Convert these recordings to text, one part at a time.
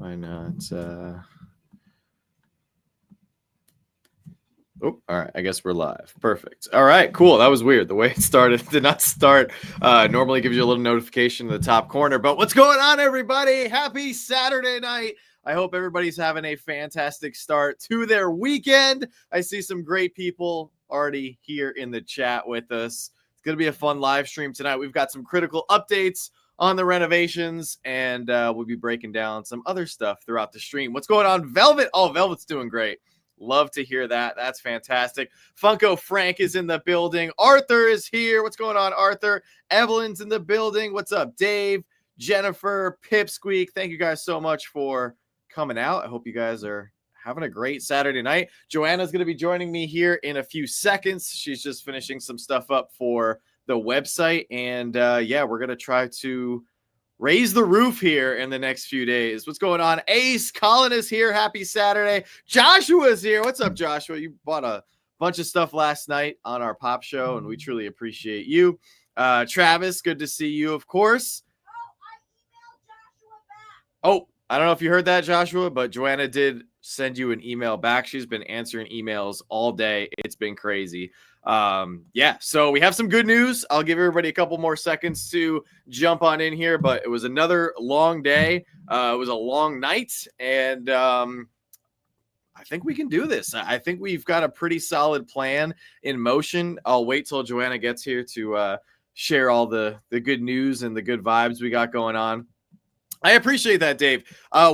Why not? Oh, all right. I guess we're live. Perfect. All right, cool. That was weird. The way it started did not start. Normally gives you a little notification in the top corner. But what's going on, everybody? Happy Saturday night. I hope everybody's having a fantastic start to their weekend. I see some great people already here in the chat with us. It's going to be a fun live stream tonight. We've got some critical updates on the renovations, and we'll be breaking down some other stuff throughout the stream. What's going on, Velvet? Oh, Velvet's doing great. Love to hear that. That's fantastic. Funko Frank is in the building. Arthur is here. What's going on, Arthur? Evelyn's in the building. What's up, Dave, Jennifer, Pipsqueak? Thank you guys so much for coming out. I hope you guys are having a great Saturday night. Joanna's going to be joining me here in a few seconds. She's just finishing some stuff up for the website. And yeah, we're going to try to raise the roof here in the next few days. What's going on? Ace, Colin is here. Happy Saturday. Joshua's here. What's up, Joshua? You bought a bunch of stuff last night on our pop show, and we truly appreciate you. Travis, good to see you, of course. Oh, I don't know if you heard that, Joshua, but Joanna did send you an email back. She's been answering emails all day. It's been crazy. Yeah, so we have some good news. I'll give everybody a couple more seconds to jump on in here, but it was another long day. It was a long night, and I think we can do this. I think we've got a pretty solid plan in motion. I'll wait till Joanna gets here to share all the good news and the good vibes we got going on. I appreciate that, Dave.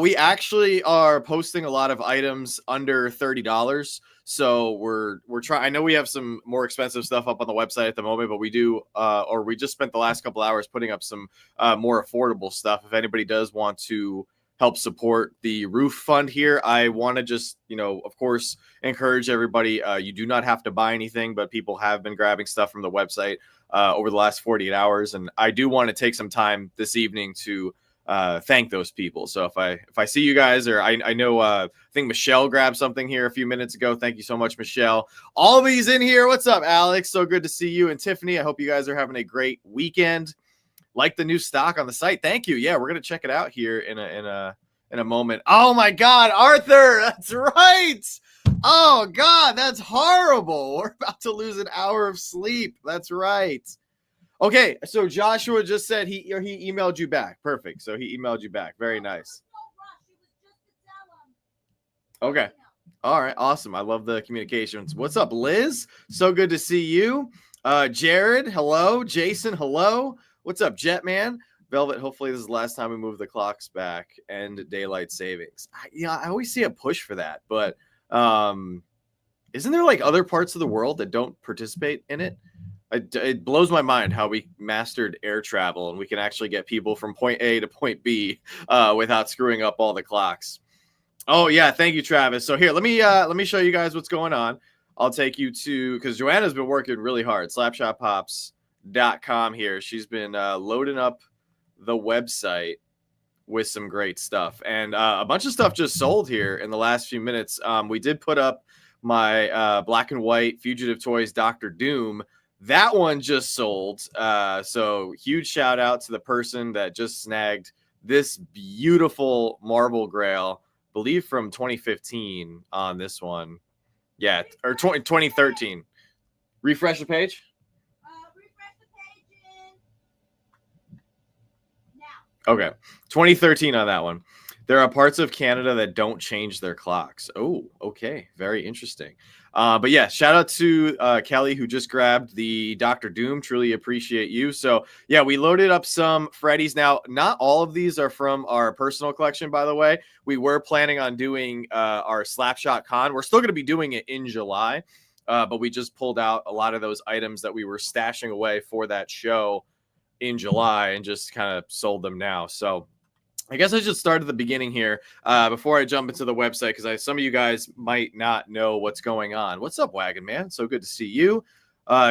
We actually are posting a lot of items under $30. So we're trying. I know we have some more expensive stuff up on the website at the moment, but we do, or we just spent the last couple hours putting up some more affordable stuff. If anybody does want to help support the roof fund here, I want to just, of course, encourage everybody. You do not have to buy anything, but people have been grabbing stuff from the website over the last 48 hours. And I do want to take some time this evening to thank those people. So if I see you guys, or I know I think Michelle grabbed something here a few minutes ago. Thank you so much, Michelle. Albie's in here. What's up, Alex? So good to see you. And Tiffany, I hope you guys are having a great weekend. Like the new stock on the site. Thank you. Yeah, we're gonna check it out here in a moment. Oh my God, Arthur, that's right. Oh God, that's horrible. We're about to lose an hour of sleep. That's right. Okay, so Joshua just said he emailed you back. Perfect. So he emailed you back. Very nice. Okay. All right. Awesome. I love the communications. What's up, Liz? So good to see you. Jared, hello. Jason, hello. What's up, Jetman? Velvet, hopefully this is the last time we move the clocks back and daylight savings. I always see a push for that, but isn't there like other parts of the world that don't participate in it? It blows my mind how we mastered air travel and we can actually get people from point A to point B without screwing up all the clocks. Oh yeah, thank you, Travis. So here, let me show you guys what's going on. I'll take you to, because Joanna's been working really hard. Slapshotpops.com here. She's been loading up the website with some great stuff, and a bunch of stuff just sold here in the last few minutes. We did put up my black and white Fugitive Toys Dr. Doom. That one just sold. So huge shout out to the person that just snagged this beautiful marble grail, I believe from 2015 on this one. Yeah, or 2013. Refresh the page. Refresh the page now. Okay, 2013 on that one. There are parts of Canada that don't change their clocks. Oh, okay. Very interesting. But yeah, shout out to Kelly, who just grabbed the Dr. Doom. Truly appreciate you. So yeah, we loaded up some Freddy's. Now, not all of these are from our personal collection, by the way. We were planning on doing our Slapshot Con. We're still going to be doing it in July, but we just pulled out a lot of those items that we were stashing away for that show in July and just kind of sold them now. So I guess I should start at the beginning here before I jump into the website, because some of you guys might not know what's going on. What's up, Wagon Man? So good to see you.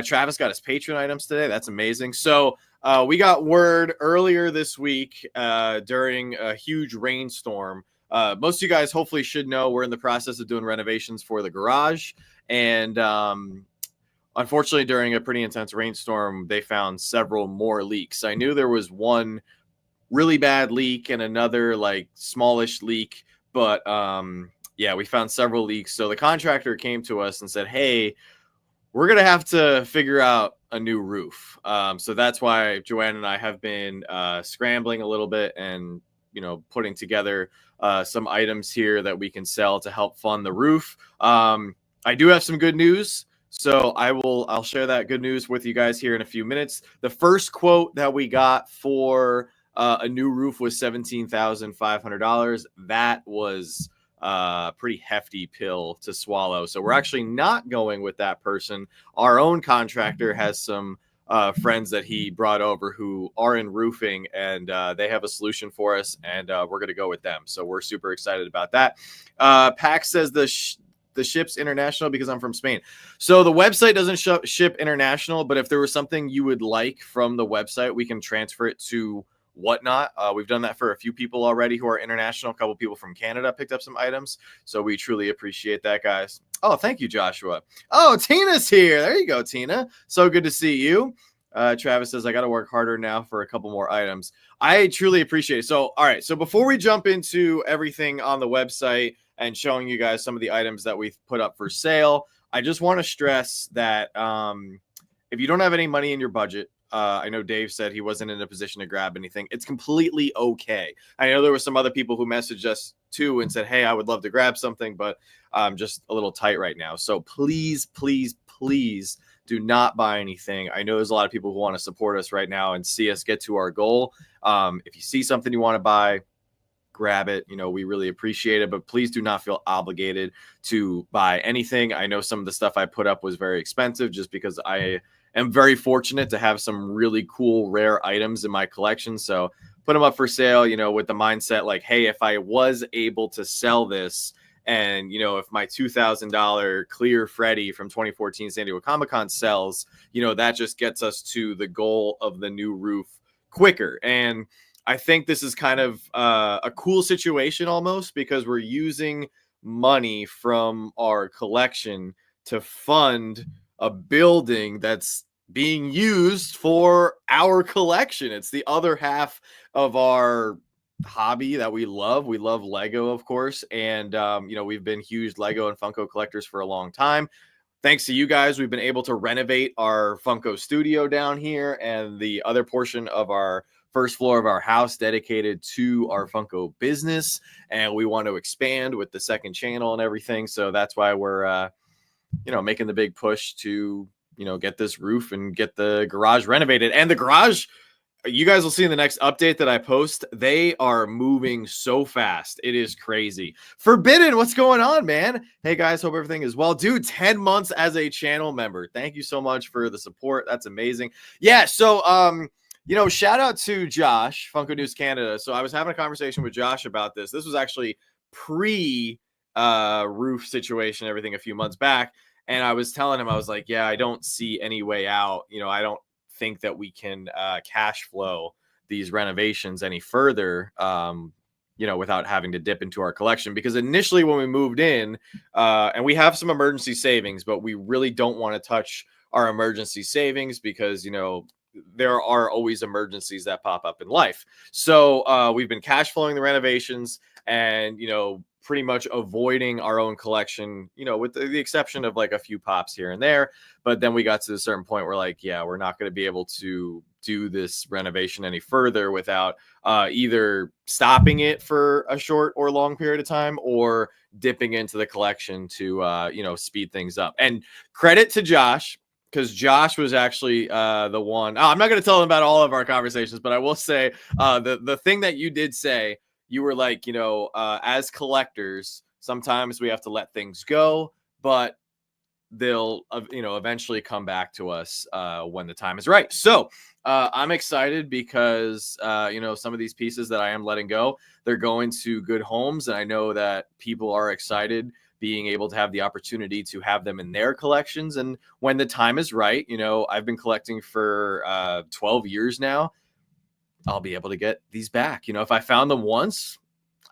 Travis got his Patreon items today. That's amazing. So we got word earlier this week during a huge rainstorm. Most of you guys hopefully should know we're in the process of doing renovations for the garage. And unfortunately, during a pretty intense rainstorm, they found several more leaks. I knew there was one really bad leak and another like smallish leak. But yeah, we found several leaks. So the contractor came to us and said, hey, we're going to have to figure out a new roof. So that's why Joanne and I have been scrambling a little bit and, putting together some items here that we can sell to help fund the roof. I do have some good news. So I'll share that good news with you guys here in a few minutes. The first quote that we got for a new roof was $17,500. That was pretty hefty pill to swallow. So we're actually not going with that person. Our own contractor has some friends that he brought over who are in roofing, and they have a solution for us, and we're going to go with them. So we're super excited about that. Pax says the ship's international because I'm from Spain. So the website doesn't ship international, but if there was something you would like from the website, we can transfer it to Whatnot. We've done that for a few people already who are international. A couple people from Canada picked up some items, so we truly appreciate that, guys. Oh, thank you, Joshua. Oh, Tina's here. There you go, Tina. So good to see you. Travis says I got to work harder now for a couple more items. I truly appreciate it. So all right, so before we jump into everything on the website and showing you guys some of the items that we've put up for sale, I just want to stress that if you don't have any money in your budget, I know Dave said he wasn't in a position to grab anything. It's completely okay. I know there were some other people who messaged us too and said, hey, I would love to grab something, but I'm just a little tight right now. So please, please, please do not buy anything. I know there's a lot of people who want to support us right now and see us get to our goal. If you see something you want to buy, grab it. We really appreciate it, but please do not feel obligated to buy anything. I know some of the stuff I put up was very expensive just because I am very fortunate to have some really cool, rare items in my collection. So put them up for sale, with the mindset like, hey, if I was able to sell this and, if my $2,000 clear Freddy from 2014 San Diego Comic-Con sells, that just gets us to the goal of the new roof quicker. And I think this is kind of a cool situation almost because we're using money from our collection to fund a building that's being used for our collection. It's the other half of our hobby that we love. We love Lego, of course. And, we've been huge Lego and Funko collectors for a long time. Thanks to you guys, we've been able to renovate our Funko studio down here and the other portion of our first floor of our house dedicated to our Funko business. And we want to expand with the second channel and everything. So that's why we're, making the big push to, get this roof and get the garage renovated. And the garage, you guys will see in the next update that I post, they are moving so fast. It is crazy. Forbidden, what's going on, man? Hey guys, hope everything is well. Dude, 10 months as a channel member. Thank you so much for the support. That's amazing. Yeah, so shout out to Josh, Funko News Canada. So I was having a conversation with Josh about this. This was actually pre roof situation, everything a few months back. And I was telling him, I was like, yeah, I don't see any way out. I don't think that we can cash flow these renovations any further, without having to dip into our collection. Because initially when we moved in, and we have some emergency savings, but we really don't want to touch our emergency savings because, there are always emergencies that pop up in life. So we've been cash flowing the renovations and, pretty much avoiding our own collection, with the exception of like a few pops here and there. But then we got to a certain point where like, yeah, we're not going to be able to do this renovation any further without either stopping it for a short or long period of time or dipping into the collection to, speed things up. And credit to Josh, because Josh was actually the one. I'm not going to tell him about all of our conversations, but I will say the thing that you did say, you were like, as collectors, sometimes we have to let things go, but they'll, eventually come back to us when the time is right. So I'm excited because, some of these pieces that I am letting go, they're going to good homes. And I know that people are excited being able to have the opportunity to have them in their collections. And when the time is right, I've been collecting for 12 years now. I'll be able to get these back. If I found them once,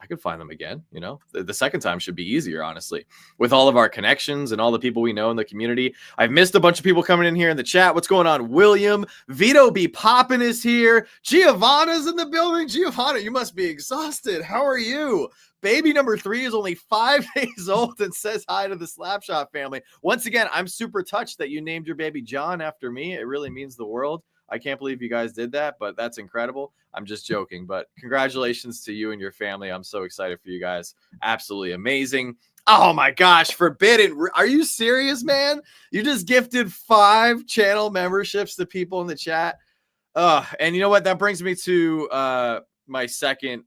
I could find them again. You know, the second time should be easier, honestly, with all of our connections and all the people we know in the community. I've missed a bunch of people coming in here in the chat. What's going on? William, Vito B. Poppin is here. Giovanna's in the building. Giovanna, you must be exhausted. How are you? Baby number 3 is only 5 days old and says hi to the Slapshot family. Once again, I'm super touched that you named your baby John after me. It really means the world. I can't believe you guys did that, but that's incredible. I'm just joking, but congratulations to you and your family. I'm so excited for you guys. Absolutely amazing. Oh my gosh, Forbidden. Are you serious, man? You just gifted 5 channel memberships to people in the chat. And you know what? That brings me to my second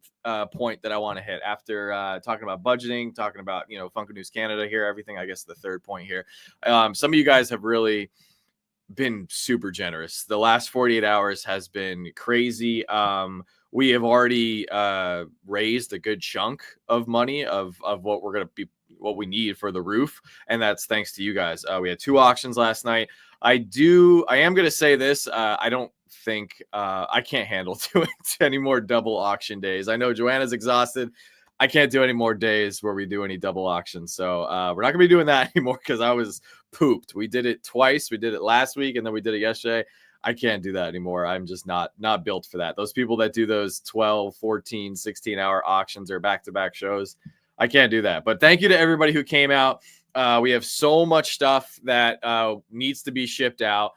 point that I want to hit after talking about budgeting, talking about, you know, Funko News Canada here, everything. I guess the third point here. Some of you guys have really been super generous. The last 48 hours has been crazy. We have already raised a good chunk of money of what we're going to be, what we need for the roof. And that's thanks to you guys. We had 2 auctions last night. I am going to say this. I don't think I can't handle doing any more double auction days. I know Joanna's exhausted. I can't do any more days where we do any double auctions. So we're not gonna be doing that anymore because I was pooped. We did it twice. We did it last week and then we did it yesterday. I can't do that anymore. I'm just not built for that. Those people that do those 12, 14, 16-hour auctions or back-to-back shows, I can't do that. But thank you to everybody who came out. We have so much stuff that needs to be shipped out.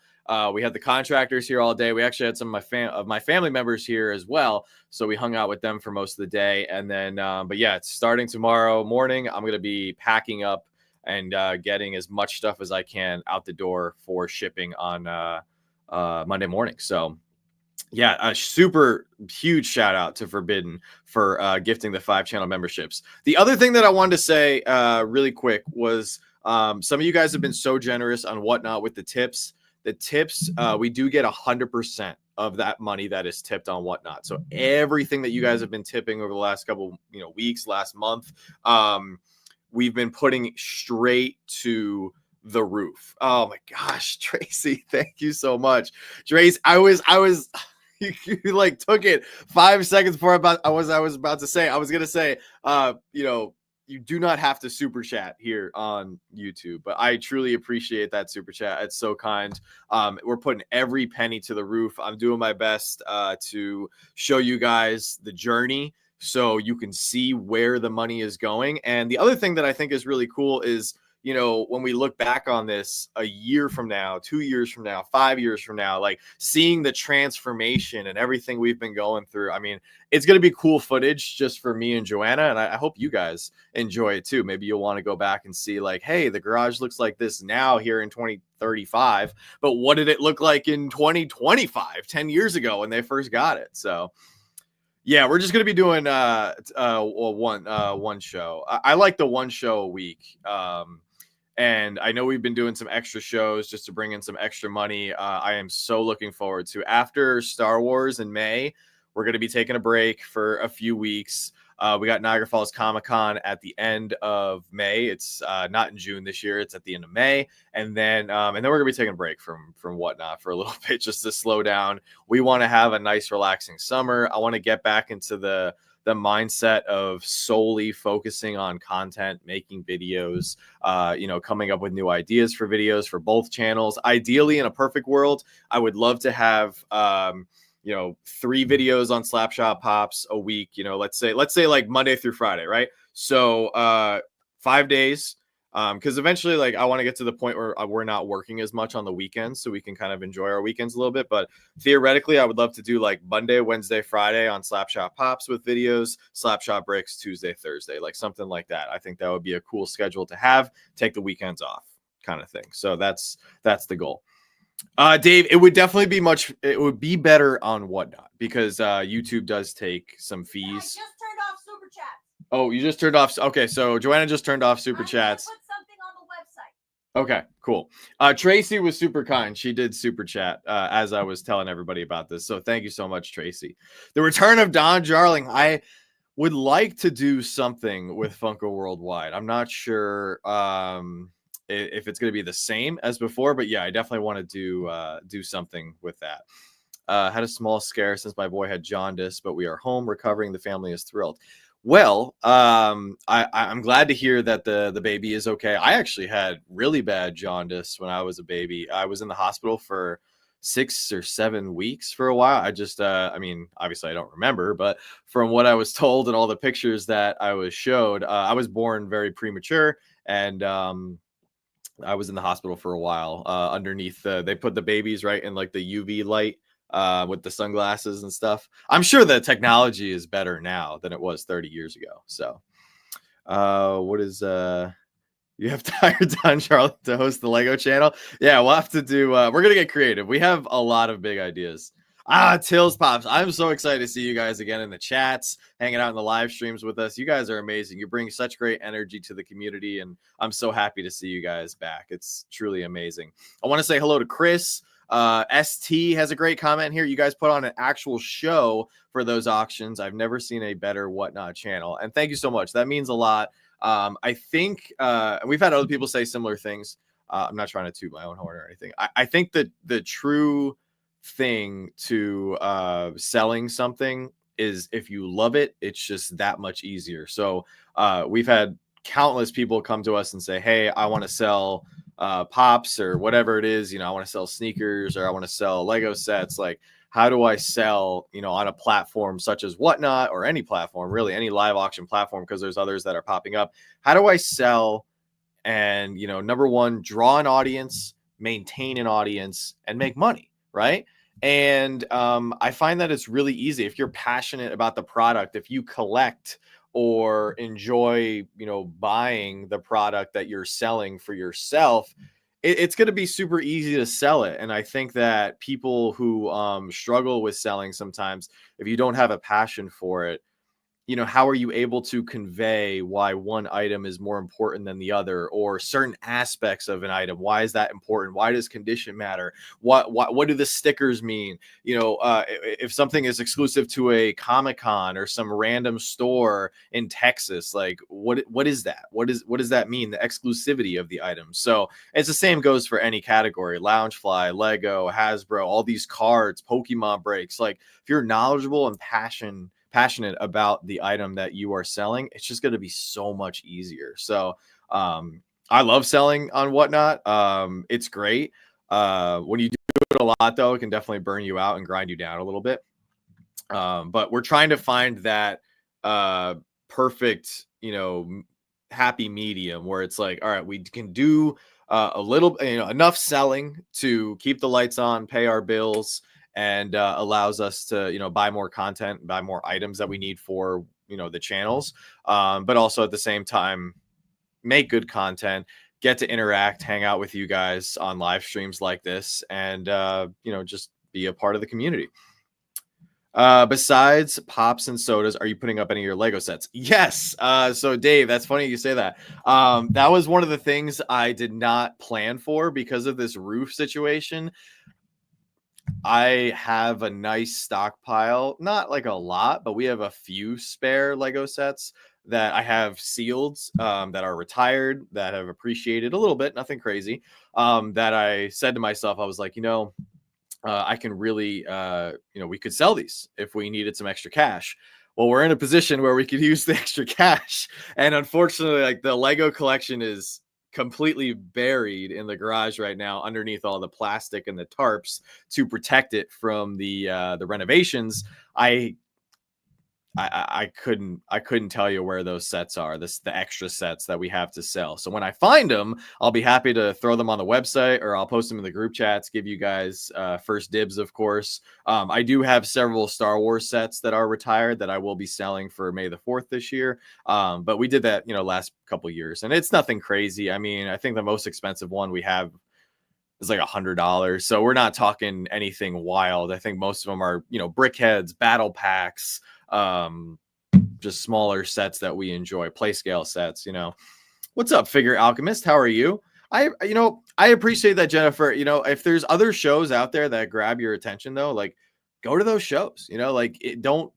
We had the contractors here all day. We actually had some of my family members here as well. So we hung out with them for most of the day. And then, but yeah, it's starting tomorrow morning. I'm going to be packing up and getting as much stuff as I can out the door for shipping on Monday morning. So yeah, a super huge shout out to Forbidden for gifting the 5 channel memberships. The other thing that I wanted to say really quick was some of you guys have been so generous on Whatnot with the tips. The tips, we do get 100% of that money that is tipped on Whatnot. So everything that you guys have been tipping over the last couple, weeks, last month, we've been putting straight to the roof. Oh my gosh, Tracy, thank you so much. Trace, I was you like took it 5 seconds before I was about to say. I was gonna say, you do not have to super chat here on YouTube, but I truly appreciate that super chat. It's so kind. We're putting every penny to the roof. I'm doing my best to show you guys the journey so you can see where the money is going. And the other thing that I think is really cool is, when we look back on this a year from now, 2 years from now, 5 years from now, like seeing the transformation and everything we've been going through. I mean, it's going to be cool footage just for me and Joanna. And I hope you guys enjoy it too. Maybe you'll want to go back and see like, hey, the garage looks like this now here in 2035. But what did it look like in 2025, 10 years ago when they first got it? So yeah, we're just going to be doing one show. I like the one show a week. And I know we've been doing some extra shows just to bring in some extra money. I am so looking forward to after Star Wars in May. We're going to be taking a break for a few weeks. We got Niagara Falls Comic-Con at the end of May. It's not in June this year. It's at the end of May. And then we're going to be taking a break from Whatnot for a little bit just to slow down. We want to have a nice, relaxing summer. I want to get back into the mindset of solely focusing on content, making videos, coming up with new ideas for videos for both channels. Ideally, in a perfect world, I would love to have 3 videos on Slapshot Pops a week. Let's say like Monday through Friday, right? So 5 days. Because eventually, like, I want to get to the point where we're not working as much on the weekends, so we can kind of enjoy our weekends a little bit. But theoretically, I would love to do like Monday, Wednesday, Friday on Slapshot Pops with videos, Slapshot Bricks Tuesday, Thursday, like something like that. I think that would be a cool schedule to have. Take the weekends off, kind of thing. So that's the goal. Dave, it would definitely be it would be better on Whatnot because YouTube does take some fees. I just turned off super chats. Oh, you just turned off. Okay, so Joanna just turned off super chats. Put something on the website. Okay, cool. Tracy was super kind. She did super chat as I was telling everybody about this. So thank you so much, Tracy. The return of Don Jarling. I would like to do something with Funko Worldwide. I'm not sure if it's going to be the same as before, but yeah, I definitely want to do something with that. Had a small scare since my boy had jaundice, but we are home recovering. The family is thrilled. Well, I'm glad to hear that the baby is okay. I actually had really bad jaundice when I was a baby. I was in the hospital for 6 or 7 weeks for a while. I mean, obviously I don't remember, but from what I was told and all the pictures that I was showed, I was born very premature, and I was in the hospital for a while. Underneath they put the babies right in like the UV light with the sunglasses and stuff. I'm sure the technology is better now than it was 30 years ago. So, what is you have hired Don Charlotte to host the Lego channel? Yeah, we'll have to do. We're gonna get creative. We have a lot of big ideas. Tills Pops. I'm so excited to see you guys again in the chats, hanging out in the live streams with us. You guys are amazing. You bring such great energy to the community, and I'm so happy to see you guys back. It's truly amazing. I want to say hello to Chris. ST has a great comment here. You guys put on an actual show for those auctions. I've never seen a better Whatnot channel, and thank you so much. That means a lot. I think we've had other people say similar things. I'm not trying to toot my own horn or anything. I think that the true thing to selling something is if you love it, it's just that much easier. So we've had countless people come to us and say, hey, I want to sell pops or whatever it is. I want to sell sneakers, or I want to sell Lego sets. Like, how do I sell, on a platform such as Whatnot, or any platform, really any live auction platform, because there's others that are popping up. How do I sell and, number one, draw an audience, maintain an audience, and make money, right? And I find that it's really easy if you're passionate about the product, if you collect or enjoy, buying the product that you're selling for yourself, it's going to be super easy to sell it. And I think that people who struggle with selling sometimes, if you don't have a passion for it, how are you able to convey why one item is more important than the other, or certain aspects of an item? Why is that important? Why does condition matter? What do the stickers mean? If something is exclusive to a Comic-Con or some random store in Texas, like what is that? What does that mean? The exclusivity of the item. So it's the same goes for any category: Loungefly, Lego, Hasbro, all these cards, Pokemon breaks. Like, if you're knowledgeable and passionate about the item that you are selling, it's just going to be so much easier. So I love selling on Whatnot. It's great. When you do it a lot, though, it can definitely burn you out and grind you down a little bit. But we're trying to find that perfect, happy medium where it's like, all right, we can do a little, enough selling to keep the lights on, pay our bills, and allows us to, buy more content, buy more items that we need for, the channels. But also at the same time, make good content, get to interact, hang out with you guys on live streams like this, and, just be a part of the community. Besides pops and sodas, are you putting up any of your Lego sets? Yes. So Dave, that's funny you say that. That was one of the things I did not plan for because of this roof situation. I have a nice stockpile, not like a lot, but we have a few spare Lego sets that I have sealed, that are retired, that have appreciated a little bit, nothing crazy. That I said to myself, I was like, I can really, we could sell these if we needed some extra cash. Well, we're in a position where we could use the extra cash. And unfortunately, like, the Lego collection is completely buried in the garage right now underneath all the plastic and the tarps to protect it from the renovations. I couldn't tell you where those sets are, the extra sets that we have to sell. So when I find them, I'll be happy to throw them on the website, or I'll post them in the group chats, give you guys first dibs, of course. I do have several Star Wars sets that are retired that I will be selling for May the 4th this year. But we did that, last couple years, and it's nothing crazy. I mean, I think the most expensive one we have is like $100. So we're not talking anything wild. I think most of them are, brickheads, battle packs, just smaller sets that we enjoy, play scale sets. What's up, Figure Alchemist? How are you? I appreciate that, Jennifer. If there's other shows out there that grab your attention, though, like, go to those shows. Don't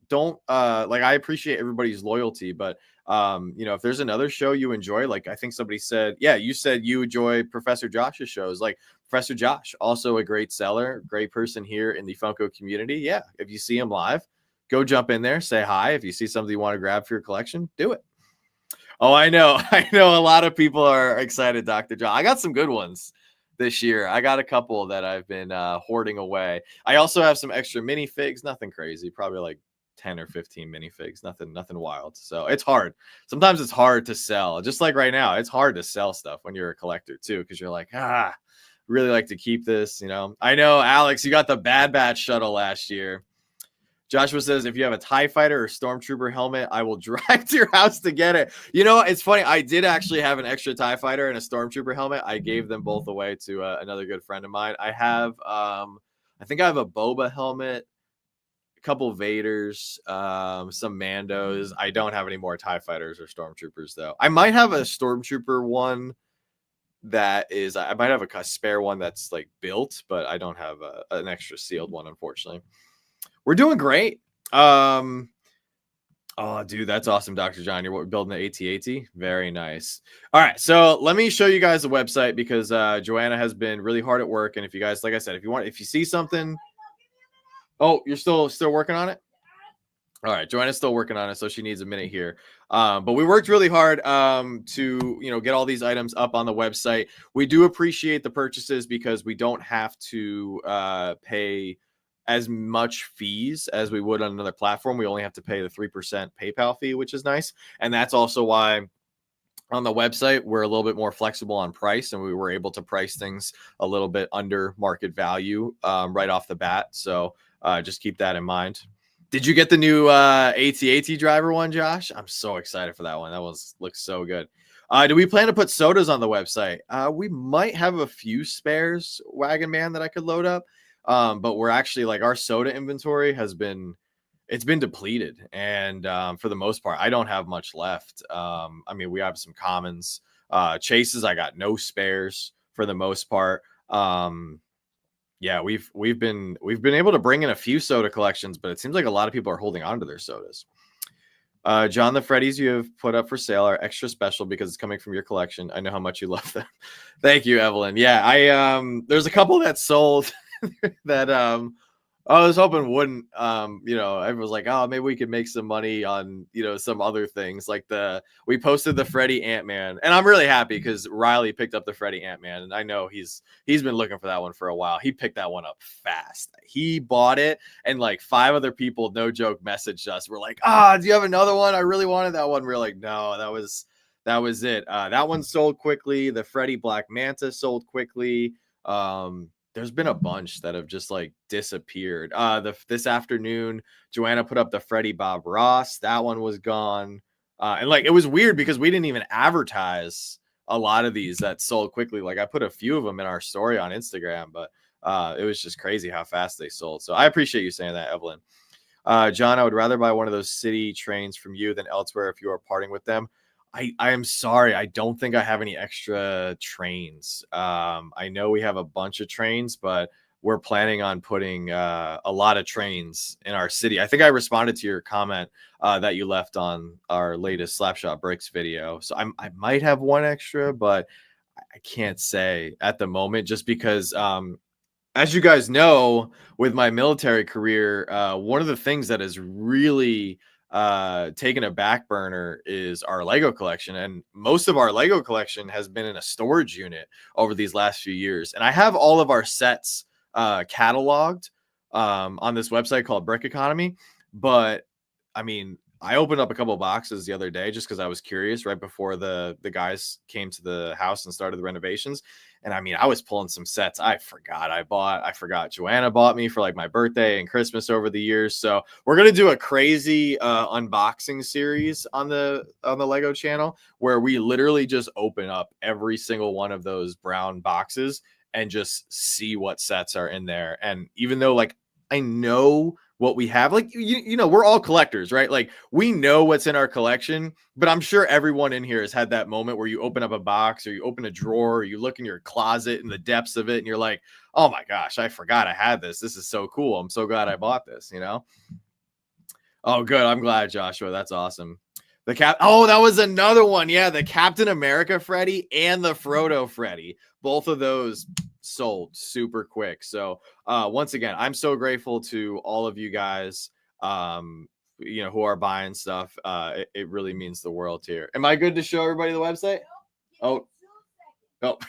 like, I appreciate everybody's loyalty, but if there's another show you enjoy, like, I think somebody said, yeah, you said you enjoy Professor Josh's shows. Like, Professor Josh, also a great seller, great person here in the Funko community. Yeah, if you see him live, go jump in there, say hi. If you see something you want to grab for your collection, do it. Oh, I know. I know a lot of people are excited, Dr. John. I got some good ones this year. I got a couple that I've been hoarding away. I also have some extra minifigs, nothing crazy, probably like 10 or 15 minifigs, nothing wild. So it's hard. Sometimes it's hard to sell. Just like right now, it's hard to sell stuff when you're a collector too, because you're like, really like to keep this, you know. I know, Alex, you got the Bad Batch shuttle last year. Joshua says, if you have a TIE fighter or stormtrooper helmet, I will drive to your house to get it. You know, it's funny. I did actually have an extra TIE fighter and a stormtrooper helmet. I gave them both away to another good friend of mine. I have, I think I have a Boba helmet, a couple Vaders, some Mandos. I don't have any more TIE fighters or stormtroopers, though. I might have a stormtrooper one that is, I might have a spare one that's like built, but I don't have an extra sealed one, unfortunately. We're doing great. Oh, dude, that's awesome, Dr. John. You're building the AT-AT? Very nice. All right, so let me show you guys the website because Joanna has been really hard at work. And if you guys, like I said, if you see something, oh, you're still working on it? All right, Joanna's still working on it, so she needs a minute here. But we worked really hard to, get all these items up on the website. We do appreciate the purchases because we don't have to pay as much fees as we would on another platform. We only have to pay the 3% PayPal fee, which is nice. And that's also why on the website, we're a little bit more flexible on price, and we were able to price things a little bit under market value right off the bat. So just keep that in mind. Did you get the new AT-AT driver one, Josh? I'm so excited for that one. That looks so good. Do we plan to put sodas on the website? We might have a few spares, Wagon Man, that I could load up. But we're actually, like, our soda inventory it's been depleted. And for the most part, I don't have much left. I mean, we have some commons, chases. I got no spares for the most part. Yeah, we've been able to bring in a few soda collections, but it seems like a lot of people are holding on to their sodas. John, the Freddies you have put up for sale are extra special because it's coming from your collection. I know how much you love them. Thank you, Evelyn. Yeah, there's a couple that sold that I was hoping wouldn't. I was like, oh, maybe we could make some money on some other things. Like we posted the Freddy Ant-Man, and I'm really happy because Riley picked up the Freddy Ant-Man, and I know he's been looking for that one for a while. He picked that one up fast. He bought it, and like 5 other people, no joke, messaged us. We're like, do you have another one? I really wanted that one. We're like, no, that was it. That one sold quickly. The Freddy Black Manta sold quickly. There's been a bunch that have just like disappeared. This afternoon, Joanna put up the Freddie Bob Ross. That one was gone. And like, it was weird because we didn't even advertise a lot of these that sold quickly. Like I put a few of them in our story on Instagram, but it was just crazy how fast they sold. So I appreciate you saying that, Evelyn. John, I would rather buy one of those city trains from you than elsewhere if you are parting with them. I am sorry. I don't think I have any extra trains. I know we have a bunch of trains, but we're planning on putting a lot of trains in our city. I think I responded to your comment that you left on our latest Slapshot Bricks video. So I might have one extra, but I can't say at the moment just because as you guys know, with my military career, one of the things that is really taken a back burner is our Lego collection, and most of our Lego collection has been in a storage unit over these last few years. And I have all of our sets cataloged on this website called Brick Economy, but I mean, I opened up a couple of boxes the other day just because I was curious right before the guys came to the house and started the renovations. And I mean, I was pulling some sets I forgot Joanna bought me for like my birthday and Christmas over the years. So we're going to do a crazy unboxing series on the Lego channel where we literally just open up every single one of those brown boxes and just see what sets are in there. And even though like I know what we have, like, we're all collectors, right? Like we know what's in our collection, but I'm sure everyone in here has had that moment where you open up a box or you open a drawer or you look in your closet in the depths of it and you're like, oh my gosh, I forgot I had this. This is so cool. I'm so glad I bought this, Oh, good. I'm glad, Joshua. That's awesome. Oh, that was another one. Yeah, the Captain America Freddy and the Frodo Freddy. Both of those sold super quick. So once again, I'm so grateful to all of you guys who are buying stuff. It really means the world here. Am I good to show everybody the website? Oh,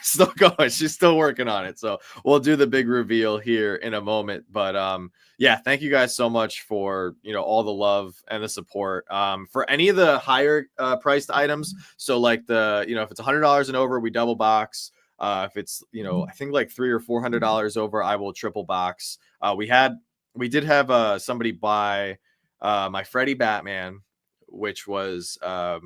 still going. She's still working on it. So we'll do the big reveal here in a moment. But yeah, thank you guys so much for all the love and the support. For any of the higher priced items, so like if it's $100 and over, we double box. If it's I think like $300 or $400 over, I will triple box. We did have somebody buy my Freddy Batman, which was that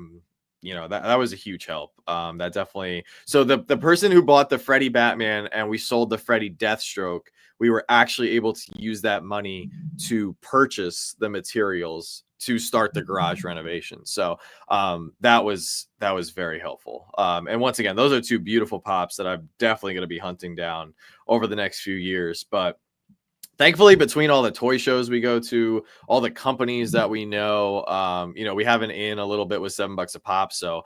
was a huge help. That definitely. So the person who bought the Freddy Batman and we sold the Freddy Deathstroke, we were actually able to use that money to purchase the materials to start the garage renovation. So that was very helpful. And once again, those are two beautiful pops that I'm definitely going to be hunting down over the next few years. But thankfully, between all the toy shows we go to, all the companies that we know, we have an in a little bit with $7 a pop. So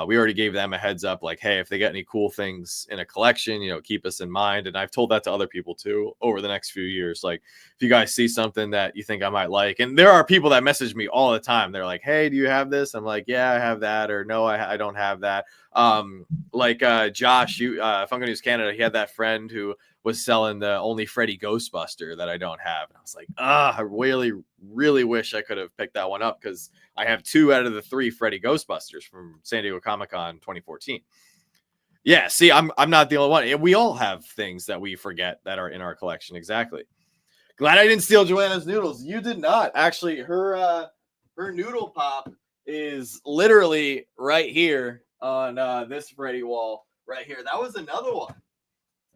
we already gave them a heads up, like, hey, if they get any cool things in a collection, keep us in mind. And I've told that to other people too over the next few years. Like, if you guys see something that you think I might like, and there are people that message me all the time. They're like, hey, do you have this? I'm like, yeah, I have that. Or no, I don't have that. Josh, Funko News Canada, he had that friend who was selling the only Freddy Ghostbuster that I don't have. And I was like, I really, really wish I could have picked that one up because I have 2 out of the 3 Freddy Ghostbusters from San Diego Comic-Con 2014. Yeah, see, I'm not the only one. We all have things that we forget that are in our collection. Exactly. Glad I didn't steal Joanna's noodles. You did not. Actually, her noodle pop is literally right here on this Freddy wall right here. That was another one.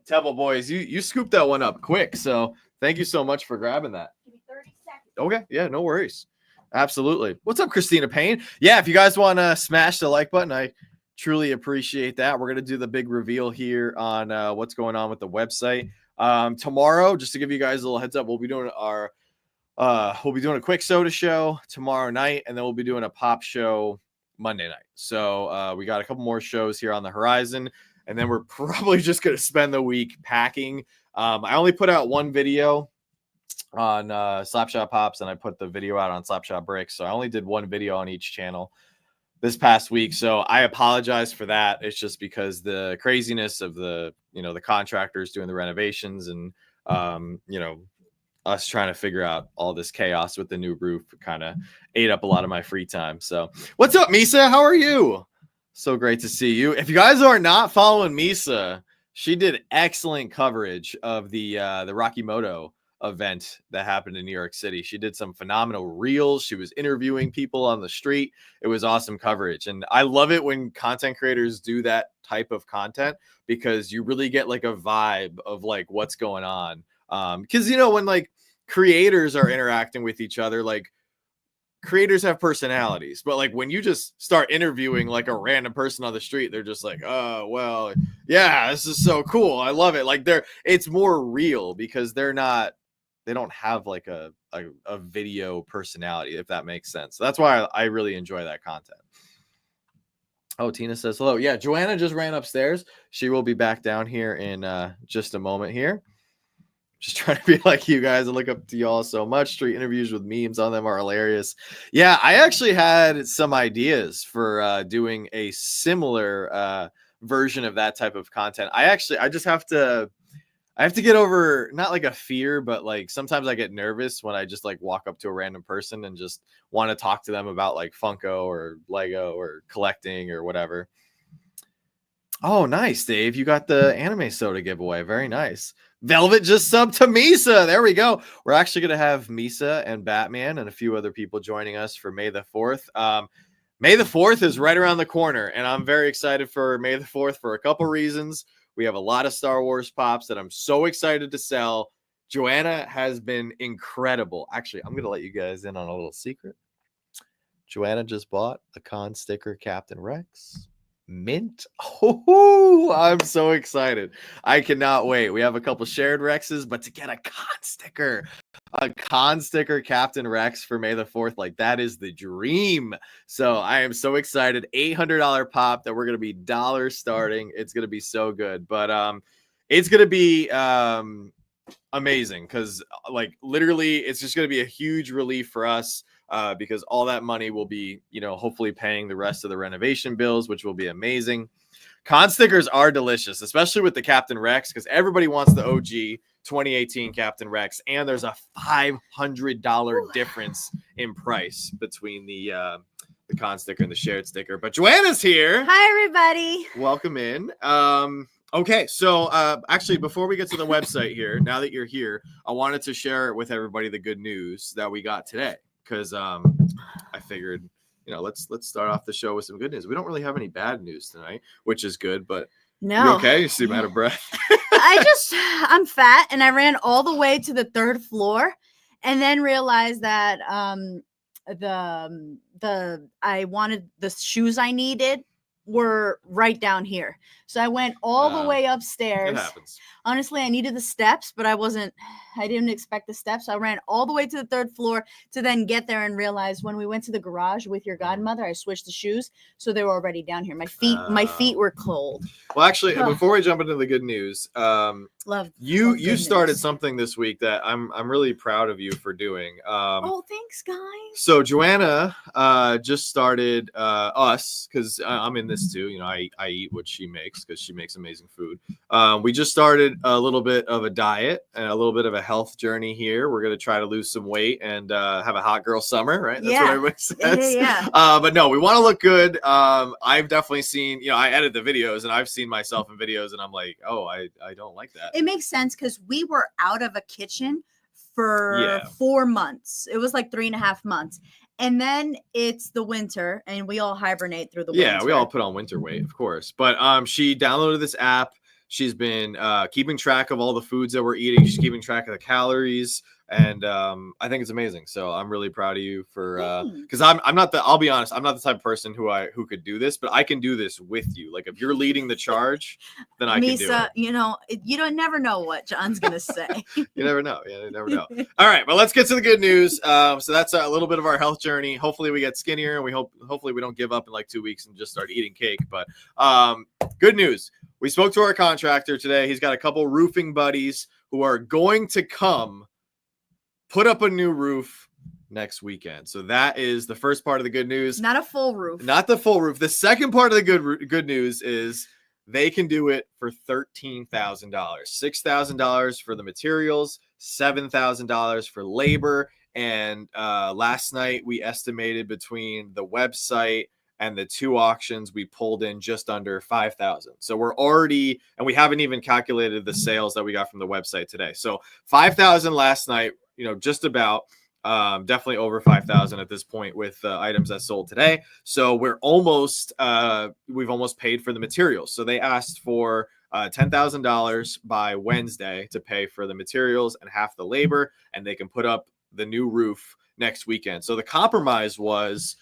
Temple boys, you scooped that one up quick, so thank you so much for grabbing that. Give me 30 seconds. Okay, yeah, no worries. Absolutely. What's up, Christina Payne? Yeah, if you guys want to smash the like button, I truly appreciate that. We're going to do the big reveal here on what's going on with the website. Tomorrow, just to give you guys a little heads up, we'll be doing a quick soda show tomorrow night, and then we'll be doing a pop show Monday night. So we got a couple more shows here on the horizon. And then we're probably just going to spend the week packing. I only put out one video on Slapshot Pops, and I put the video out on Slapshot Bricks. So I only did one video on each channel this past week. So I apologize for that. It's just because the craziness of the contractors doing the renovations and, us trying to figure out all this chaos with the new roof kind of ate up a lot of my free time. So what's up, Misa? How are you? So great to see you. If you guys are not following Misa, she did excellent coverage of the Rocky Moto event that happened in New York City. She did some phenomenal reels. She was interviewing people on the street. It was awesome coverage. And I love it when content creators do that type of content because you really get like a vibe of like what's going on. Because when like creators are interacting with each other, like creators have personalities, but like when you just start interviewing like a random person on the street, they're just like, oh, well, yeah, this is so cool. I love it. Like it's more real because they don't have like a video personality, if that makes sense. So that's why I really enjoy that content. Oh, Tina says hello. Yeah, Joanna just ran upstairs. She will be back down here in just a moment here. Just trying to be like you guys. I look up to y'all so much. Street interviews with memes on them are hilarious. Yeah, I actually had some ideas for doing a similar version of that type of content. I just have to get over not like a fear, but like sometimes I get nervous when I just like walk up to a random person and just want to talk to them about like Funko or Lego or collecting or whatever. Oh, nice, Dave. You got the anime soda giveaway. Very nice. Velvet just subbed to Misa. There we go. We're actually going to have Misa and Batman and a few other people joining us for May the 4th. May the 4th is right around the corner, and I'm very excited for May the 4th for a couple reasons. We have a lot of Star Wars pops that I'm so excited to sell. Joanna has been incredible. Actually, I'm going to let you guys in on a little secret. Joanna just bought a con sticker Captain Rex. Mint. Oh, I'm so excited. I cannot wait. We have a couple shared Rexes, but to get a con sticker Captain Rex for May the 4th, like that is the dream. So I am so excited. $800 pop that we're going to be $1 starting. It's going to be so good, but it's going to be amazing because like literally it's just going to be a huge relief for us because all that money will be, hopefully paying the rest of the renovation bills, which will be amazing. Con stickers are delicious, especially with the Captain Rex, because everybody wants the OG 2018 Captain Rex, and there's a $500 difference in price between the con sticker and the shared sticker. But Joanna's here. Hi, everybody. Welcome in. Okay, so actually, before we get to the website here, now that you're here, I wanted to share with everybody the good news that we got today, because I figured, let's start off the show with some good news. We don't really have any bad news tonight, which is good, but no. You okay? You seem out of breath. I'm fat, and I ran all the way to the 3rd floor, and then realized that I wanted the shoes I needed were right down here. So I went all the way upstairs. It happens. Honestly, I needed the steps, but I didn't expect the steps. I ran all the way to the 3rd floor to then get there and realize when we went to the garage with your godmother, I switched the shoes. So they were already down here. My feet were cold. Well, actually, before we jump into the good news, you started something this week that I'm really proud of you for doing. Oh, thanks, guys. So Joanna just started us, because I'm in this too. I eat what she makes because she makes amazing food. We just started a little bit of a diet and a little bit of a health journey here. We're going to try to lose some weight and have a hot girl summer, right? That's what everybody says. Yeah. But no, we want to look good. I've definitely seen, I edit the videos and I've seen myself in videos and I'm like, oh, I don't like that. It makes sense because we were out of a kitchen for 4 months. It was like 3.5 months. And then it's the winter and we all hibernate through the winter. Yeah, we all put on winter weight, of course. But she downloaded this app. She's been keeping track of all the foods that we're eating. She's keeping track of the calories. And I think it's amazing. So I'm really proud of you for because I'll be honest, I'm not the type of person who could do this, but I can do this with you. Like if you're leading the charge, then I can do it. You don't never know what John's gonna say. You never know. Yeah, you never know. All right, but let's get to the good news. So that's a little bit of our health journey. Hopefully we get skinnier and hopefully we don't give up in like 2 weeks and just start eating cake. But good news. We spoke to our contractor today. He's got a couple roofing buddies who are going to come put up a new roof next weekend. So that is the first part of the good news. Not a full roof. Not the full roof. The second part of the good news is they can do it for $13,000. $6,000 for the materials, $7,000 for labor. And last night we estimated between the website and the 2 auctions, we pulled in just under 5,000. So we're already, and we haven't even calculated the sales that we got from the website today. So 5,000 last night, just about, definitely over 5,000 at this point with items that sold today. So we're almost, we've almost paid for the materials. So they asked for $10,000 by Wednesday to pay for the materials and half the labor, and they can put up the new roof next weekend. So the compromise was,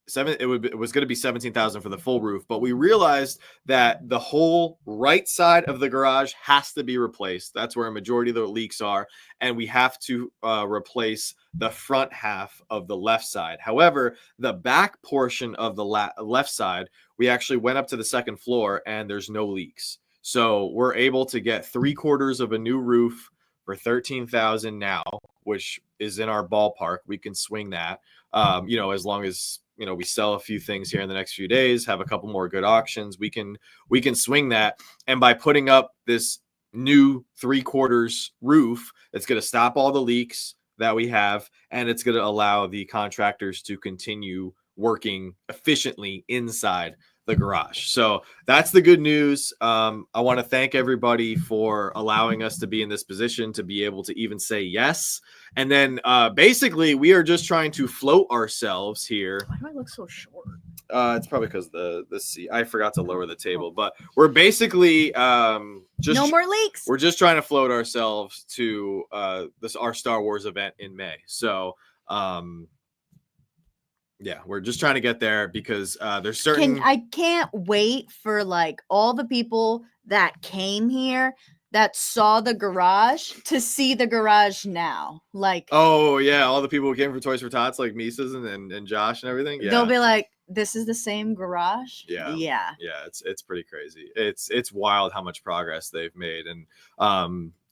it was going to be $17,000 for the full roof, but we realized that the whole right side of the garage has to be replaced. That's where a majority of the leaks are, and we have to replace the front half of the left side. However, the back portion of the left side, we actually went up to the 2nd floor and there's no leaks. So we're able to get 3/4 of a new roof for $13,000 now, which is in our ballpark. We can swing that, as long as we sell a few things here in the next few days, have a couple more good auctions, we can swing that. And by putting up this new 3/4 roof, it's going to stop all the leaks that we have, and it's going to allow the contractors to continue working efficiently inside the garage. So that's the good news. I want to thank everybody for allowing us to be in this position to be able to even say yes. And then basically we are just trying to float ourselves here. Why do I look so short? It's probably because the seat. I forgot to lower the table, but we're basically just no more leaks. We're just trying to float ourselves to our Star Wars event in May. So yeah, we're just trying to get there because there's certain. I can't wait for like all the people that came here that saw the garage to see the garage now. Like, oh yeah, all the people who came from Toys for Tots, like Mises and Josh and everything. Yeah, they'll be like, this is the same garage. Yeah. Yeah. Yeah, it's pretty crazy. It's wild how much progress they've made, and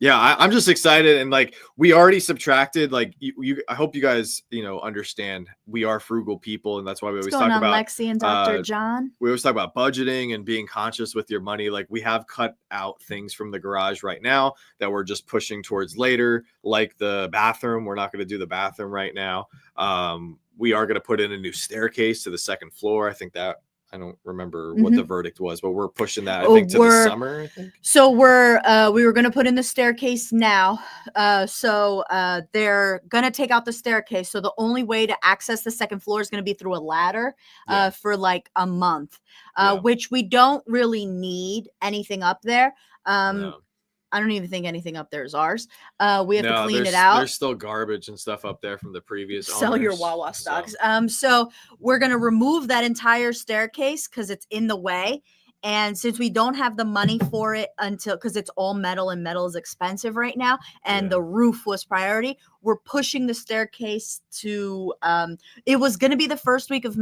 yeah, I'm just excited. And like, we already subtracted, like, you I hope you guys understand, we are frugal people, and that's why we What's always going talk on, about Lexi and Dr. John? we always talk about budgeting and being conscious with your money. Like, we have cut out things from the garage right now that we're just pushing towards later, like the bathroom. We're not going to do the bathroom right now. We are going to put in a new staircase to the second floor. I think that, I don't remember what the verdict was, but we're pushing that, I think, to the summer, I think. So we were going to put in the staircase now. So they're going to take out the staircase. So the only way to access the second floor is going to be through a ladder for like a month, which we don't really need anything up there. No. I don't even think anything up there is ours. We have to clean it There's out. still garbage and stuff up there from the previous Sell owners, your Wawa stocks. so. So we're going to remove that entire staircase because it's in the way. And since we don't have the money for it because it's all metal, and metal is expensive right now, and the roof was priority, we're pushing the staircase to, it was going to be the first week of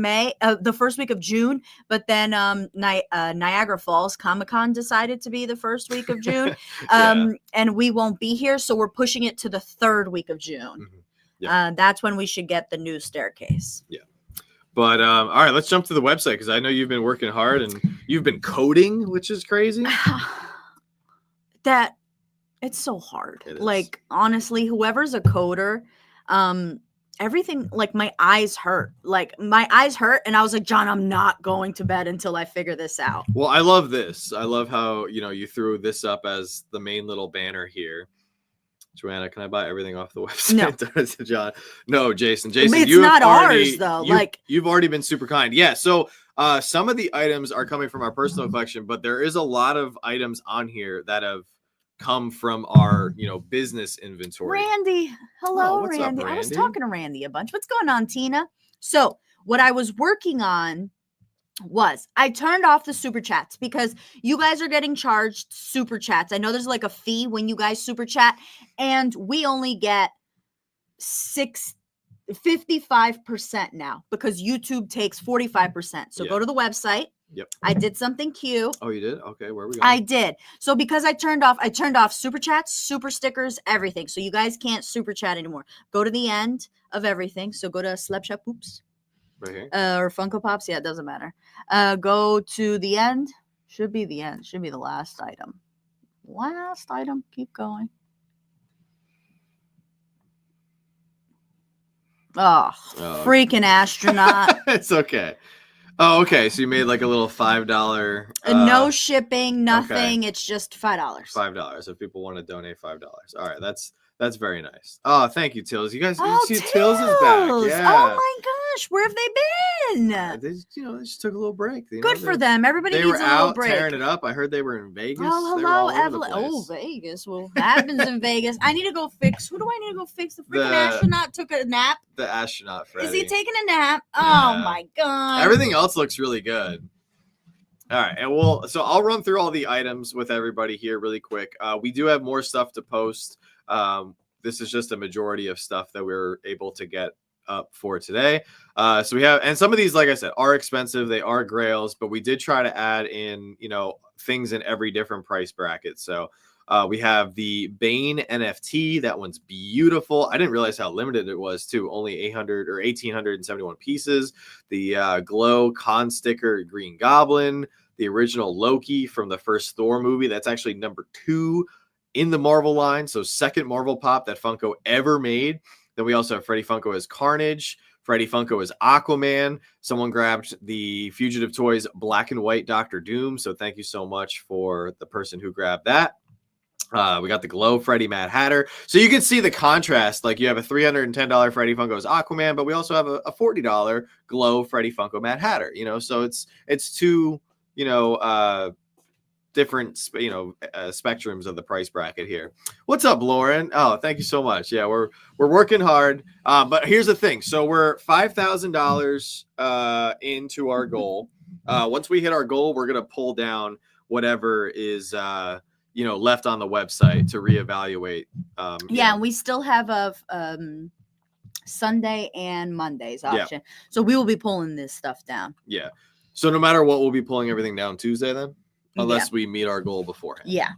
June, but then Niagara Falls Comic-Con decided to be the first week of June, and we won't be here, so we're pushing it to the third week of June. That's when we should get the new staircase. Yeah. But all right, let's jump to the website, because I know you've been working hard and you've been coding, which is crazy. That it's so hard. It is. Like, honestly, whoever's a coder, everything, like, my eyes hurt. And I was like, John, I'm not going to bed until I figure this out. Well, I love this. I love how you threw this up as the main little banner here. Joanna, can I buy everything off the website? No. John. No, Jason. It's not ours, though. You've already been super kind. Yeah. So some of the items are coming from our personal collection, but there is a lot of items on here that have come from our, business inventory. Randy. Hello, what's Randy. up, I was Randy? talking to Randy a bunch. What's going on, Tina? So what I was working on was I turned off the super chats because you guys are getting charged super chats. I know there's like a fee when you guys super chat, and we only get 55% now because YouTube takes 45%. So go to the website. Yep. I did something cute. Oh, you did? Okay, where are we going? I did. So because I turned off super chats, super stickers, everything. So you guys can't super chat anymore. Go to the end of everything. So go to Slap Shop Oops. Right here. Or Funko Pops. Yeah, it doesn't matter. Go to the end. Should be the end. Should be the last item. Last item. Keep going. Oh, freaking astronaut. It's okay. Oh, okay. So you made like a little $5. No shipping, nothing. Okay. It's just $5. $5. If people want to donate $5. All right, that's very nice. Oh, thank you, Tills. You guys, Oh, see, Tills is back. Yeah. Oh my gosh, where have they been? They just took a little break. Good for them. Everybody They needs were a little out break. tearing it up. I heard they were in Vegas. Oh, They were all hello, over the Evelyn. Oh, place. Vegas. Well, that happens in Vegas. I need to go fix. Who do I need to go fix? The freaking astronaut took a nap. The astronaut, Freddy. Is he taking a nap? Yeah. Oh my god. Everything else looks really good. All right, and so I'll run through all the items with everybody here really quick. We do have more stuff to post. This is just a majority of stuff that we were able to get up for today. So we have, and some of these, like I said, are expensive. They are Grails, but we did try to add in, things in every different price bracket. So we have the Bane NFT. That one's beautiful. I didn't realize how limited it was too. Only 800 or 1,871 pieces. The Glow Con Sticker Green Goblin. The original Loki from the first Thor movie. That's actually number 2 in the Marvel line. So second Marvel pop that Funko ever made. Then we also have Freddy Funko as Carnage. Freddy Funko as Aquaman. Someone grabbed the Fugitive Toys Black and White Doctor Doom. So thank you so much for the person who grabbed that. We got the Glow Freddy Mad Hatter. So you can see the contrast. Like, you have a $310 Freddy Funko as Aquaman, but we also have a $40 Glow Freddy Funko Mad Hatter. So it's two, different, spectrums of the price bracket here. What's up, Lauren? Oh, thank you so much. Yeah, we're working hard. But here's the thing. So we're $5,000 into our goal. Once we hit our goal, we're gonna pull down whatever is left on the website to reevaluate. And we still have Sunday and Monday's Yeah. option. So we will be pulling this stuff down. Yeah. So no matter what, we'll be pulling everything down Tuesday then, unless Yeah. we meet our goal beforehand. Yeah.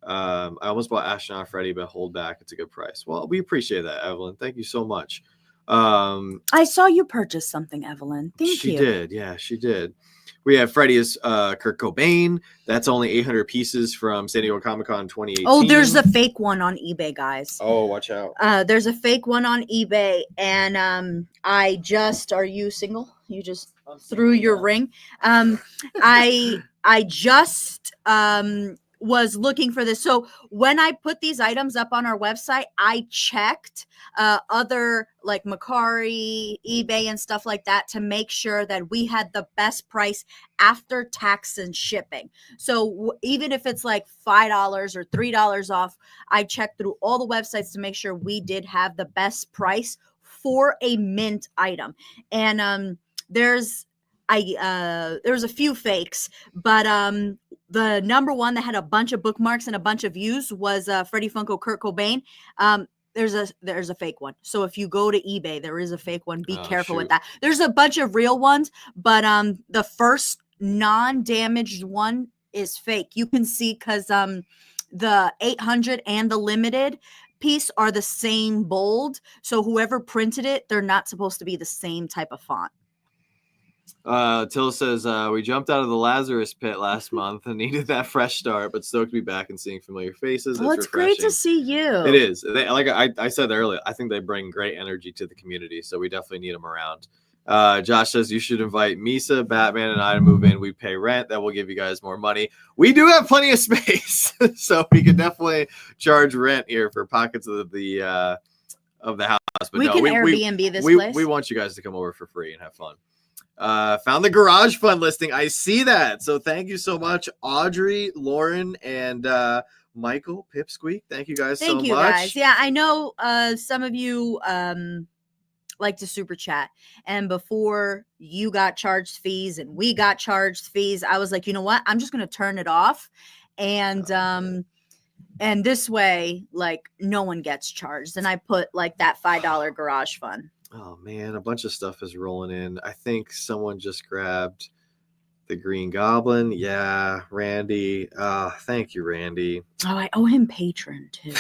I almost bought Astronaut Freddy, but hold back. It's a good price. Well, we appreciate that, Evelyn. Thank you so much. I saw you purchase something, Evelyn. Thank you. She did. Yeah, she did. We have Freddy's Kurt Cobain. That's only 800 pieces from San Diego Comic-Con 2018. Oh, there's a fake one on eBay, guys. Oh, watch out. There's a fake one on eBay, and are you single? You just threw your ring. I just was looking for this. So when I put these items up on our website, I checked other like Macari, eBay, and stuff like that to make sure that we had the best price after tax and shipping. So even if it's like $5 or $3 off, I checked through all the websites to make sure we did have the best price for a mint item. And there's a few fakes, but the number one that had a bunch of bookmarks and a bunch of views was Freddie Funko Kurt Cobain. There's a fake one. So if you go to eBay, there is a fake one. Be careful with that. There's a bunch of real ones, but the first non-damaged one is fake. You can see because the 800 and the limited piece are the same bold. So whoever printed it, they're not supposed to be the same type of font. Till says we jumped out of the Lazarus pit last month and needed that fresh start, but stoked to be back and seeing familiar faces. Well, it's great to see you. It is. Like I said earlier, I think they bring great energy to the community, so we definitely need them around. Josh says you should invite Misa, Batman, and I to move in. We pay rent. That will give you guys more money. We do have plenty of space, so we can definitely charge rent here for pockets of the house. But we can Airbnb this place. We want you guys to come over for free and have fun. Found the garage fund listing. I see that. So thank you so much, Audrey, Lauren, and Michael Pipsqueak. Thank you guys so much. Thank you guys. Yeah, I know some of you like to super chat, and before you got charged fees and we got charged fees, I was like, you know what? I'm just gonna turn it off, and this way, like, no one gets charged. And I put like that $5 garage fund. Oh man, a bunch of stuff is rolling in. I think someone just grabbed the Green Goblin. Yeah, Randy. Thank you, Randy. Oh, I owe him patron too.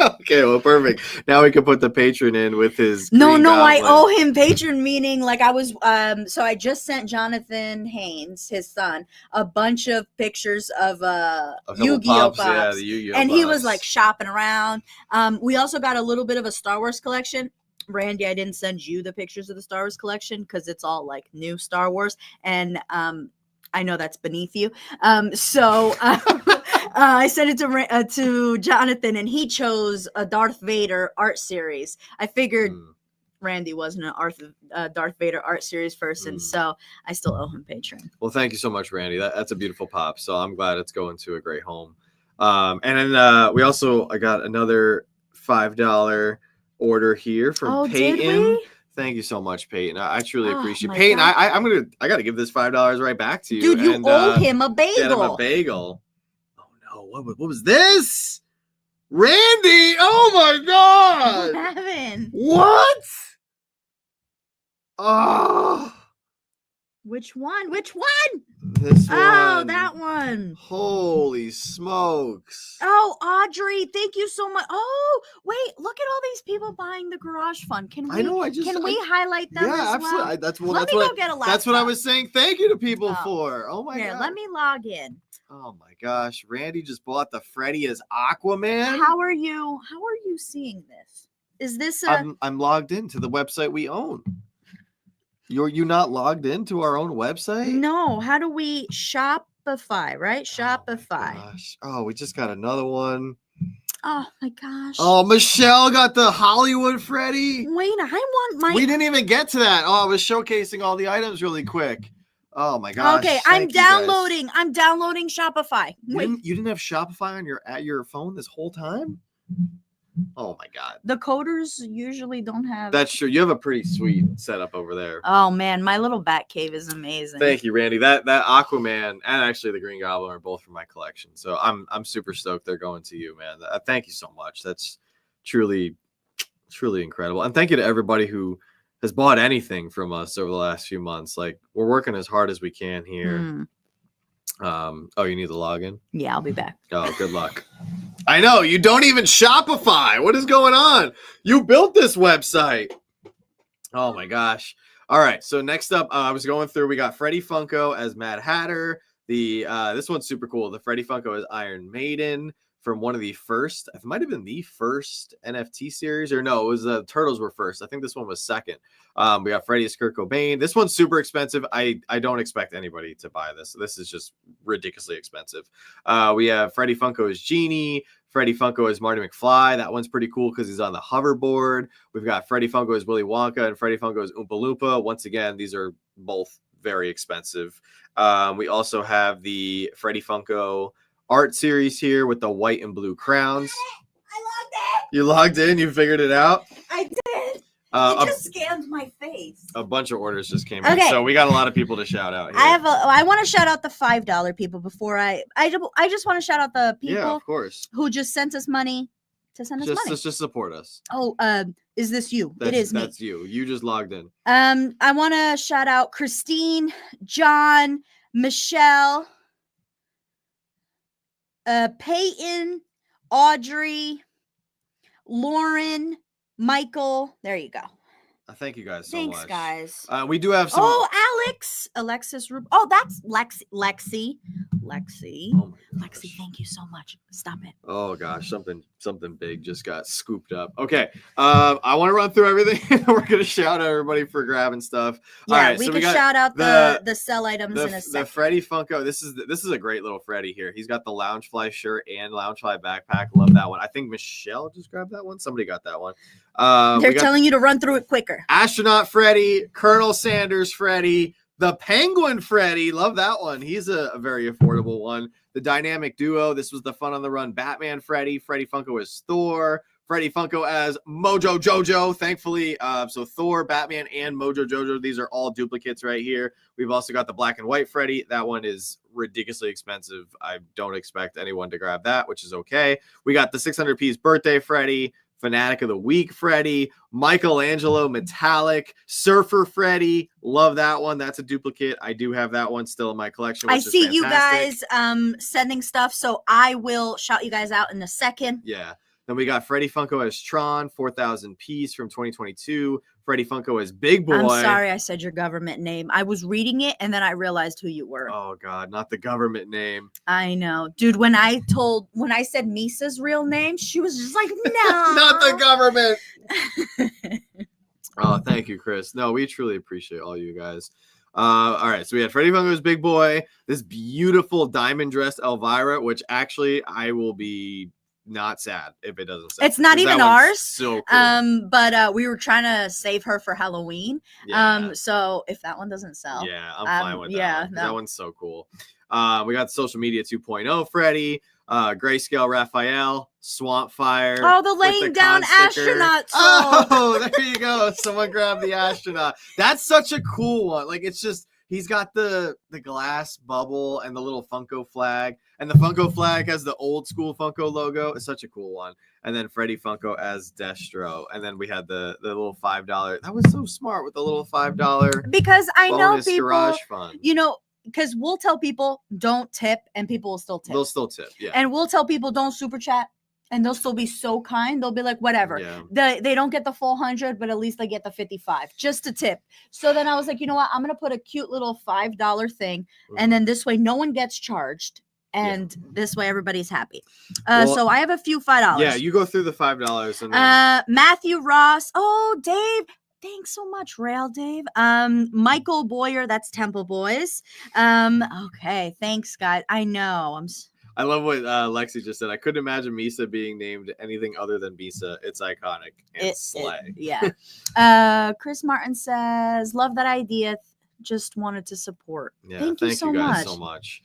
Okay, well, perfect. Now we can put the patron in with his. No, Green Goblin. I owe him patron, meaning like I was. So I just sent Jonathan Haynes, his son, a bunch of pictures of Yu-Gi-Oh pops. Yeah, the Yu-Gi-Oh and pops. he was like shopping around. We also got a little bit of a Star Wars collection. Randy, I didn't send you the pictures of the Star Wars collection because it's all like new Star Wars, and I know that's beneath you. So I sent it to Jonathan, and he chose a Darth Vader art series. I figured Randy wasn't an Darth Vader art series person, so I still owe him patron. Well, thank you so much, Randy. That's a beautiful pop. So I'm glad it's going to a great home. And then I got another $5 order here from Peyton. Did we? Thank you so much, Peyton. I truly appreciate it. my Peyton, God. I gotta give this $5 right back to you. Dude, you owe him a bagel. Get him a bagel. Oh no, what was this? Randy! Oh my God! What happened? What? Oh. Which one? This one. Oh, that one. Holy smokes. Oh, Audrey, thank you so much. Oh, wait, look at all these people buying the garage fund. Can we highlight them as absolutely. well? That's what I was saying. Thank you to people for. Oh my God. Let me log in. Oh my gosh. Randy just bought the Freddy as Aquaman. How are you seeing this? Is this I'm logged into the website we own. You not logged into our own website? No. How do we Shopify, right? Shopify. Oh, we just got another one. Oh my gosh. Oh, Michelle got the Hollywood Freddy. Wait, I want my. We didn't even get to that. Oh, I was showcasing all the items really quick. Oh my gosh. Okay, I'm downloading Shopify. You didn't have Shopify at your phone this whole time? Oh my God. The coders usually don't have. That's true. You have a pretty sweet setup over there. Oh man, my little bat cave is amazing. Thank you, Randy. That Aquaman and actually the Green Goblin are both from my collection. So I'm super stoked they're going to you, man. Thank you so much. That's truly Truly incredible. And thank you to everybody who has bought anything from us over the last few months. Like, we're working as hard as we can here. Oh, you need the login? Yeah, I'll be back. Oh, good luck. I know, you don't even Shopify. What is going on? You built this website. Oh my gosh. All right. So next up, I was going through, we got Freddie Funko as Mad Hatter. This one's super cool. The Freddie Funko is Iron Maiden from one of the first, it might have been the first NFT series, or no, it was the Turtles were first. I think this one was second. We got Freddie as Kurt Cobain. This one's super expensive. I don't expect anybody to buy this. This is just ridiculously expensive. We have Freddie Funko as Genie. Freddie Funko as Marty McFly. That one's pretty cool because he's on the hoverboard. We've got Freddie Funko as Willy Wonka and Freddie Funko as Oompa Loompa. Once again, these are both very expensive. We also have the Freddie Funko art series here with the white and blue crowns. I logged in. You logged in? You figured it out? I did. A It just scanned my face. bunch of orders just came in. Okay. So we got a lot of people to shout out here. I want to shout out the $5 people before I just want to shout out the people Yeah, of course. who just sent us money to send us money. Just support us. Oh, is this you? It is me. That's you. You just logged in. I want to shout out Christine, John, Michelle, Peyton, Audrey, Lauren, Michael. There you go. Thank you guys so Thanks, much. guys. We do have some. Oh, Alexis. Oh, that's Lexi. Oh my gosh. Lexi, thank you so much. Stop it. Oh gosh, something big just got scooped up. Okay, I want to run through everything. We're gonna shout out everybody for grabbing stuff. Yeah, All right, we so can got shout out the sell items in a the second. Freddie Funko. This is a great little Freddie here. He's got the Loungefly shirt and Loungefly backpack. Love that one. I think Michelle just grabbed that one. Somebody got that one. They're we got telling you to run through it quicker. Astronaut Freddie, Colonel Sanders Freddie, the Penguin Freddie. Love that one. He's a very affordable one. The Dynamic Duo. This was the Fun on the Run Batman Freddie. Freddie Funko as Thor. Freddie Funko as Mojo Jojo. Thankfully, so Thor, Batman, and Mojo Jojo. These are all duplicates right here. We've also got the black and white Freddie. That one is ridiculously expensive. I don't expect anyone to grab that, which is okay. We got the 600-piece birthday Freddie. Fanatic of the Week Freddie, Michelangelo Metallic, Surfer Freddie. Love that one. That's a duplicate. I do have that one still in my collection. I see you guys sending stuff, so I will shout you guys out in a second. Yeah. Then we got Freddie Funko as Tron, 4,000 piece from 2022. Freddie Funko as Big Boy. I'm sorry I said your government name. I was reading it and then I realized who you were. Oh God, not the government name. I know. Dude, when I said Misa's real name, she was just like, no. Not the government. Oh, thank you, Chris. No, we truly appreciate all you guys. All right, so we had Freddie Funko's Big Boy, this beautiful diamond dressed Elvira, which actually I will be not sad if it doesn't sell. It's not even ours. So cool. But we were trying to save her for Halloween. Yeah. So if that one doesn't sell, Yeah, I'm fine with that. yeah, One, 'cause no. that one's so cool. We got social media 2.0 Freddie, Grayscale Raphael, Swamp Fire. oh, the with laying down con sticker. astronaut song. Oh, there you go. Someone grabbed the astronaut. That's such a cool one. Like, it's just, he's got the glass bubble and the little Funko flag. And the Funko flag has the old school Funko logo. It's such a cool one. And then Freddie Funko as Destro. And then we had the little $5. That was so smart with the little $5 Because I know bonus people, garage fund. you know, because we'll tell people don't tip and people will still tip. They'll still tip. Yeah. And we'll tell people don't super chat and they'll still be so kind. They'll be like, whatever. Yeah. They don't get the full 100, but at least they get the 55 just to tip. So then I was like, you know what? I'm going to put a cute little $5 thing. And then this way no one gets charged. And this way everybody's happy. Well, so I have a few $5. Yeah, you go through the $5 and then Matthew Ross. Oh, Dave. Thanks so much, Rail Dave. Michael Boyer, that's Temple Boys. Okay, thanks, guys. I know. I love what Lexi just said. I couldn't imagine Misa being named anything other than Misa. It's iconic and slay. Yeah. Chris Martin says, love that idea. Just wanted to support. Yeah, Thank you so guys much. so much.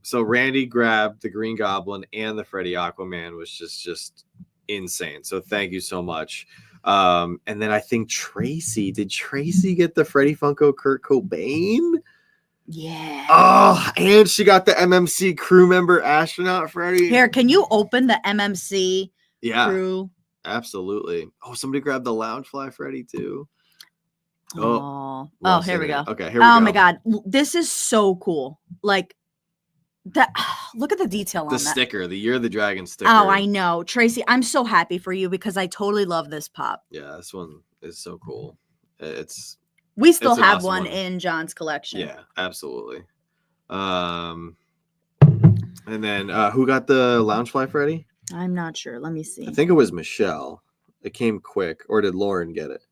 So Randy grabbed the Green Goblin and the Freddy Aquaman, which is just insane. So thank you so much. And then I think did Tracy get the Freddy Funko Kurt Cobain? Yeah. Oh, and she got the MMC crew member astronaut Freddy. Here, can you open the MMC Yeah, crew? Absolutely. Oh, somebody grabbed the Loungefly Freddy too. Oh, well, here we go. Okay, here we go. Oh my God, this is so cool. Like that. Look at the detail on The that. sticker, the Year of the Dragon sticker. Oh, I know, Tracy. I'm so happy for you because I totally love this pop. Yeah, this one is so cool. We still it's an have awesome one one. in John's collection. Yeah, absolutely. And then who got the Loungefly Freddy? I'm not sure. Let me see. I think it was Michelle. It came quick, or did Lauren get it?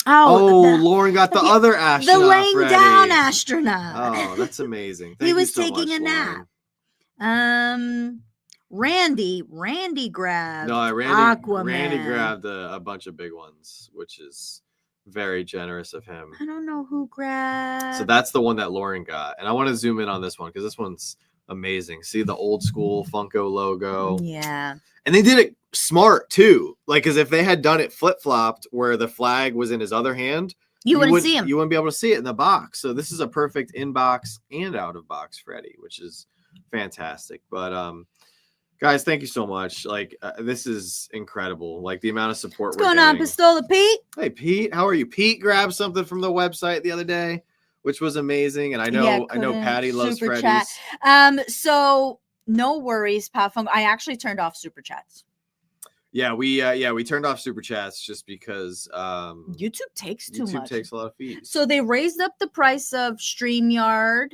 Oh, Lauren got the other astronaut. the laying Freddy. down astronaut. Oh, that's amazing. Thank He was you so taking much, a Lauren. nap. Randy grabbed Randy Aquaman. grabbed a bunch of big ones, which is very generous of him. I don't know who grabbed. So that's the one that Lauren got. And I want to zoom in on this one because this one's amazing. See the old school Funko logo. Yeah. And they did it smart too. Like, because if they had done it flip-flopped where the flag was in his other hand, You wouldn't see him. You wouldn't be able to see it in the box. So this is a perfect in-box and out-of-box Freddy, which is fantastic. But guys, thank you so much. Like, this is incredible. Like the amount of support What's going on, getting. Pistola Pete? Hey, Pete, how are you? Pete grabbed something from the website the other day, which was amazing. And I know Patty loves Super Freddy's. Chat. So no worries, Pop Funk. I actually turned off super chats. Yeah, we turned off super chats just because YouTube takes too much. YouTube takes a lot of fees. So they raised up the price of StreamYard,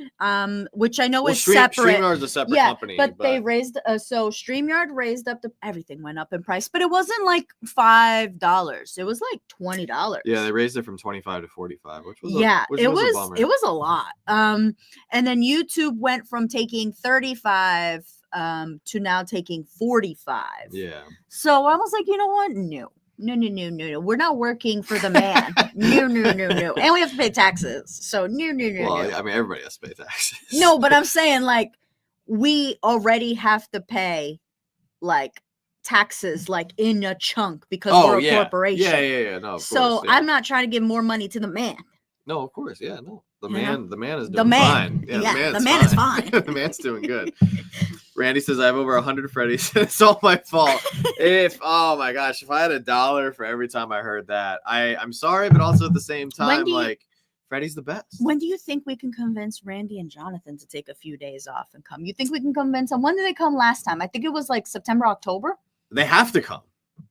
which I know is separate. StreamYard's a separate company. But they raised so StreamYard raised up everything went up in price, but it wasn't like $5. It was like $20. Yeah, they raised it from 25 to 45, which was it was a bummer. It was a lot. And then YouTube went from taking 35 to now taking 45. Yeah. So I was like, you know what? No. We're not working for the man. No. And we have to pay taxes. So no. Well, I mean, everybody has to pay taxes. No, but I'm saying like we already have to pay like taxes like in a chunk because we're a corporation. Yeah. No, of course, I'm not trying to give more money to the man. No, of course. Yeah, no. The man is doing the man. fine. Yeah, the man is fine. The man's doing good. Randy says I have over 100 Freddy's. It's all my fault. Oh my gosh, if I had $1 for every time I heard that, I'm sorry, but also at the same time, like Freddy's the best. When do you think we can convince Randy and Jonathan to take a few days off and come? You think we can convince them? When did they come last time? I think it was like September, October. They have to come.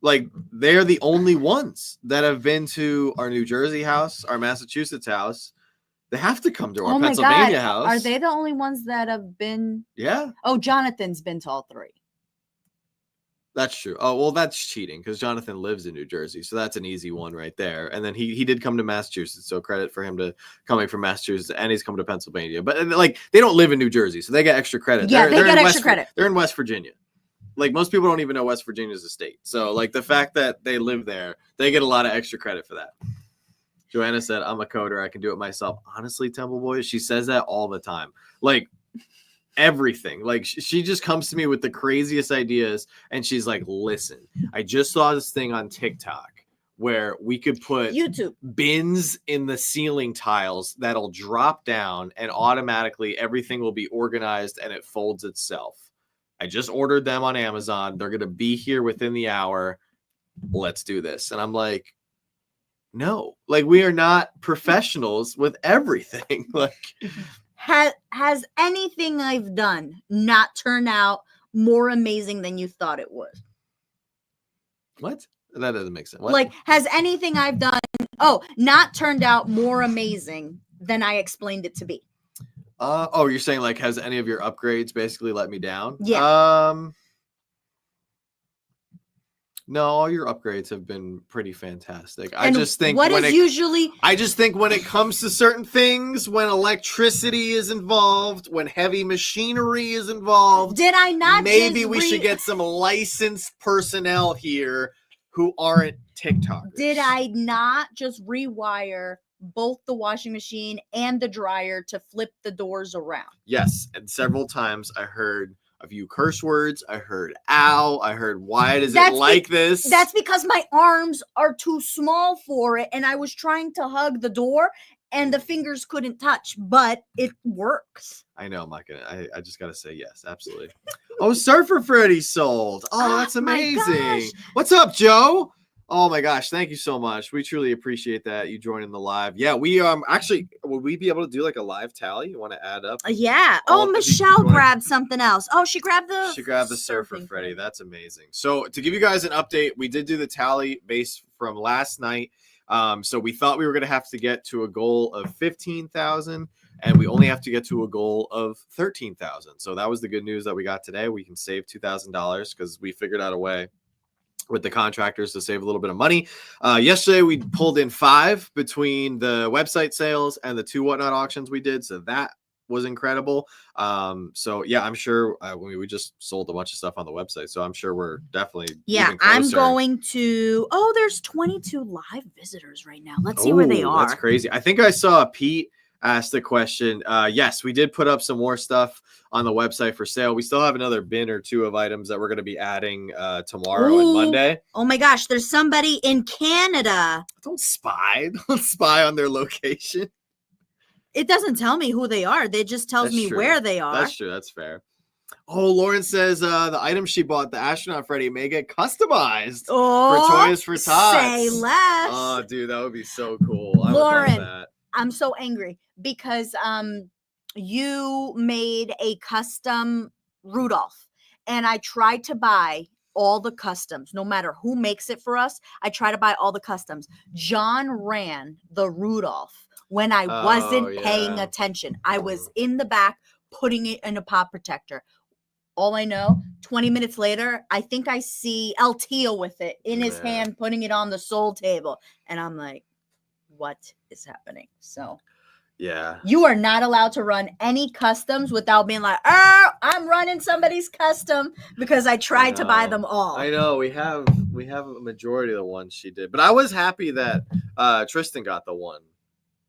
Like they're the only ones that have been to our New Jersey house, our Massachusetts house. They have to come to our Pennsylvania house. Are they the only ones that have been? Yeah. Oh, Jonathan's been to all three. That's true. Oh, well, that's cheating because Jonathan lives in New Jersey. So that's an easy one right there. And then he did come to Massachusetts. So credit for him to coming from Massachusetts, and he's come to Pennsylvania. But like they don't live in New Jersey, so they get extra credit. Yeah, they get extra credit. They're in West Virginia. Like most people don't even know West Virginia is a state. So like the fact that they live there, they get a lot of extra credit for that. Joanna said, I'm a coder. I can do it myself. Honestly, Temple Boys, she says that all the time. Like everything. Like she just comes to me with the craziest ideas. And she's like, listen, I just saw this thing on TikTok where we could put YouTube bins in the ceiling tiles that'll drop down and automatically everything will be organized and it folds itself. I just ordered them on Amazon. They're going to be here within the hour. Let's do this. And I'm like, no, like we are not professionals with everything. Like, has anything I've done not turned out more amazing than you thought it would? What? That doesn't make sense. What? Like, has anything I've done not turned out more amazing than I explained it to be? You're saying like, has any of your upgrades basically let me down? Yeah. No, all your upgrades have been pretty fantastic. And I just think when it comes to certain things, when electricity is involved, when heavy machinery is involved, did I not? Maybe we should get some licensed personnel here who aren't TikTokers. Did I not just rewire both the washing machine and the dryer to flip the doors around? Yes, and several times I heard a few curse words. I heard ow. I heard why does it like this? That's because my arms are too small for it, and I was trying to hug the door, and the fingers couldn't touch, but it works. I know, I'm not gonna. I just gotta say yes, absolutely. Oh, Surfer Freddy sold. Oh, that's my amazing. gosh. What's up, Joe? Oh my gosh, thank you so much. We truly appreciate that you joining the live. Yeah, we actually would we be able to do like a live tally? You want to add up? Yeah. all- Oh, if you Michelle wanna- grabbed something else. Oh, she grabbed the Surfer surfing Freddy. thing. That's amazing. So to give you guys an update, we did do the tally based from last night. So we thought we were going to have to get to a goal of 15,000, and we only have to get to a goal of 13,000. So that was the good news that we got today. We can save $2,000 because we figured out a way with the contractors to save a little bit of money. Yesterday we pulled in 5 between the website sales and the 2 Whatnot auctions we did. So that was incredible. So yeah, I'm sure we just sold a bunch of stuff on the website. So I'm sure we're definitely even I'm closer. going to. Oh, there's 22 live visitors right now. Let's see where they Ooh, are. That's crazy. I think I saw Pete ask the question. Yes, we did put up some more stuff on the website for sale. We still have another bin or 2 of items that we're going to be adding tomorrow and Ooh. Monday. Oh my gosh, there's somebody in Canada. Don't spy. Don't spy on their location. It doesn't tell me who they are. It just tells That's me true. where they are. That's true. That's fair. Oh, Lauren says the item she bought, the astronaut Freddy, may get customized Oh, for Toys for Tots. say less. Oh, dude, that would be so cool. I would Lauren, love that. I'm so angry because you made a custom Rudolph, and I tried to buy all the customs, no matter who makes it for us. I try to buy all the customs. John ran the Rudolph when I wasn't paying yeah. attention. I was in the back putting it in a pop protector. All I know, 20 minutes later, I think I see El Tio with it in his Yeah. hand, putting it on the soul table. And I'm like, what is happening? So Yeah. you are not allowed to run any customs without being like, oh, I'm running somebody's custom, because I tried to buy them all. I know we have a majority of the ones she did, but I was happy that Tristan got the one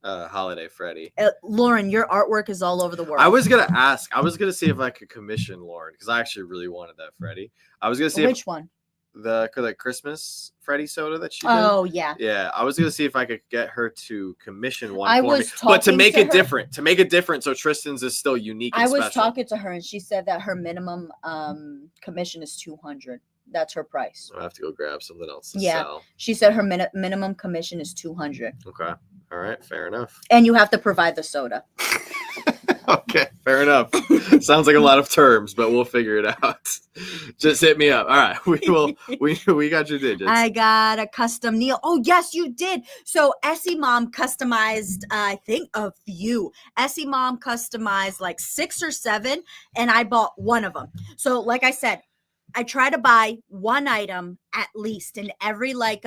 Holiday Freddy. Lauren, your artwork is all over the world. I was gonna see if I could commission Lauren because I actually really wanted that Freddy. I was gonna see Which one? the Christmas Freddy soda that she did. Oh yeah. Yeah, I was gonna see if I could get her to commission one I for me, was but to talking make to it her- different, so Tristan's is still unique. And I was special. talking to her, and she said that her minimum commission is $200. That's her price. I'll have to go grab something else to Yeah. sell. She said her minimum commission is $200, Okay, all right, fair enough. and you have to provide the soda. Okay, fair enough. Sounds like a lot of terms, but we'll figure it out. Just hit me up. All right, we got your digits. I got a custom Neil. Oh yes, you did. So Essie Mom customized, I think, a few. Essie Mom customized like 6 or 7, and I bought one of them. So like I said, I try to buy one item at least in every like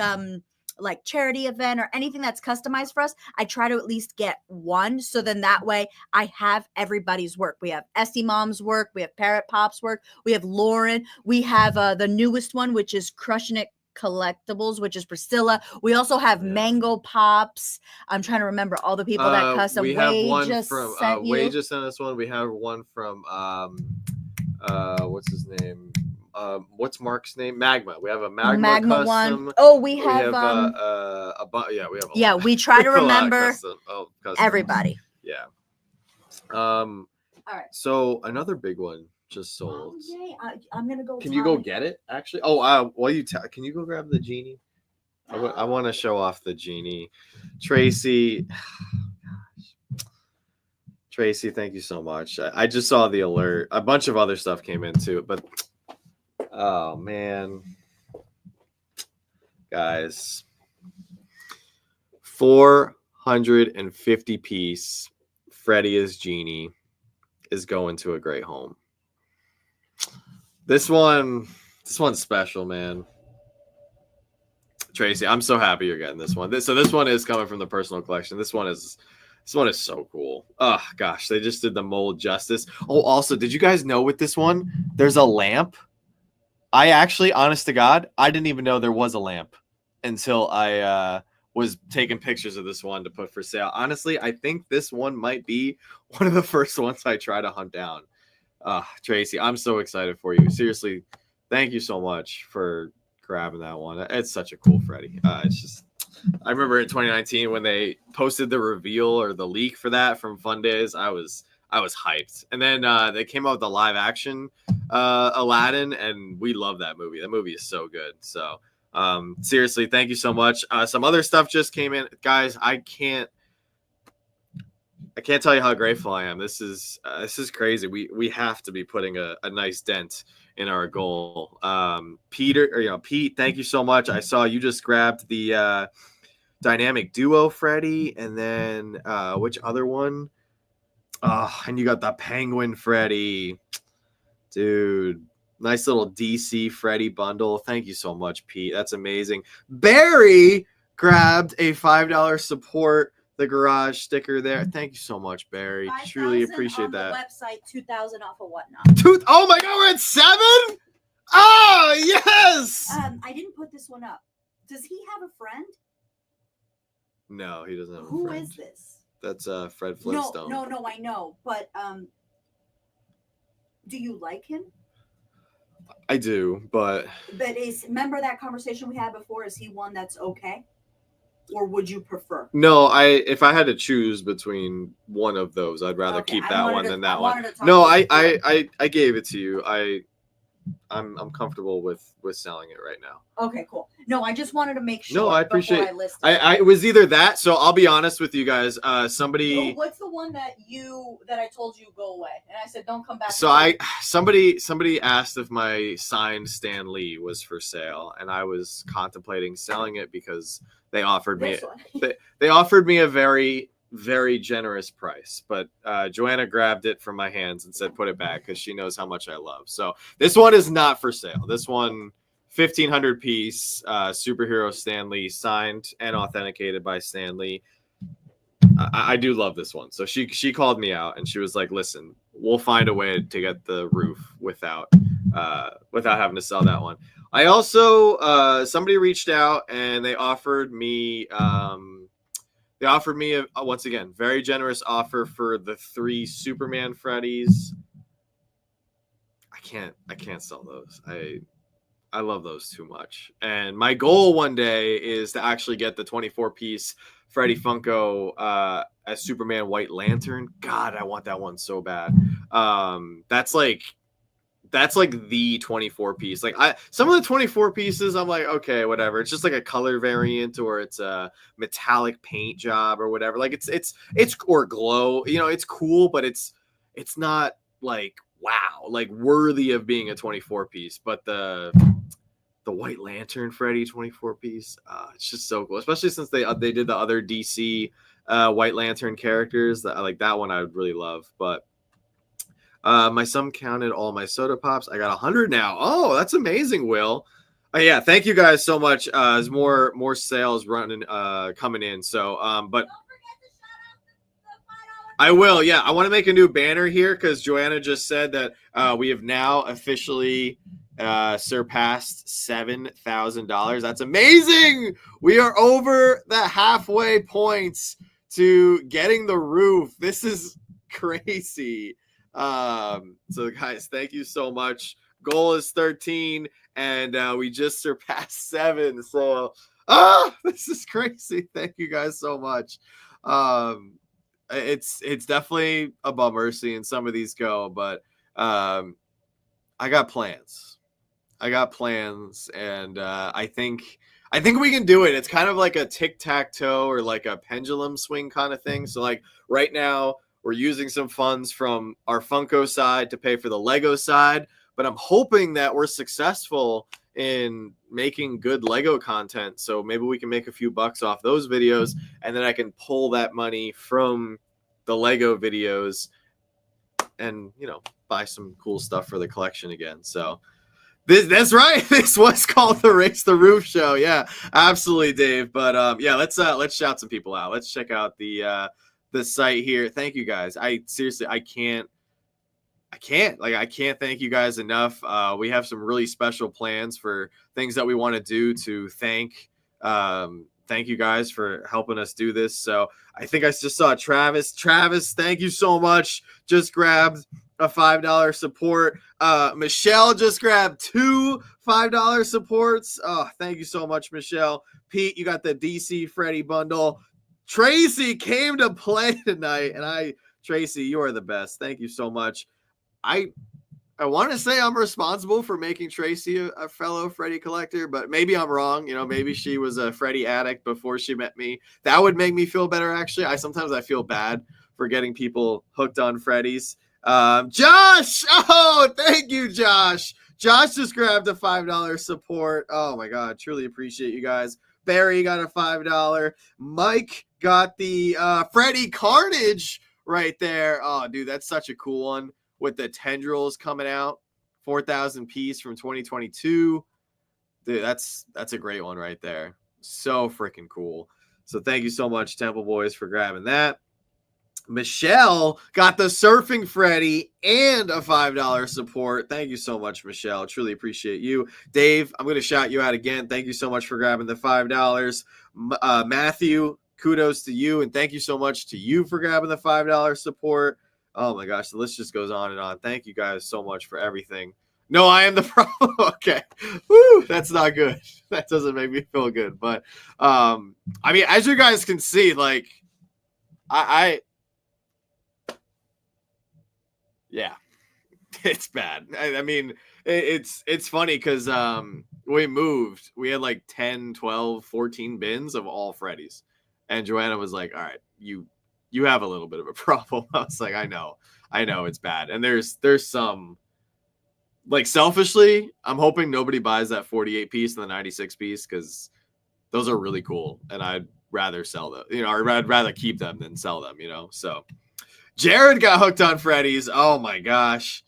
charity event or anything that's customized for us. I try to at least get one, so then that way I have everybody's work. We have Essie Mom's work, we have Parrot Pop's work, we have Lauren, we have the newest one, which is Crushing It Collectibles, which is Priscilla. We also have Mango Pops. I'm trying to remember all the people that custom. We have one just from sent you. Wade just sent us one. We have one from what's his name? What's Mark's name? Magma. We have a Magma custom. one. Oh, we We have we have a yeah, lot. we try to A lot of remember customs. everybody. Yeah. All right. So another big one just Oh, sold. yay. I'm gonna go. Can you go try. get it? Actually, while you can you go grab the genie? I want to show off the genie. Tracy, Tracy, thank you so much. I just saw the alert. A bunch of other stuff came into it, but oh man, guys, 450 piece Freddy as genie is going to a great home. This one's special, man. Tracy, I'm so happy you're getting this one. This one is coming from the personal collection. This one is so cool. Oh gosh, they just did the mold justice. Oh, also, did you guys know with this one, there's a lamp? I actually, honest to God, I didn't even know there was a lamp until I was taking pictures of this one to put for sale. Honestly, I think this one might be one of the first ones I try to hunt down. Tracy, I'm so excited for you. Seriously, thank you so much for grabbing that one. It's such a cool Freddy. It's just I remember in 2019 when they posted the reveal or the leak for that from Fun Days. I was hyped, and then they came out with the live action Aladdin, and we love that movie. That movie is so good. So seriously, thank you so much. Some other stuff just came in, guys. I can't tell you how grateful I am. This is crazy. We have to be putting a nice dent in our goal. Pete, thank you so much. I saw you just grabbed the dynamic duo Freddy, and then which other one? And you got the penguin Freddy. Dude, nice little DC Freddy bundle. Thank you so much, Pete. That's amazing. Barry grabbed a $5 support the garage sticker there. Thank you so much, Barry. Truly appreciate that. On the website, 2,000 off of whatnot. Oh my God, we're at 7? Oh yes. I didn't put this one up. Does he have a friend? No, he doesn't have a Who friend. is this? That's Fred Flintstone. No, I know. But do you like him? I do, but remember that conversation we had before? Is he one that's okay? Or would you prefer? no, if I had to choose between one of those, I'd rather keep that one than that one. No, I gave it to you. I'm comfortable with selling it right now. Okay, cool. No, I just wanted to make sure. No, I appreciate. I it was either that. So I'll be honest with you guys. Somebody. What's the one that I told you go away, and I said don't come back? So somebody asked if my signed Stan Lee was for sale, and I was contemplating selling it because they offered me they offered me a very, very generous price, but Joanna grabbed it from my hands and said put it back because she knows how much I love. So this one is not for sale. This one 1,500 piece superhero Stan Lee, signed and authenticated by Stan Lee. I do love this one. So she called me out and she was like, listen, we'll find a way to get the roof without having to sell that one. I also somebody reached out and they offered me once again very generous offer for the 3 Superman Freddys. I can't sell those. I love those too much. And my goal one day is to actually get the 24-piece Freddy Funko as Superman White Lantern. God, I want that one so bad. That's like the 24-piece. Like some of the 24 pieces, I'm like, okay, whatever. It's just like a color variant or it's a metallic paint job or whatever. Like it's or glow. You know, it's cool, but it's not like wow, like worthy of being a 24-piece. But the White Lantern Freddy 24-piece, it's just so cool. Especially since they did the other DC White Lantern characters. Like that one I would really love, but. My son counted all my soda pops. I got 100 now. Oh, that's amazing, Will. Yeah, thank you guys so much. There's more sales running coming in. So, but I will. Yeah, I want to make a new banner here because Joanna just said that we have now officially surpassed $7,000. That's amazing. We are over the halfway points to getting the roof. This is crazy. So guys, thank you so much. Goal is 13 and we just surpassed 7. So this is crazy. Thank you guys so much. It's definitely a bummer seeing some of these go, but I got plans and I think we can do it. It's kind of like a tic-tac-toe or like a pendulum swing kind of thing. So like right now we're using some funds from our Funko side to pay for the Lego side, but I'm hoping that we're successful in making good Lego content. So maybe we can make a few bucks off those videos, and then I can pull that money from the Lego videos and, buy some cool stuff for the collection again. So that's right. This was called the Race the Roof Show. Yeah, absolutely, Dave. But yeah, let's shout some people out. Let's check out the site here. Thank you guys. I can't thank you guys enough. We have some really special plans for things that we want to do to thank thank you guys for helping us do this. So I think I just saw Travis. Travis, thank you so much. Just grabbed a $5 support. Michelle just grabbed 2 $5 supports. Oh, thank you so much, Michelle. Pete, you got the DC Freddy bundle. Tracy came to play tonight, and Tracy, you are the best. Thank you so much. I want to say I'm responsible for making Tracy a fellow Freddy collector, but maybe I'm wrong. Maybe she was a Freddy addict before she met me. That would make me feel better, actually. Sometimes I feel bad for getting people hooked on Freddy's. Josh! Oh, thank you, Josh. Josh just grabbed a $5 support. Oh, my God. Truly appreciate you guys. Barry got a $5. Mike got the Freddy Carnage right there. Oh, dude, that's such a cool one. With the tendrils coming out, 4,000 piece from 2022. Dude, that's a great one right there. So freaking cool. So thank you so much, Temple Boys, for grabbing that. Michelle got the Surfing Freddy and a $5 support. Thank you so much, Michelle. Truly appreciate you. Dave, I'm going to shout you out again. Thank you so much for grabbing the $5. Matthew, kudos to you, and thank you so much to you for grabbing the $5 support. Oh my gosh, the list just goes on and on. Thank you guys so much for everything. No, I am the problem. Okay. Woo, that's not good. That doesn't make me feel good. But I mean, as you guys can see, like yeah, it's bad. I mean, it's funny because we moved. We had like 10, 12, 14 bins of all Freddy's. And Joanna was like, all right, you have a little bit of a problem. I was like, I know it's bad. And there's some, like, selfishly, I'm hoping nobody buys that 48 piece and the 96 piece because those are really cool. And I'd rather sell them, or I'd rather keep them than sell them, So Jared got hooked on Freddy's. Oh my gosh.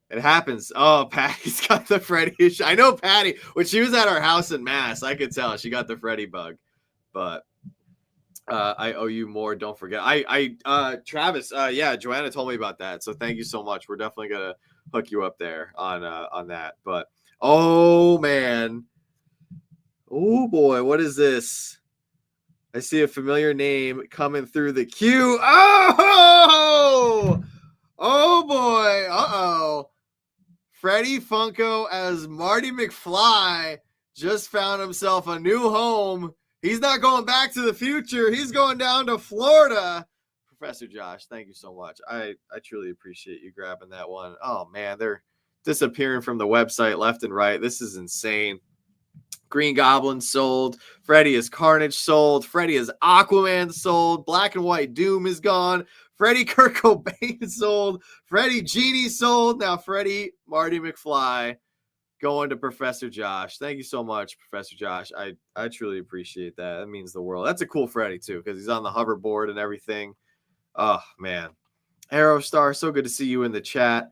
It happens. Oh, Patty's got the Freddy. I know Patty, when she was at our house in Mass, I could tell she got the Freddy bug. But I owe you more. Don't forget. Travis. Yeah, Joanna told me about that. So thank you so much. We're definitely gonna hook you up there on that. But oh man, oh boy, what is this? I see a familiar name coming through the queue. Oh boy. Uh-oh. Freddy Funko as Marty McFly just found himself a new home. He's not going back to the future. He's going down to Florida. Professor Josh, thank you so much. I truly appreciate you grabbing that one. Oh, man, they're disappearing from the website left and right. This is insane. Green Goblin sold. Freddy is Carnage sold. Freddy is Aquaman sold. Black and White Doom is gone. Freddy Kurt Cobain sold. Freddy Genie sold. Now Freddy Marty McFly going to Professor Josh. Thank you so much, Professor Josh. I truly appreciate that. That means the world. That's a cool Freddy, too, because he's on the hoverboard and everything. Oh, man. Aerostar, so good to see you in the chat.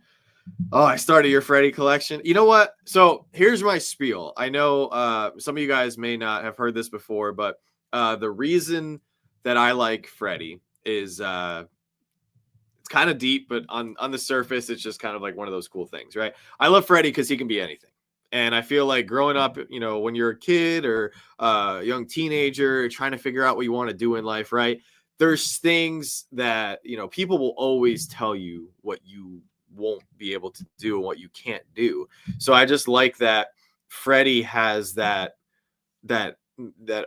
Oh, I started your Freddy collection. You know what? So here's my spiel. I know some of you guys may not have heard this before, but the reason that I like Freddy is it's kind of deep, but on the surface, it's just kind of like one of those cool things, right? I love Freddy because he can be anything. And I feel like growing up, when you're a kid or a young teenager trying to figure out what you want to do in life, right? There's things that, people will always tell you what you won't be able to do and what you can't do. So I just like that Freddy has that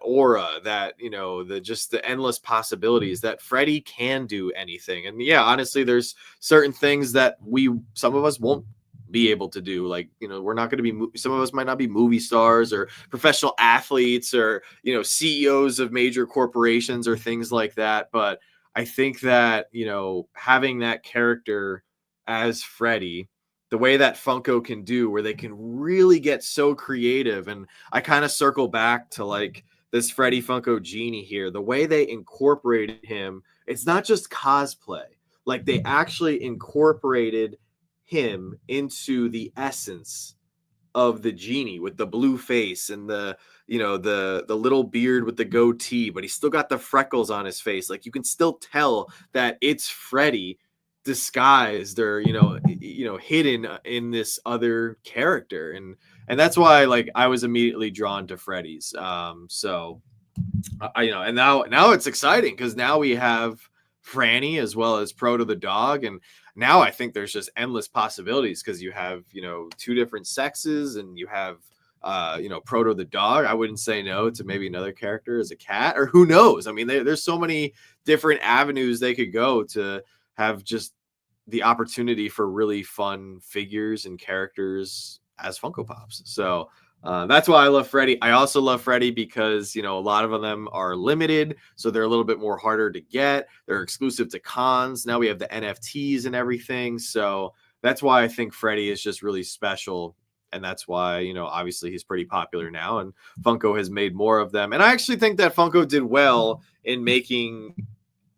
aura, that the endless possibilities, that Freddy can do anything. And yeah, honestly, there's certain things that some of us won't be able to do. Like, we're not going to be, some of us might not be movie stars or professional athletes or, CEOs of major corporations or things like that. But I think that, having that character as Freddy, the way that Funko can do, where they can really get so creative. And I kind of circle back to like this Freddy Funko Genie here, the way they incorporated him. It's not just cosplay. Like, they actually incorporated him into the essence of the Genie with the blue face and the little beard with the goatee, but he's still got the freckles on his face. Like, you can still tell that it's Freddy disguised or hidden in this other character, and that's why, like, I was immediately drawn to Freddy's. So and now it's exciting because now we have Franny as well as Proto the dog, and now I think there's just endless possibilities because you have, two different sexes, and you have Proto the dog. I wouldn't say no to maybe another character as a cat, or who knows. I mean, there's so many different avenues they could go to have just the opportunity for really fun figures and characters as Funko Pops. So that's why I love Freddy. I also love Freddy because, a lot of them are limited, so they're a little bit more harder to get. They're exclusive to cons. Now we have the NFTs and everything. So that's why I think Freddy is just really special. And that's why, obviously he's pretty popular now, and Funko has made more of them. And I actually think that Funko did well in making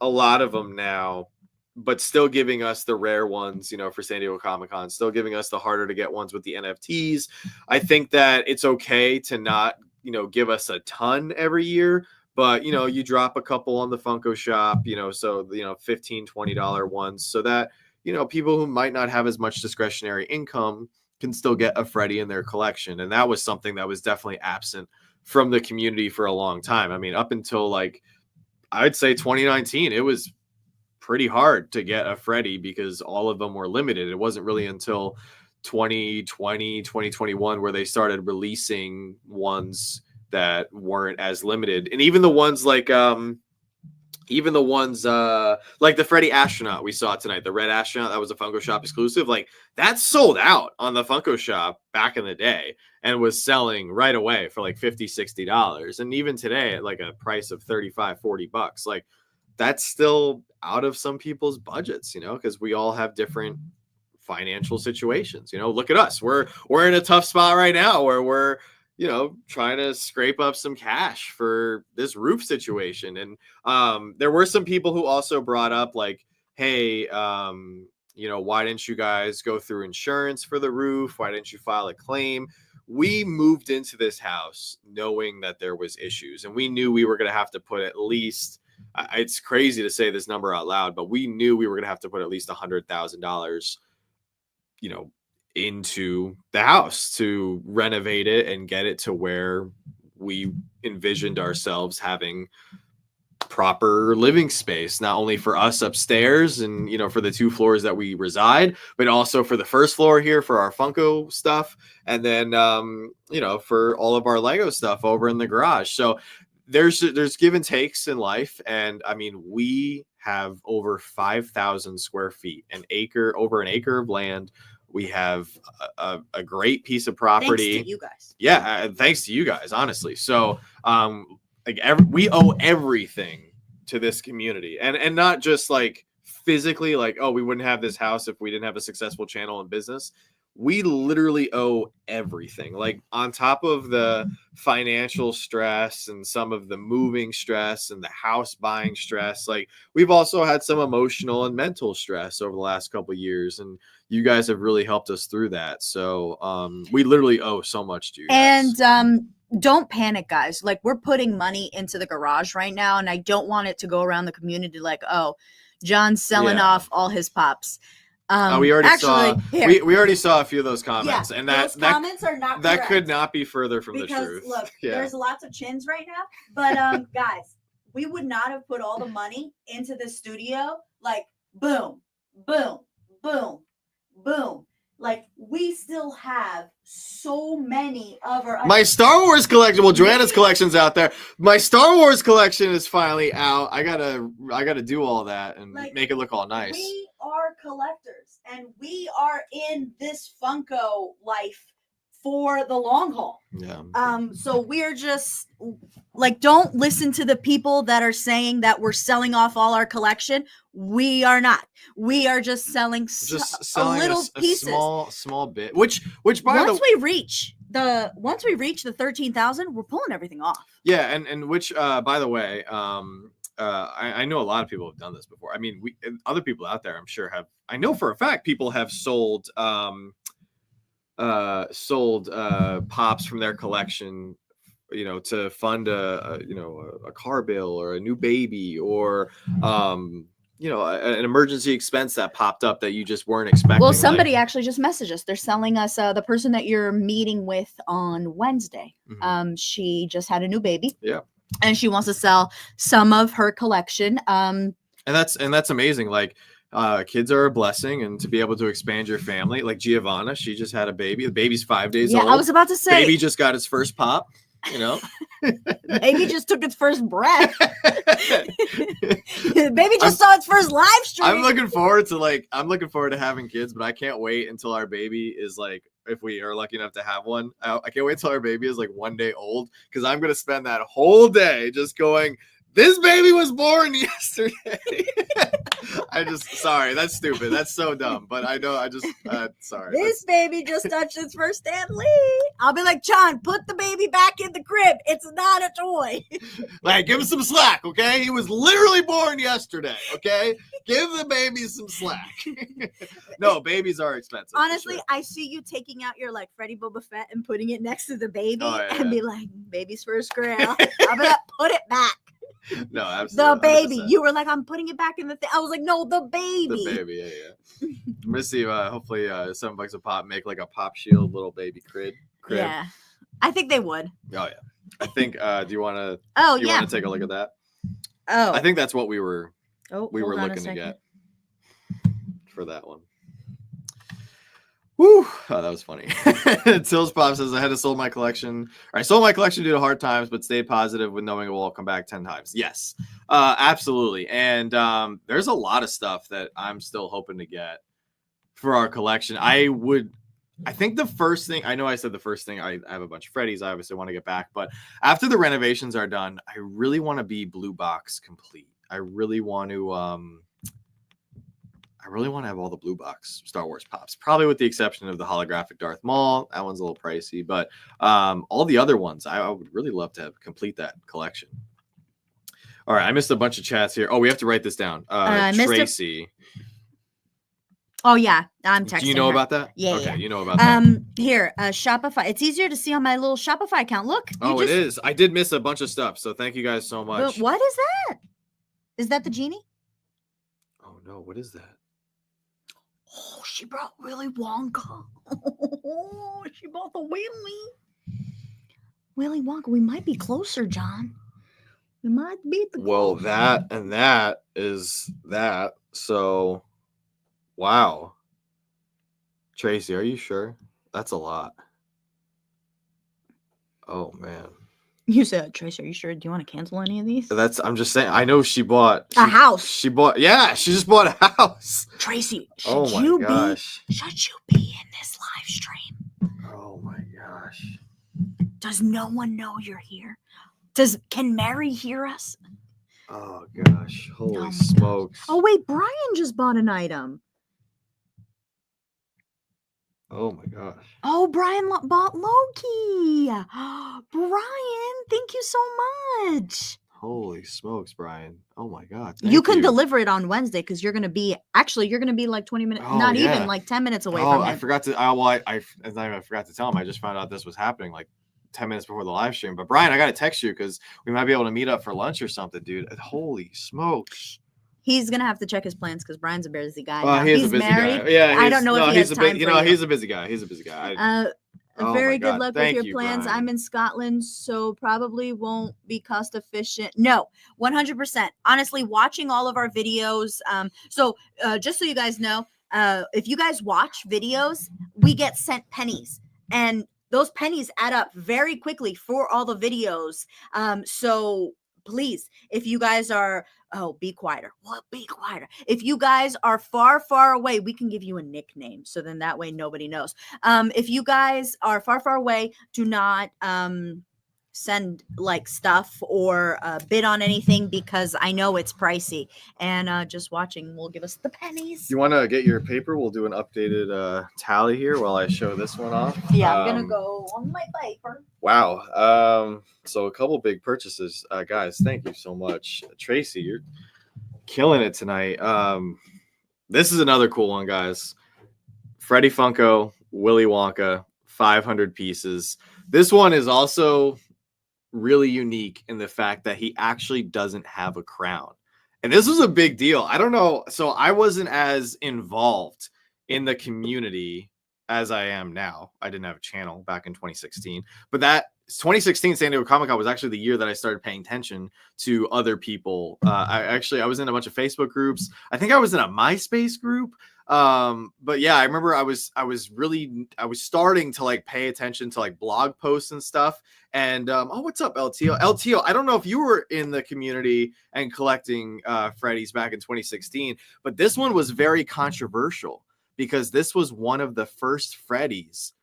a lot of them now, but still giving us the rare ones, for San Diego Comic-Con, still giving us the harder to get ones with the NFTs. I think that it's okay to not, give us a ton every year, but, you drop a couple on the Funko shop, so, $15, $20 ones, so that, people who might not have as much discretionary income can still get a Freddy in their collection. And that was something that was definitely absent from the community for a long time. I mean, up until I'd say 2019, it was pretty hard to get a Freddy because all of them were limited. It wasn't really until 2020, 2021 where they started releasing ones that weren't as limited. And even the ones like the Freddy astronaut we saw tonight, the red astronaut, that was a Funko Shop exclusive. That sold out on the Funko Shop back in the day and was selling right away for $50, $60. And even today at a price of $35, $40, that's still out of some people's budgets, because we all have different financial situations. Look at us. We're in a tough spot right now where we're, trying to scrape up some cash for this roof situation. And there were some people who also brought up hey, why didn't you guys go through insurance for the roof? Why didn't you file a claim? We moved into this house knowing that there was issues, and we knew we were going to have to put at least, it's crazy to say this number out loud, but we knew we were going to have to put at least $100,000, into the house to renovate it and get it to where we envisioned ourselves having proper living space, not only for us upstairs and, for the 2 floors that we reside, but also for the first floor here for our Funko stuff. And then, for all of our Lego stuff over in the garage. So there's give and takes in life. And I mean, we have over 5,000 square feet, over an acre of land. We have a great piece of property. Thanks to you guys. Yeah, thanks to you guys, honestly. So, we owe everything to this community, and not just physically, we wouldn't have this house if we didn't have a successful channel and business. We literally owe everything. On top of the financial stress and some of the moving stress and the house buying stress, we've also had some emotional and mental stress over the last couple of years, and you guys have really helped us through that. So we literally owe so much to you guys. And don't panic, guys. We're putting money into the garage right now, and I don't want it to go around the community John's selling off all his pops. We already saw a few of those comments, and those comments are not that correct. Could not be further from the truth. Look, there's lots of chins right now, but guys, we would not have put all the money into the studio boom, boom, boom, boom. We still have so many of our... My Star Wars collection, Joanna's collection's out there. My Star Wars collection is finally out. I gotta do all that and make it look all nice. We are collectors, and we are in this Funko life for the long haul. Yeah. So we're just don't listen to the people that are saying that we're selling off all our collection. We are not. We are just selling little pieces, small bit. Which once we reach the 13,000, we're pulling everything off. Yeah, and which by the way, I know a lot of people have done this before. I mean, other people out there, I'm sure have. I know for a fact people have sold pops from their collection, to fund a car bill or a new baby or an emergency expense that popped up that you just weren't expecting. Well, somebody actually just messaged us. They're selling us the person that you're meeting with on Wednesday. Mm-hmm. She just had a new baby. Yeah. and she wants to sell some of her collection. And that's amazing. Like, kids are a blessing, and to be able to expand your family. Like Giovanna, she just had a baby. The baby's 5 days old. I was about to say, baby just got its first pop. You know, baby just took its first breath. Baby just saw its first live stream. I'm looking forward to having kids, but I can't wait until our baby is like, if we are lucky enough to have one. I can't wait till our baby is like 1 day old, because I'm gonna spend that whole day just going, this baby was born yesterday. Sorry, that's stupid. That's so dumb. But I know, sorry. This baby just touched its first Stanley. I'll be like, John, put the baby back in the crib. It's not a toy. Like, give him some slack, okay? He was literally born yesterday, okay? Give the baby some slack. No, babies are expensive. Honestly, sure. I see you taking out your like Freddie Boba Fett and putting it next to the baby yeah. be like, baby's first Grail. I'll be like, put it back. No, absolutely. The baby. 100%. You were like, I'm putting it back in the thing. I was like, no, the baby. The baby, yeah. I'm gonna see. Hopefully, $7 a pop make like a pop shield little baby crib. Yeah, I think they would. Oh yeah. I think. Do you want to? Oh you yeah. want to take a look at that? Oh, I think that's what we were hold on a looking to second. get for that one. Woo! Oh, that was funny. Tills Pop says, I had to sold my collection. I sold my collection due to hard times, but stayed positive with knowing it will all come back 10 times. Yes, absolutely. And there's a lot of stuff that I'm still hoping to get for our collection. I think the first thing, I know I said the first thing, I have a bunch of Freddies. I obviously want to get back, but after the renovations are done, I really want to be blue box complete. I really want to have all the blue box Star Wars pops, probably with the exception of the holographic Darth Maul. That one's a little pricey, but all the other ones, I would really love to complete that collection. All right, I missed a bunch of chats here. Oh, we have to write this down. Tracy. Oh yeah, I'm texting. Do you know her. about that? Yeah, okay, yeah. You know about that. Here, Shopify. It's easier to see on my little Shopify account. Look. It is. I did miss a bunch of stuff, so thank you guys so much. What is that? Is that the genie? Oh no, what is that? Oh, she brought Willy Wonka. Oh, she brought the Willy Wonka. We might be closer, John. We might be the Well, that and that is that. So, wow. Tracy, are you sure? That's a lot. Oh man. You said, Tracy, are you sure? Do you want to cancel any of these? I'm just saying. I know she bought a house. She just bought a house. Tracy, should you be in this live stream? Oh my gosh. Does no one know you're here? Can Mary hear us? Oh gosh. Holy smokes. Oh wait, Brian just bought an item. Oh my gosh. Oh, Brian bought Loki. Brian, thank you so much. Holy smokes, Brian. Oh my God. You can deliver it on Wednesday because you're going to be like 20 minutes, even like 10 minutes away from it. I forgot to, I forgot to tell him. I just found out this was happening like 10 minutes before the live stream. But Brian, I got to text you because we might be able to meet up for lunch or something, dude. Holy smokes. He's gonna have to check his plans because Brian's a busy guy. He's married. Guy. Yeah, I don't know if he has time. He's a busy guy. He's a busy guy. Very good luck with your plans. Brian. I'm in Scotland, so probably won't be cost efficient. No, 100%. Honestly, watching all of our videos. Just so you guys know, if you guys watch videos, we get sent pennies, and those pennies add up very quickly for all the videos. So please, if you guys are be quieter. Well, be quieter. If you guys are far, far away, we can give you a nickname. So then that way nobody knows. If you guys are far, far away, do not send like stuff or bid on anything because I know it's pricey. And just watching will give us the pennies. You want to get your paper? We'll do an updated tally here while I show this one off. Yeah, I'm going to go on my paper. Wow. So a couple big purchases, guys. Thank you so much. Tracy, you're killing it tonight. This is another cool one, guys. Freddie Funko, Willy Wonka, 500 pieces. This one is also really unique in the fact that he actually doesn't have a crown. And this was a big deal. I don't know. So I wasn't as involved in the community as I am now. I didn't have a channel back in 2016, but that 2016 San Diego Comic Con was actually the year that I started paying attention to other people. I was in a bunch of Facebook groups. I think I was in a MySpace group. But yeah, I remember I was starting to like pay attention to like blog posts and stuff. And what's up, LTO? LTO, I don't know if you were in the community and collecting Freddy's back in 2016, but this one was very controversial because this was one of the first Freddy's.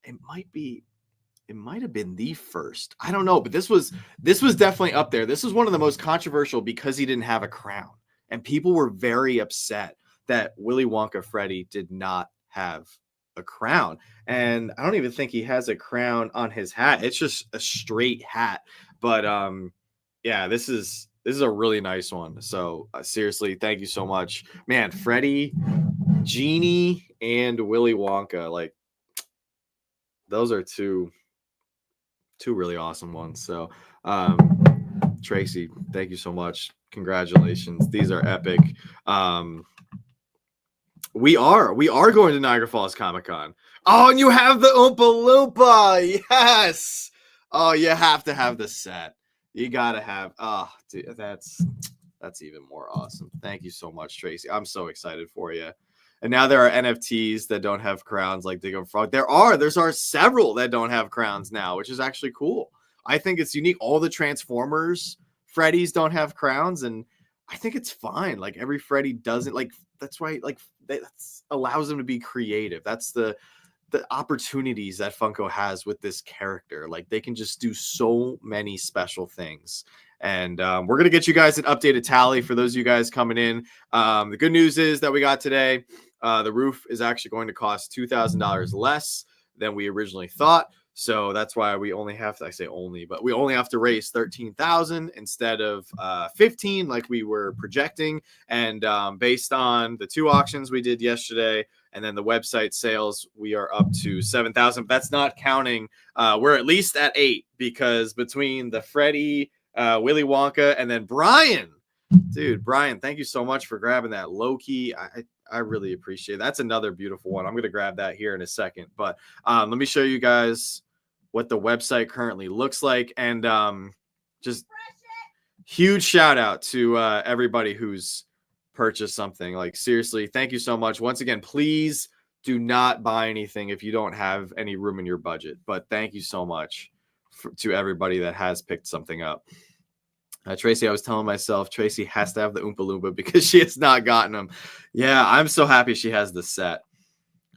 It might have been the first. I don't know, but this was definitely up there. This was one of the most controversial because he didn't have a crown. And people were very upset that Willy Wonka Freddy did not have a crown. And I don't even think he has a crown on his hat. It's just a straight hat. But yeah, this is a really nice one. So seriously, thank you so much. Man, Freddy, Genie, and Willy Wonka, like those are two really awesome ones. So Tracy, thank you so much. Congratulations. These are epic. We are going to Niagara Falls Comic Con. Oh, and you have the Oompa Loompa. Yes. Oh, you have to have the set. You gotta have. Oh, dude, that's even more awesome. Thank you so much, Tracy. I'm so excited for you. And now there are NFTs that don't have crowns like Digger Frog. There's several that don't have crowns now, which is actually cool. I think it's unique. All the Transformers Freddy's don't have crowns, and I think it's fine. Like every Freddy doesn't. Like that's why. Like that allows them to be creative. That's the opportunities that Funko has with this character. Like they can just do so many special things. And we're going to get you guys an updated tally for those of you guys coming in. The good news is that we got today, the roof is actually going to cost $2,000 less than we originally thought. So that's why we only have to, I say only, but we only have to raise 13,000 instead of 15 like we were projecting. And based on the 2 auctions we did yesterday and then the website sales, we are up to 7,000. That's not counting. We're at least at 8 because between the Freddy, Willy Wonka, and then Brian, dude, Brian, thank you so much for grabbing that Loki. I really appreciate it. That's another beautiful one. I'm going to grab that here in a second, but let me show you guys what the website currently looks like. And just huge shout out to everybody who's purchased something. Like seriously, thank you so much. Once again, please do not buy anything if you don't have any room in your budget, but thank you so much to everybody that has picked something up. Tracy, I was telling myself Tracy has to have the Oompa Loompa because she has not gotten them. Yeah, I'm so happy she has the set.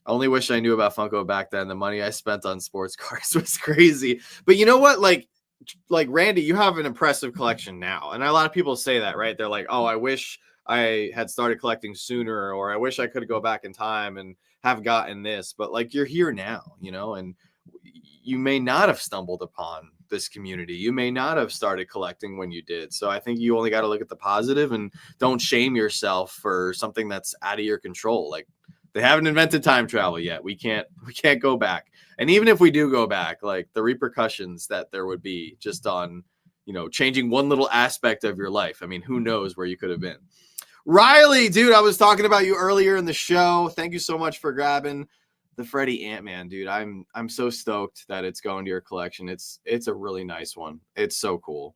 I only wish I knew about Funko back then. The money I spent on sports cars was crazy. But you know what? Like Randy, you have an impressive collection now. And a lot of people say that, right? They're like, oh, I wish I had started collecting sooner, or I wish I could go back in time and have gotten this. But like you're here now, you know, and you may not have stumbled upon this community. You may not have started collecting when you did. So I think you only got to look at the positive and don't shame yourself for something that's out of your control. Like they haven't invented time travel yet. We can't go back. And even if we do go back, like the repercussions that there would be just on, you know, changing one little aspect of your life. I mean, who knows where you could have been. Riley, dude, I was talking about you earlier in the show. Thank you so much for grabbing the Freddy Ant-Man, dude. I'm so stoked that it's going to your collection. It's a really nice one. It's so cool.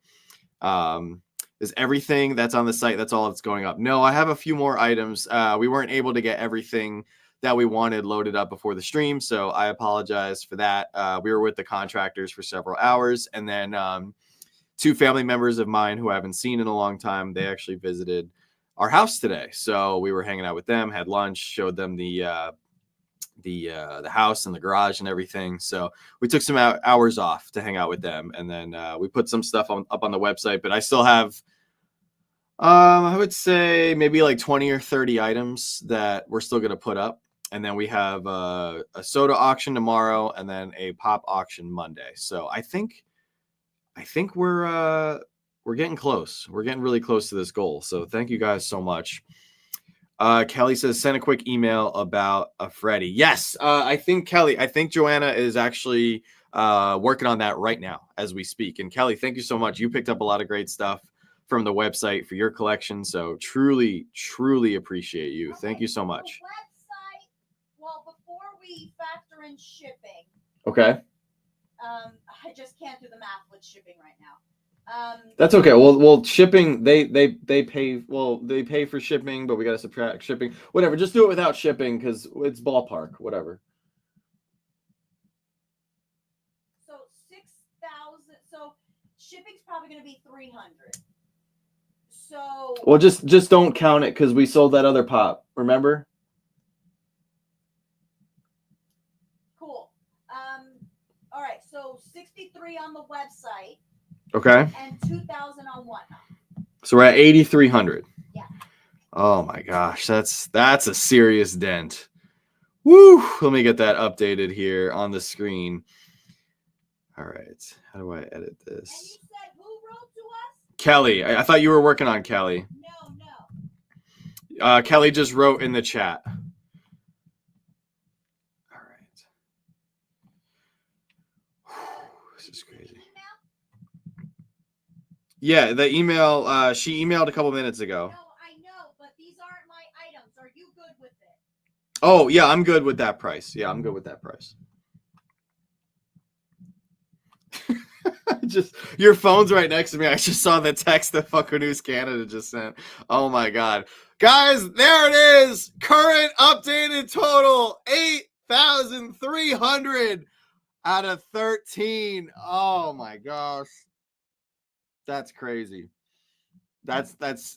Is everything that's on the site, that's all that's going up? No, I have a few more items. We weren't able to get everything that we wanted loaded up before the stream, so I apologize for that. We were with the contractors for several hours, and then 2 family members of mine who I haven't seen in a long time, they actually visited our house today. So we were hanging out with them, had lunch, showed them the house and the garage and everything. So we took some hours off to hang out with them, and then we put some stuff up on the website. But I still have, I would say maybe like 20 or 30 items that we're still going to put up. And then we have a soda auction tomorrow, and then a pop auction Monday. So I think we're getting close. We're getting really close to this goal. So thank you guys so much. Kelly says, send a quick email about a Freddy. Yes, I think Joanna is actually working on that right now as we speak. And Kelly, thank you so much. You picked up a lot of great stuff from the website for your collection. So truly, truly appreciate you. Thank you so much. The website, well, before we factor in shipping, Okay. I just can't do the math with shipping right now. That's okay. Well, shipping they pay. Well, they pay for shipping, but we got to subtract shipping. Whatever. Just do it without shipping because it's ballpark. Whatever. So 6,000. So shipping's probably going to be 300. So. Well, just don't count it because we sold that other pop. Remember? Cool. All right. So 63 on the website. Okay. And 2,000 on whatnot. So we're at 8,300. Yeah. Oh my gosh, that's a serious dent. Woo! Let me get that updated here on the screen. All right. How do I edit this? And you said who wrote to us? Kelly. I thought you were working on Kelly. No. Kelly just wrote in the chat. All right. This is crazy. Yeah, the email, she emailed a couple minutes ago. No, I know, but these aren't my items. Are you good with it? Oh, yeah, I'm good with that price. Yeah, I'm good with that price. Just your phone's right next to me. I just saw the text that Funko News Canada just sent. Oh my God. Guys, there it is. Current updated total 8,300 out of 13. Oh my gosh. That's crazy. That's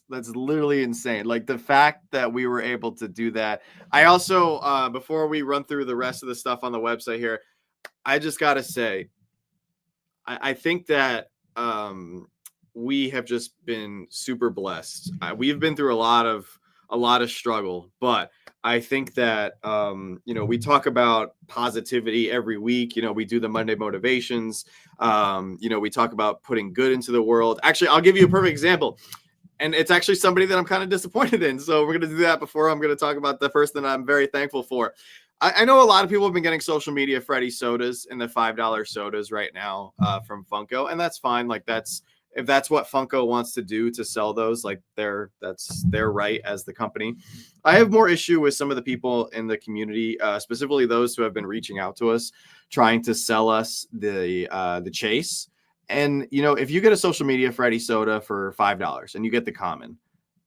literally insane. Like the fact that we were able to do that. I also before we run through the rest of the stuff on the website here, I just gotta say, I think that we have just been super blessed. We've been through a lot of struggle, but I think that we talk about positivity every week. We do the Monday motivations. We talk about putting good into the world. Actually, I'll give you a perfect example. And it's actually somebody that I'm kind of disappointed in. So we're going to do that before I'm going to talk about the person I'm very thankful for. I know a lot of people have been getting social media Freddy sodas and the $5 sodas right now from Funko, and that's fine. Like if that's what Funko wants to do to sell those, like that's their right as the company. I have more issue with some of the people in the community, specifically those who have been reaching out to us, trying to sell us the chase. And if you get a social media Freddy soda for $5 and you get the common,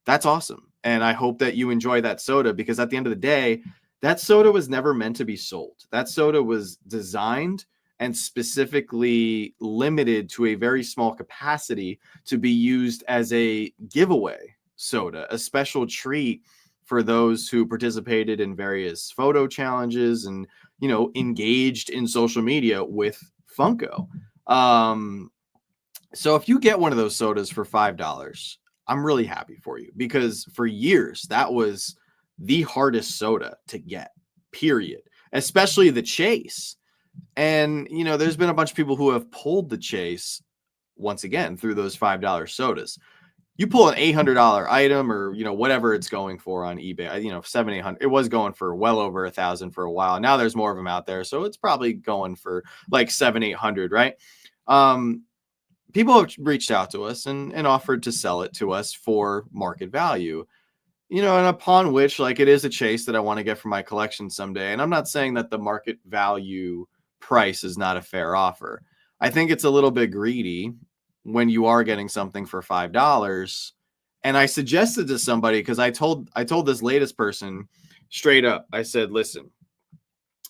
that's awesome. And I hope that you enjoy that soda, because at the end of the day, that soda was never meant to be sold. That soda was designed and specifically limited to a very small capacity to be used as a giveaway soda, a special treat for those who participated in various photo challenges and, engaged in social media with Funko. So if you get one of those sodas for $5, I'm really happy for you, because for years that was the hardest soda to get, period, especially the chase. And, there's been a bunch of people who have pulled the chase once again through those $5 sodas. You pull an $800 item or, whatever it's going for on eBay, $700-800. It was going for well over $1,000 for a while. Now there's more of them out there. So it's probably going for like $700-800, right? People have reached out to us and offered to sell it to us for market value. And upon which, like, it is a chase that I want to get for my collection someday. And I'm not saying that the market value price is not a fair offer. I think it's a little bit greedy when you are getting something for $5. And I suggested to somebody, because I told this latest person straight up, I said, listen,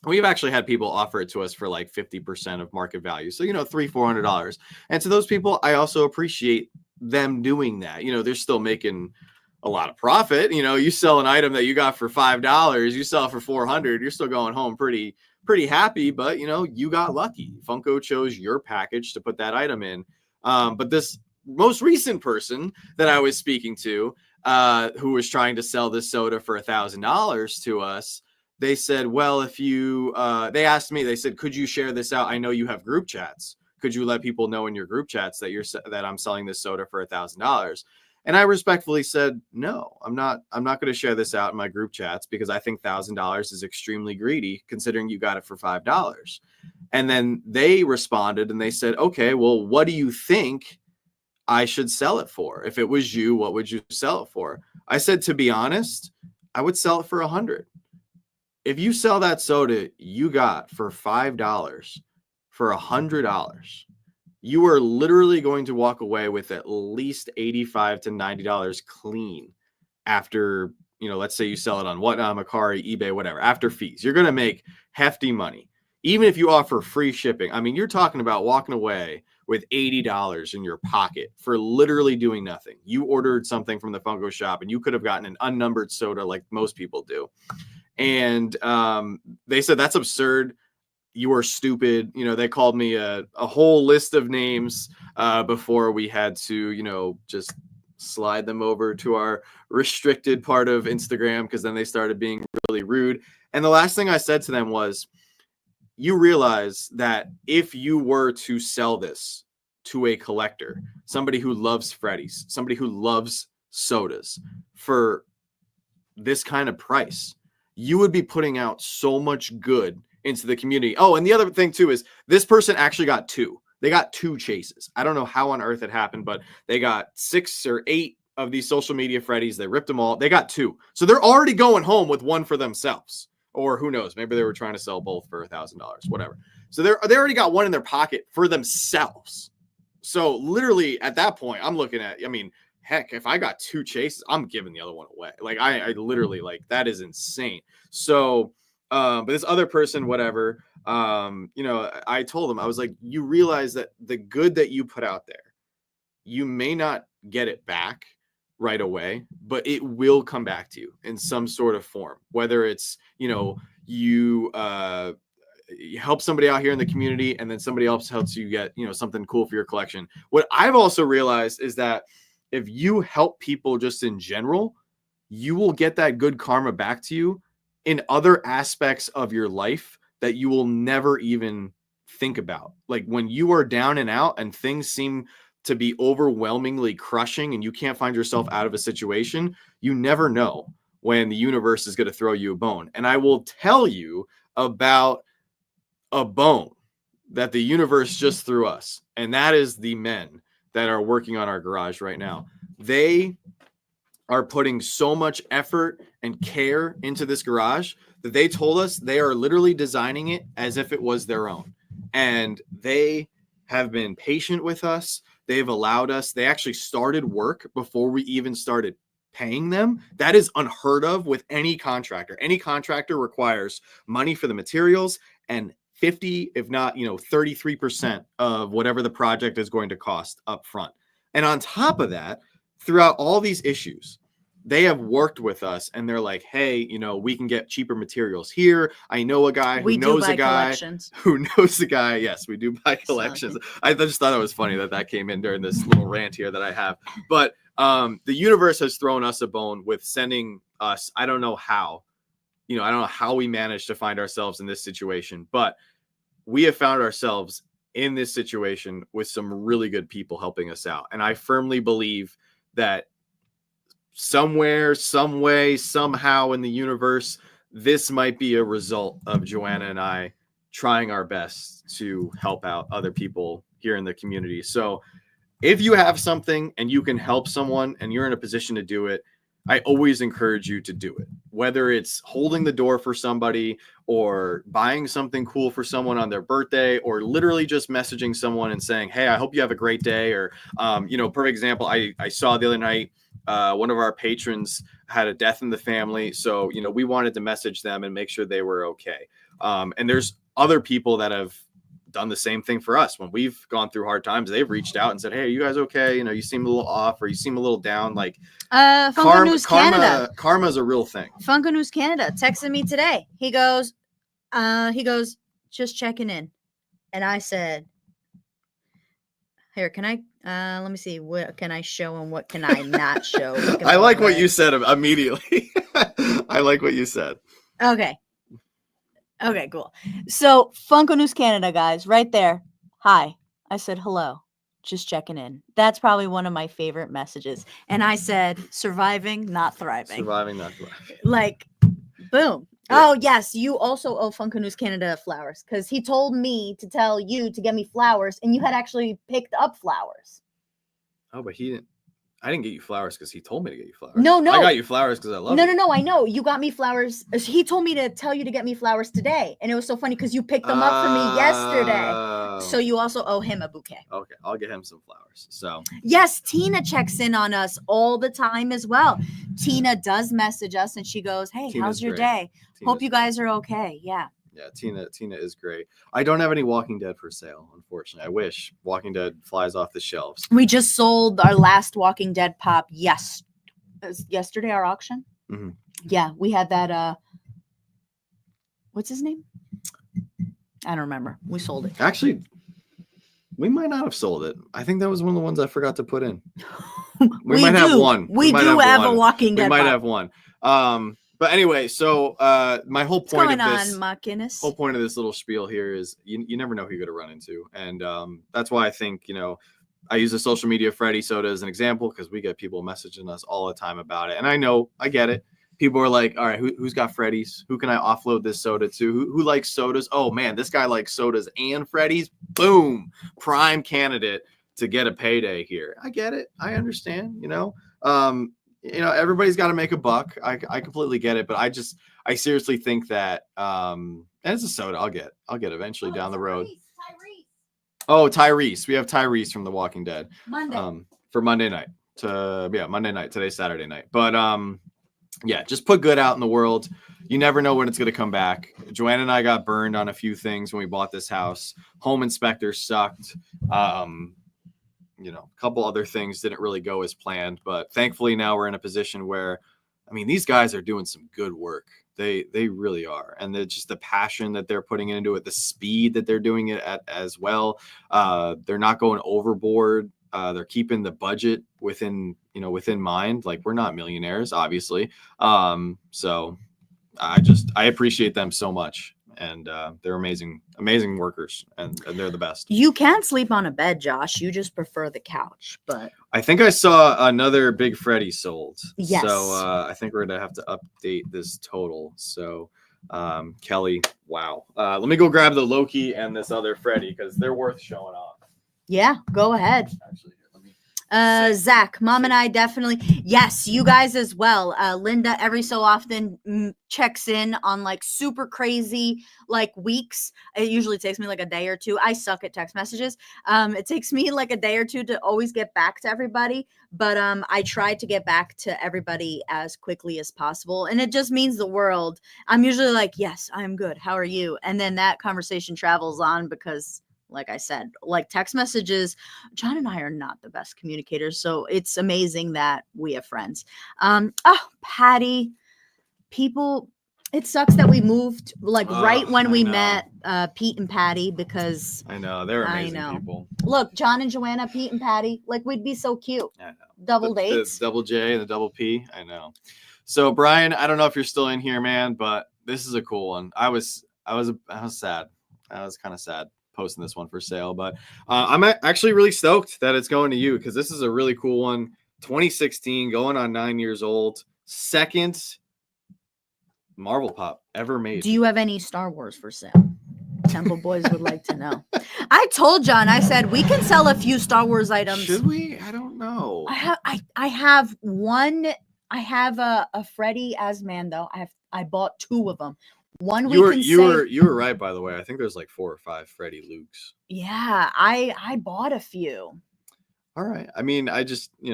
we've actually had people offer it to us for like 50% of market value. So, $300-400. And to those people, I also appreciate them doing that. They're still making a lot of profit. You sell an item that you got for $5, you sell it for $400, you're still going home pretty happy, but you got lucky. Funko chose your package to put that item in. But this most recent person that I was speaking to, who was trying to sell this soda for $1,000 to us, they said, well, if you, they asked me, they said, could you share this out? I know you have group chats. Could you let people know in your group chats that I'm selling this soda for $1,000? And I respectfully said, no, I'm not going to share this out in my group chats, because I think $1,000 is extremely greedy considering you got it for $5. And then they responded and they said, okay, well, what do you think I should sell it for? If it was you, what would you sell it for? I said, to be honest, I would sell it for $100. If you sell that soda you got for $5 for $100, you are literally going to walk away with at least $85 to $90 clean after, let's say you sell it on Mercari, eBay, whatever, after fees. You're going to make hefty money. Even if you offer free shipping, I mean, you're talking about walking away with $80 in your pocket for literally doing nothing. You ordered something from the Funko shop and you could have gotten an unnumbered soda like most people do. And they said, that's absurd. You are stupid. They called me a whole list of names before we had to, just slide them over to our restricted part of Instagram, because then they started being really rude. And the last thing I said to them was, you realize that if you were to sell this to a collector, somebody who loves Freddy's, somebody who loves sodas, for this kind of price, you would be putting out so much good into the community. Oh, and the other thing too is this person actually got two. They got two chases. I don't know how on earth it happened, but they got 6 or 8 of these social media Freddies. They ripped them all. They got 2. So they're already going home with one for themselves. Or who knows? Maybe they were trying to sell both for $1,000, whatever. So they already got one in their pocket for themselves. So literally at that point, I'm looking at, heck, if I got 2 chases, I'm giving the other one away. Like I literally, like, that is insane. So, but this other person, whatever, I told them, I was like, you realize that the good that you put out there, you may not get it back right away, but it will come back to you in some sort of form, whether it's, you help somebody out here in the community and then somebody else helps you get, something cool for your collection. What I've also realized is that if you help people just in general, you will get that good karma back to you in other aspects of your life that you will never even think about. Like when you are down and out and things seem to be overwhelmingly crushing and you can't find yourself out of a situation, you never know when the universe is going to throw you a bone. And I will tell you about a bone that the universe just threw us. And that is the men that are working on our garage right now. They are putting so much effort and care into this garage that they told us they are literally designing it as if it was their own. And they have been patient with us. They've allowed us. They actually started work before we even started paying them. That is unheard of with any contractor. Any contractor requires money for the materials and 50, if not, 33% of whatever the project is going to cost up front. And on top of that, throughout all these issues, they have worked with us and they're like, hey, we can get cheaper materials here. I know a guy who knows a guy who knows a guy. Yes, we do buy collections. I just thought it was funny that came in during this little rant here that I have. But the universe has thrown us a bone with sending us. I don't know how, I don't know how we managed to find ourselves in this situation, but we have found ourselves in this situation with some really good people helping us out. And I firmly believe that somewhere, some way, somehow in the universe, this might be a result of Joanna and I trying our best to help out other people here in the community. So if you have something and you can help someone and you're in a position to do it, I always encourage you to do it, whether it's holding the door for somebody or buying something cool for someone on their birthday, or literally just messaging someone and saying, hey, I hope you have a great day. Or, perfect example, I saw the other night, one of our patrons had a death in the family. So, we wanted to message them and make sure they were okay. And there's other people that have done the same thing for us. When we've gone through hard times, they've reached out and said, hey, are you guys okay? You seem a little off, or you seem a little down. Like Funko News Canada. Karma is a real thing. Funko News Canada texted me today. He goes, just checking in. And I said, here, can I, let me see, what can I show and what can I not show? I like what you said immediately. I like what you said. Okay, cool. So Funko News Canada, guys, right there. Hi. I said, hello. Just checking in. That's probably one of my favorite messages. And I said, surviving, not thriving. Surviving, not thriving. Like, boom. Yeah. Oh, yes. You also owe Funko News Canada flowers, because he told me to tell you to get me flowers, and you had actually picked up flowers. Oh, but he didn't. I didn't get you flowers because he told me to get you flowers. No. I got you flowers because I love you. No. I know you got me flowers. He told me to tell you to get me flowers today, and it was so funny because you picked them up for me yesterday. So you also owe him a bouquet. Okay, I'll get him some flowers. So yes, Tina checks in on us all the time as well. Tina does message us, and she goes, "Hey, Tina's how's your great. day? Tina's Hope you guys are okay." Yeah. Yeah, Tina is great. I don't have any Walking Dead for sale, unfortunately. I wish Walking Dead flies off the shelves. We just sold our last Walking Dead pop yesterday, our auction. Mm-hmm. Yeah, we had that. What's his name? I don't remember. We sold it. Actually, we might not have sold it. I think that was one of the ones I forgot to put in. We might have one. We do have a Walking Dead. We might pop. have one. But anyway, so my whole point of this, whole point of this little spiel here is you never know who you're going to run into, and that's why I think I use the social media Freddy soda as an example because we get people messaging us all the time about it, and I get it. People are like, all right, who's got Freddy's? Who can I offload this soda to? Who likes sodas? Oh man, this guy likes sodas and Freddy's. Boom, prime candidate to get a payday here. I get it. I understand. Everybody's got to make a buck. I completely get it, but I seriously think that and it's a soda I'll get eventually down the road. Tyrese. We have Tyrese from The Walking Dead. Monday. For Monday night. Monday night. Today's Saturday night. But just put good out in the world. You never know when it's going to come back. Joanna and I got burned on a few things when we bought this house. Home inspector sucked. A couple other things didn't really go as planned, but thankfully now we're in a position where, these guys are doing some good work. They really are. And they're just the passion that they're putting into it, the speed that they're doing it at as well. They're not going overboard. They're keeping the budget within mind. Like, we're not millionaires, obviously. So I appreciate them so much. And they're amazing workers, and they're the best. You can sleep on a bed, Josh. You just prefer the couch, but I think I saw another Big Freddy sold. Yes. So I think we're gonna have to update this total. So Kelly, wow. Let me go grab the Loki and this other Freddy because they're worth showing off. Yeah, go ahead. Actually, let me. Zach, Mom and I definitely, yes, you guys as well. Linda every so often checks in on like super crazy like weeks. It usually takes me like a day or two. I suck at text messages. It takes me like a day or two to always get back to everybody, but I try to get back to everybody as quickly as possible, and it just means the world. I'm usually like, yes, I'm good. How are you? And then that conversation travels on because, like I said, like text messages, John and I are not the best communicators. So it's amazing that we have friends. Patty, people, it sucks that we moved like right when we met Pete and Patty because I know they're amazing people. Look, John and Joanna, Pete and Patty, like we'd be so cute. I know. Double dates. The double J and the double P. I know. So Brian, I don't know if you're still in here, man, but this is a cool one. I was sad. I was kind of sad posting this one for sale, but I'm actually really stoked that it's going to you because this is a really cool one. 2016, going on 9 years old, second Marvel Pop ever made. Do you have any Star Wars for sale? Temple Boys would like to know. I told John, I said we can sell a few Star Wars items. Should we? I don't know. I have one. I have a Freddy as Mando. I bought two of them. One you were right, by the way. I think there's like 4 or 5 Freddy Lukes. Yeah, I bought a few. All right. I mean, I just I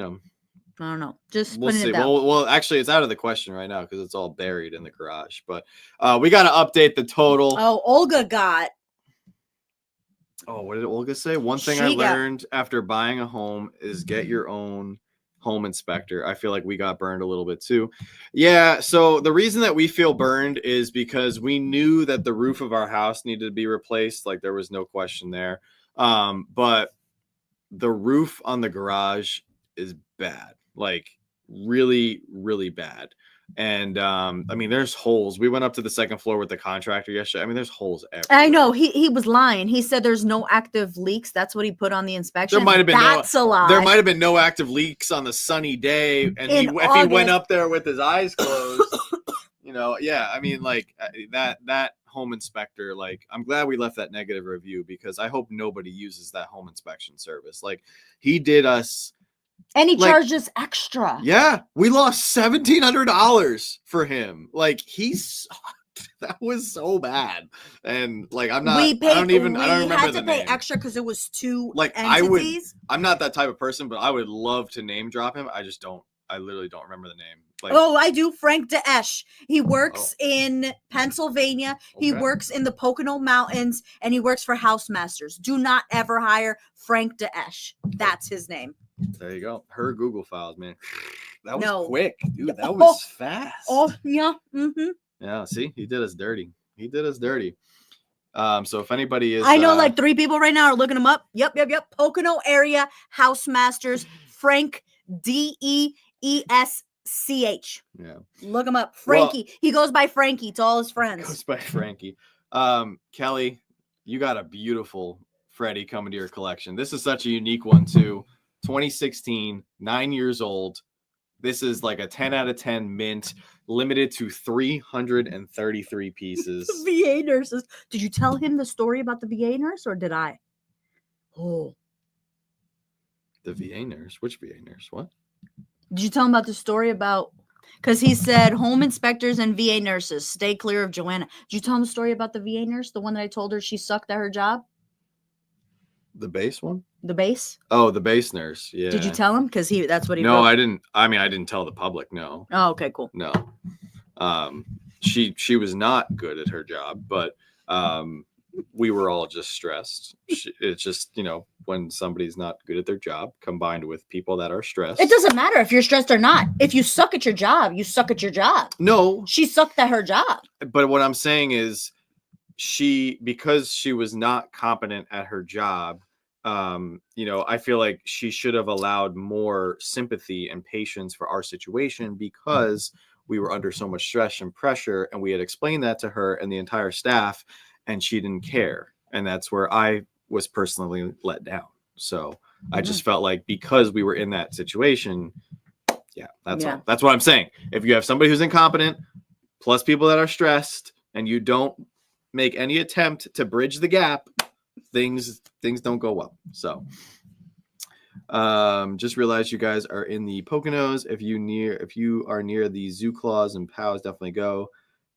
don't know. Just we'll see. It down. Well, actually, it's out of the question right now because it's all buried in the garage. But we got to update the total. Oh, Olga got. Oh, what did Olga say? One thing I learned after buying a home is get your own home inspector. I feel like we got burned a little bit too. Yeah. So the reason that we feel burned is because we knew that the roof of our house needed to be replaced. Like there was no question there. But the roof on the garage is bad, like really, really bad. And there's holes. We went up to the second floor with the contractor yesterday. There's holes everywhere. I know he was lying. He said there's no active leaks. That's what he put on the inspection. There might have been a lie. There might have been no active leaks on the sunny day, and if he went up there with his eyes closed, that home inspector. Like, I'm glad we left that negative review because I hope nobody uses that home inspection service. Like, he did us And he Like- charged us extra. Yeah, we lost $1,700 for him. Like he's that was so bad. And like I'm not. We paid. I don't remember had the to pay name. extra because it was two Like, I would- entities. I'm not that type of person, but I would love to name drop him. I just don't. I literally don't remember the name. Like, Oh, I do. Frank DeEsch. He works in Pennsylvania. He Okay. works in the Pocono Mountains, and he works for Housemasters. Do not ever hire Frank DeEsch. That's his name. there you go. Her Google files, man. That was No. quick, dude. That Oh. was fast. Oh, yeah. Mm-hmm. Yeah, see, he did us dirty. He did us dirty. So if anybody is, I know like 3 people right now are looking him up. Yep. Pocono area Housemasters. Frank DeEschch. yeah, Look him up. Well- Frankie. He goes by Frankie to all his friends. goes by Frankie. Kelly, you got a beautiful Freddie coming to your collection. This is such a unique one too. 2016, 9 years old. This is like a 10 out of 10 mint, limited to 333 pieces. VA nurses. Did you tell him the story about the VA nurse or did I? Oh. The VA nurse? Which VA nurse? What? Did you tell him about the story about because he said home inspectors and VA nurses stay clear of Joanna. Did you tell him the story about the VA nurse? The one that I told her she sucked at her job? The base one? The base? Oh, the base nurse. Yeah. Did you tell him? Because that's what he No, wrote. I didn't. I mean, I didn't tell the public. No. Oh, okay, cool. No. She was not good at her job, but we were all just stressed. It's just, when somebody's not good at their job combined with people that are stressed. It doesn't matter if you're stressed or not. If you suck at your job, you suck at your job. No, She sucked at her job. but what I'm saying is because she was not competent at her job, I feel like she should have allowed more sympathy and patience for our situation because we were under so much stress and pressure, and we had explained that to her and the entire staff, and she didn't care. And that's where I was personally let down. So I just felt like because we were in that situation, that's all. That's what I'm saying. If you have somebody who's incompetent plus people that are stressed and you don't make any attempt to bridge the gap, things don't go well. So just realize you guys are in the Poconos. If you are near the Zoo Claws and Pows, definitely go.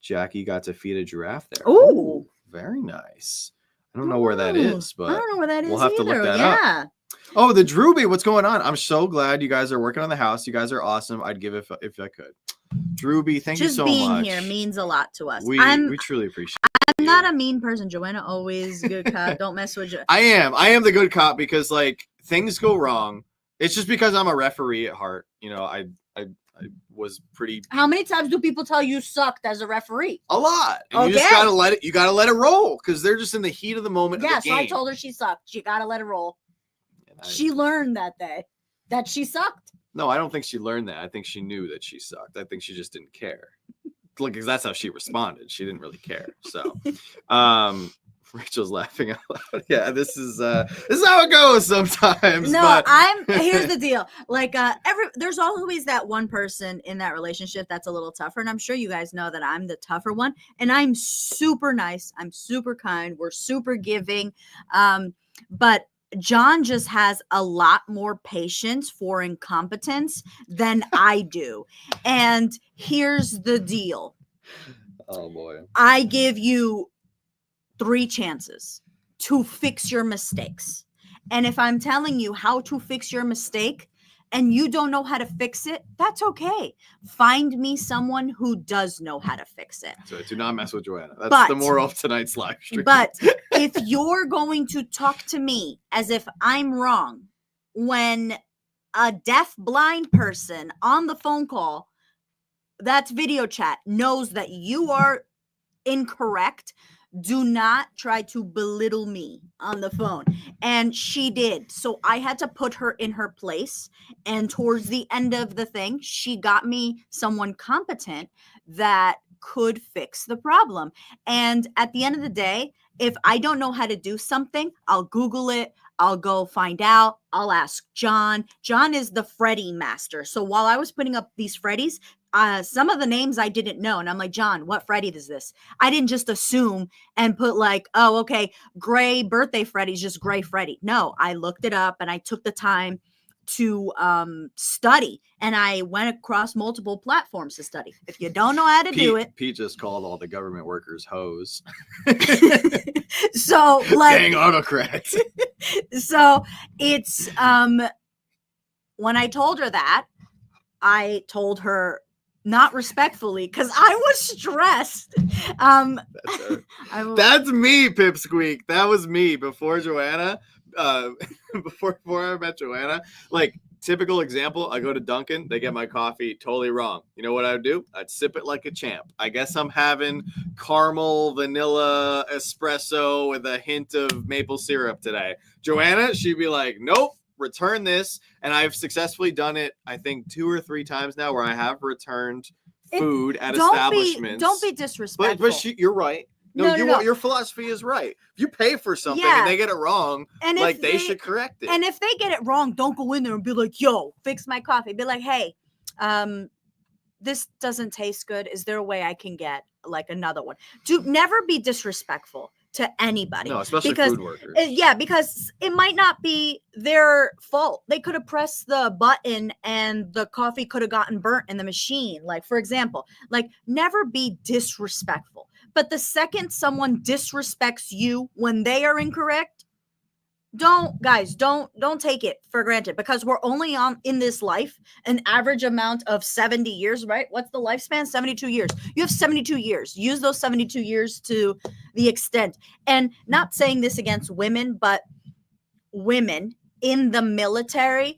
Jackie got to feed a giraffe there. Ooh. Very nice. I don't know where that is, but I don't know where that is. we'll have to look either. that up. Yeah. Oh, the Drewby, what's going on? I'm so glad you guys are working on the house. You guys are awesome. I'd give it if I could. Drewby, thank you Just so being much. here means a lot to us. We I'm truly appreciate not a mean person. Joanna always good cop. Don't mess with you. I am the good cop because like things go wrong. It's just because I'm a referee at heart. I was pretty How many times do people tell you sucked as a referee? a lot. And you just Okay. gotta let it roll because they're just in the heat of the moment Yeah, of the so game. I told her she sucked. She gotta let it roll. And I- She learned that day that she sucked. No, I don't think she learned that. I think she knew that she sucked. I think she just didn't care. Look, because that's how she responded. She didn't really care. So, Rachel's laughing out loud. Yeah, this is how it goes sometimes. No, but here's the deal. Like there's always that one person in that relationship that's a little tougher. And I'm sure you guys know that I'm the tougher one. And I'm super nice. I'm super kind. We're super giving. But John just has a lot more patience for incompetence than I do. And here's the deal. Oh boy. I give you 3 chances to fix your mistakes. And if I'm telling you how to fix your mistake and you don't know how to fix it, that's okay. Find me someone who does know how to fix it. So do not mess with Joanna. That's But- the moral of tonight's live stream. But if you're going to talk to me as if I'm wrong when a deaf blind person on the phone call, that's video chat, knows that you are incorrect, do not try to belittle me on the phone. And she did. So I had to put her in her place. And towards the end of the thing, she got me someone competent that could fix the problem. And at the end of the day, if I don't know how to do something, I'll Google it. I'll go find out. I'll ask John. John is the Freddy master. So while I was putting up these Freddys, some of the names I didn't know. And I'm like, John, what Freddy is this? I didn't just assume and put like, oh, okay, gray birthday Freddy's just gray Freddy. No, I looked it up and I took the time to study, and I went across multiple platforms to study. If you don't know how to do it, Pete just called all the government workers hoes. So like, dang autocrats. so it's when I told her that, I told her not respectfully because I was stressed. That's me, Pipsqueak. That was me before Joanna. Before I met Joanna, like typical example, I go to Dunkin', they get my coffee totally wrong. You know what I'd do? I'd sip it like a champ. I guess I'm having caramel vanilla espresso with a hint of maple syrup today. Joanna, she'd be like, nope, return this. And I've successfully done it, I think 2 or 3 times now, where I have returned food at establishments. Don't be disrespectful. But you're right. No, your philosophy is right. If you pay for something and they get it wrong, and like they should correct it. And if they get it wrong, don't go in there and be like, yo, fix my coffee. Be like, hey, this doesn't taste good. Is there a way I can get like another one? Do never be disrespectful to anybody. No, especially food workers. Yeah, because it might not be their fault. They could have pressed the button and the coffee could have gotten burnt in the machine. Like, for example, like never be disrespectful. But the second someone disrespects you when they are incorrect, don't take it for granted, because we're only in this life an average amount of 70 years, right? What's the lifespan? 72 years. You have 72 years. Use those 72 years to the extent. And not saying this against women, but women in the military,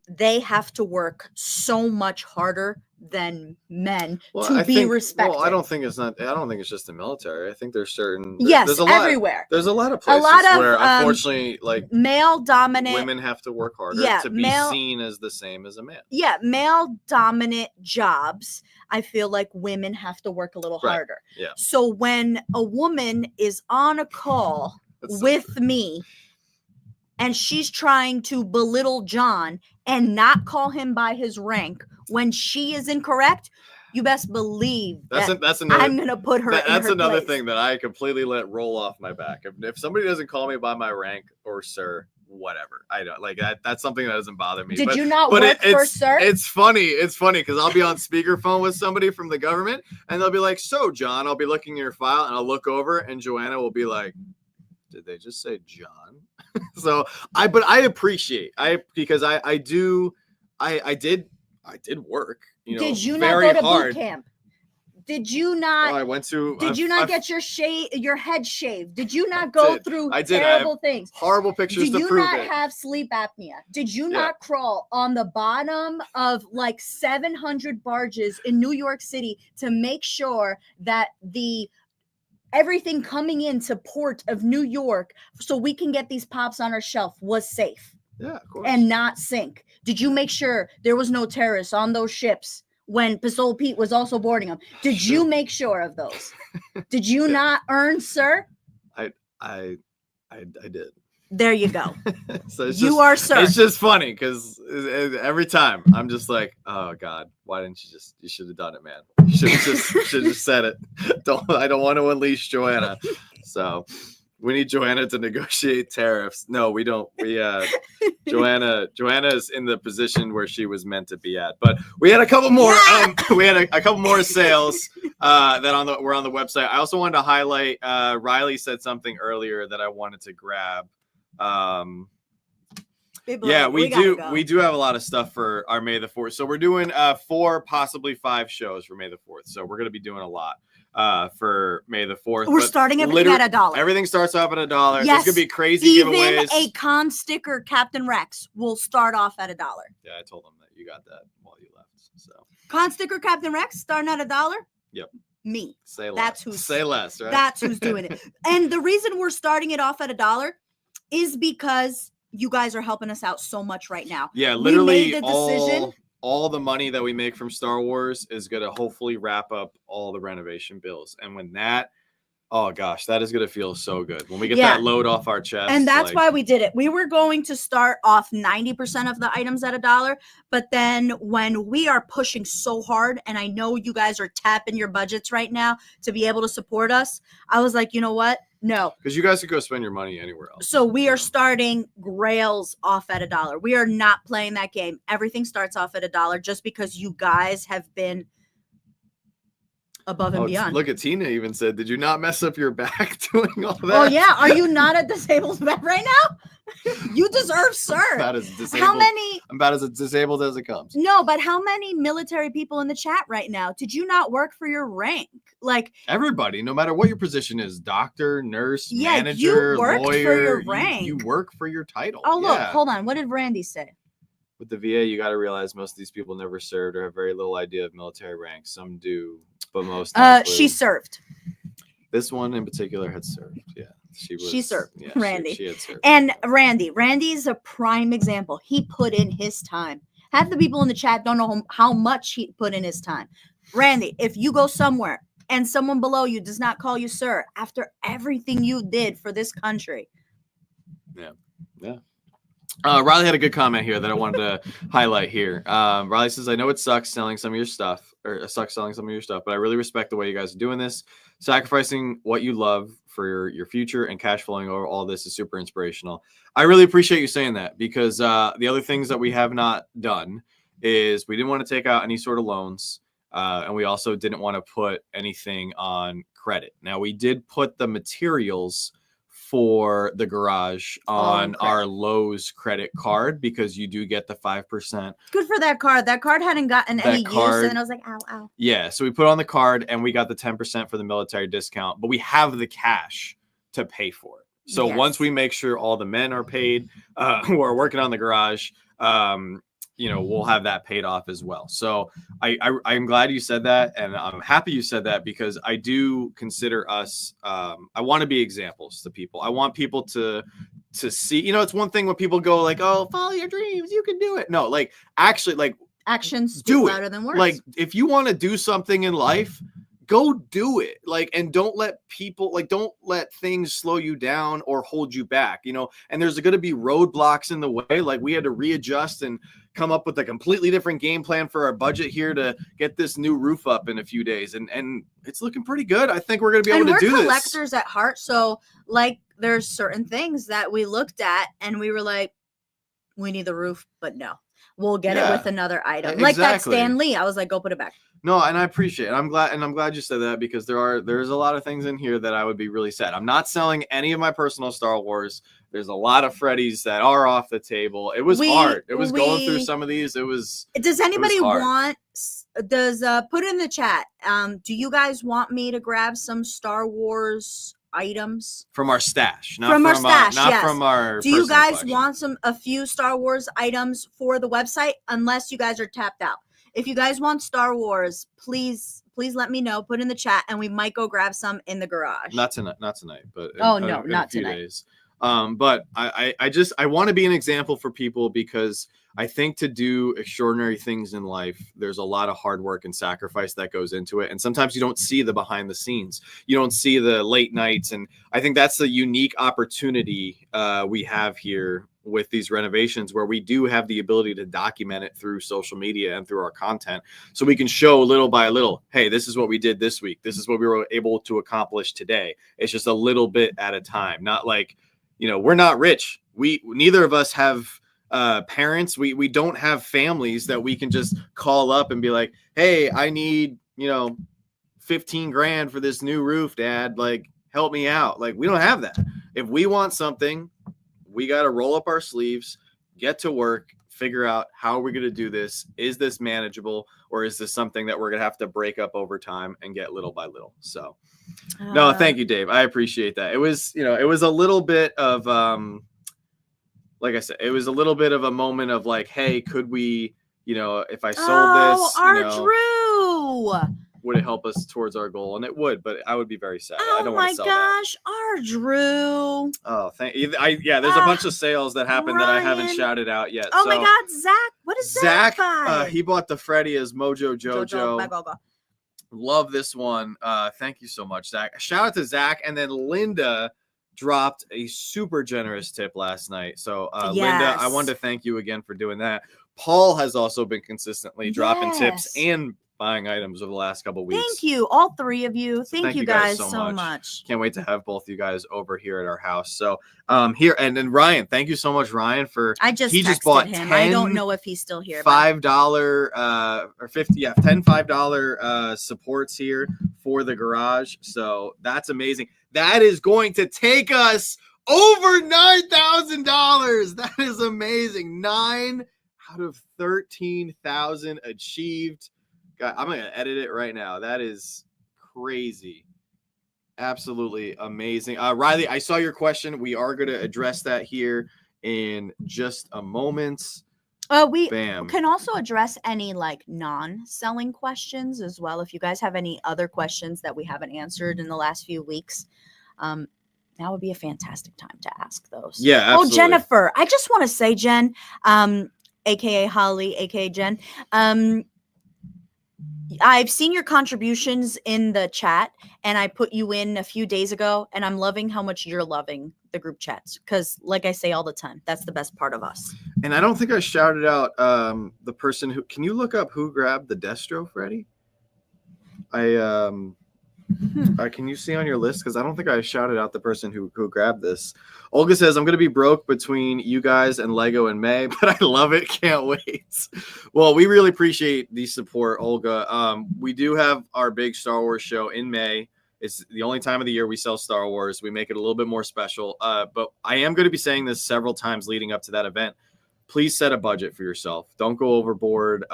they have to work so much harder than men to be respected. Well, I don't think it's just the military. I think there's certain there's everywhere. There's a lot of places where unfortunately like male dominant women have to work harder to be seen as the same as a man. Yeah, male dominant jobs, I feel like women have to work a little harder. Yeah. So when a woman is on a call with me and she's trying to belittle John and not call him by his rank when she is incorrect, you best believe that's another, I'm going to put her in That's her another place. thing that I completely let roll off my back. If somebody doesn't call me by my rank or sir, whatever, I don't like that. That's something that doesn't bother me. Did you not work for sir? It's funny because I'll be on speakerphone with somebody from the government and they'll be like, so John, I'll be looking in your file and I'll look over and Joanna will be like, did they just say John? So I appreciate because I did work. Did you very not go to hard. boot camp? Did you not? I went to. Did you not get your head shaved? Did you not go through terrible things? Horrible pictures to prove it. Did you not have sleep apnea? Did you not crawl on the bottom of like 700 barges in New York City to make sure that everything coming into port of New York so we can get these pops on our shelf was safe? Yeah, of course. And not sink? Did you make sure there was no terrorists on those ships when Pistol Pete was also boarding them? Did you make sure of those? Did you not earn, sir? I did. There you go. So you are sir. It's just funny because every time I'm just like, oh God, why didn't you should have done it, man. You should have just said it. I don't want to unleash Joanna. So we need Joanna to negotiate tariffs. No, we don't. Joanna is in the position where she was meant to be at. But we had a couple more. We had a couple more sales that were on the website. I also wanted to highlight. Riley said something earlier that I wanted to grab. We do have a lot of stuff for our May the 4th. So we're doing 4, possibly 5 shows for May the 4th. So we're going to be doing a lot for May the 4th. We're starting everything at $1. Everything starts off at $1. Yes, there's going to be crazy even giveaways. A con sticker Captain Rex will start off at $1. Yeah, I told them that you got that while you left. So con sticker Captain Rex starting at $1. Yep. Me. Say less. Say less, right? That's who's doing it. And the reason we're starting it off at $1 is because you guys are helping us out so much right now. Yeah, literally all the money that we make from Star Wars is going to hopefully wrap up all the renovation bills. And when that, oh gosh, that is going to feel so good. When we get that load off our chest. And that's why we did it. We were going to start off 90% of the items at $1. But then when we are pushing so hard, and I know you guys are tapping your budgets right now to be able to support us, I was like, you know what? No. Because you guys could go spend your money anywhere else. So we are starting Grails off at $1. We are not playing that game. Everything starts off at $1 just because you guys have been above and beyond. Look at Tina even said, did you not mess up your back doing all that? Oh yeah, are you not at disabled vet right now? You deserve CERT. About as disabled, How many? I'm about as disabled as it comes. No, but how many military people in the chat right now? Did you not work for your rank? Like Everybody, no matter what your position is, doctor, nurse, Yeah, manager, you worked for lawyer, your you- rank. You work for your title. oh look, Yeah. hold on. What did Randy say? With the VA, you got to realize most of these people never served or have very little idea of military ranks. Some do, but most. don't. She served. This one in particular had served. Yeah, she served, Yeah, Randy. She had served. And Randy's a prime example. He put in his time. Half the people in the chat don't know how much he put in his time. Randy, if you go somewhere and someone below you does not call you sir after everything you did for this country. Yeah. Riley had a good comment here that I wanted to highlight here. Riley says, I know it sucks selling some of your stuff, but I really respect the way you guys are doing this. Sacrificing what you love for your future and cash flowing over all this is super inspirational. I really appreciate you saying that because the other things that we have not done is we didn't want to take out any sort of loans. And we also didn't want to put anything on credit. Now, we did put the materials for the garage on our Lowe's credit card because you do get the 5%. Good for that card. That card hadn't gotten any use, and I was like, ow, ow. Yeah, so we put on the card and we got the 10% for the military discount, but we have the cash to pay for it. So once we make sure all the men are paid who are working on the garage, we'll have that paid off as well. So I'm glad you said that. And I'm happy you said that because I do consider us, I want to be examples to people. I want people to see, it's one thing when people go like, oh, follow your dreams, you can do it. No, like actually like actions speak do louder than words. Like if you want to do something in life, go do it. Like, and don't let things slow you down or hold you back, and there's going to be roadblocks in the way. Like we had to readjust and come up with a completely different game plan for our budget here to get this new roof up in a few days. And it's looking pretty good. I think we're going to be able to do this. We're collectors at heart. So like there's certain things that we looked at and we were like, we need the roof, but no, we'll get it with another item. Exactly. Like that Stan Lee. I was like, go put it back. No, and I appreciate it. I'm glad you said that because there's a lot of things in here that I would be really sad. I'm not selling any of my personal Star Wars. There's a lot of Freddy's that are off the table. It was hard. It was going through some of these. Does anybody put in the chat? Do you guys want me to grab some Star Wars items from our stash? Not from our. Do you guys collection. Want a few Star Wars items for the website? Unless you guys are tapped out. If you guys want Star Wars, please let me know. Put in the chat, and we might go grab some in the garage. Not tonight, but not a few tonight. Days. But I want to be an example for people because I think to do extraordinary things in life, there's a lot of hard work and sacrifice that goes into it. And sometimes you don't see the behind the scenes. You don't see the late nights. And I think that's the unique opportunity we have here with these renovations where we do have the ability to document it through social media and through our content. So we can show little by little, hey, this is what we did this week. This is what we were able to accomplish today. It's just a little bit at a time. Not like, we're not rich. Neither of us have parents. We don't have families that we can just call up and be like, hey, I need, 15 grand for this new roof, Dad. Like, help me out. Like, we don't have that. If we want something, we got to roll up our sleeves, get to work, figure out how we're going to do this. Is this manageable or is this something that we're going to have to break up over time and get little by little? So no, thank you, Dave. I appreciate that. It was, it was a little bit of, like I said, it was a little bit of a moment of like, hey, could we, if I sold this, Drew, would it help us towards our goal? And it would, but I would be very sad. Oh I don't want to sell that. Our Drew. Oh, thank you. There's a bunch of sales that happened that I haven't shouted out yet. Oh my God, Zach. What is Zach buy? He bought the Freddy as Mojo Jojo. Love this one. Thank you so much, Zach. Shout out to Zach. And then Linda dropped a super generous tip last night. So Linda, I wanted to thank you again for doing that. Paul has also been consistently dropping tips and buying items over the last couple weeks. Thank you, all three of you. Thank you guys so much. Can't wait to have both of you guys over here at our house. So here and then Ryan, thank you so much, Ryan, for I just he texted just bought him. 10 I don't know if he's still here. $5 or 50, yeah, 10 $5 supports here for the garage. So that's amazing. That is going to take us over $9,000. That is amazing. 9 out of 13,000 achieved. God, I'm gonna edit it right now. That is crazy. Absolutely amazing. Riley, I saw your question. We are gonna address that here in just a moment. We Bam. can also address any like non-selling questions as well. If you guys have any other questions that we haven't answered in the last few weeks, that would be a fantastic time to ask those. Yeah, absolutely. Oh, Jennifer, I just want to say, Jen, aka Holly, aka Jen, I've seen your contributions in the chat, and I put you in a few days ago, and I'm loving how much you're loving the group chats because, like I say all the time, that's the best part of us. And I don't think I shouted out the person who. Can you look up who grabbed the Destro, Freddie? Can you see on your list? Because I don't think I shouted out the person who grabbed this. Olga says, I'm going to be broke between you guys and Lego in May, but I love it. Can't wait. Well, we really appreciate the support, Olga. We do have our big Star Wars show in May. It's the only time of the year we sell Star Wars. We make it a little bit more special. But I am going to be saying this several times leading up to that event. Please set a budget for yourself. Don't go overboard.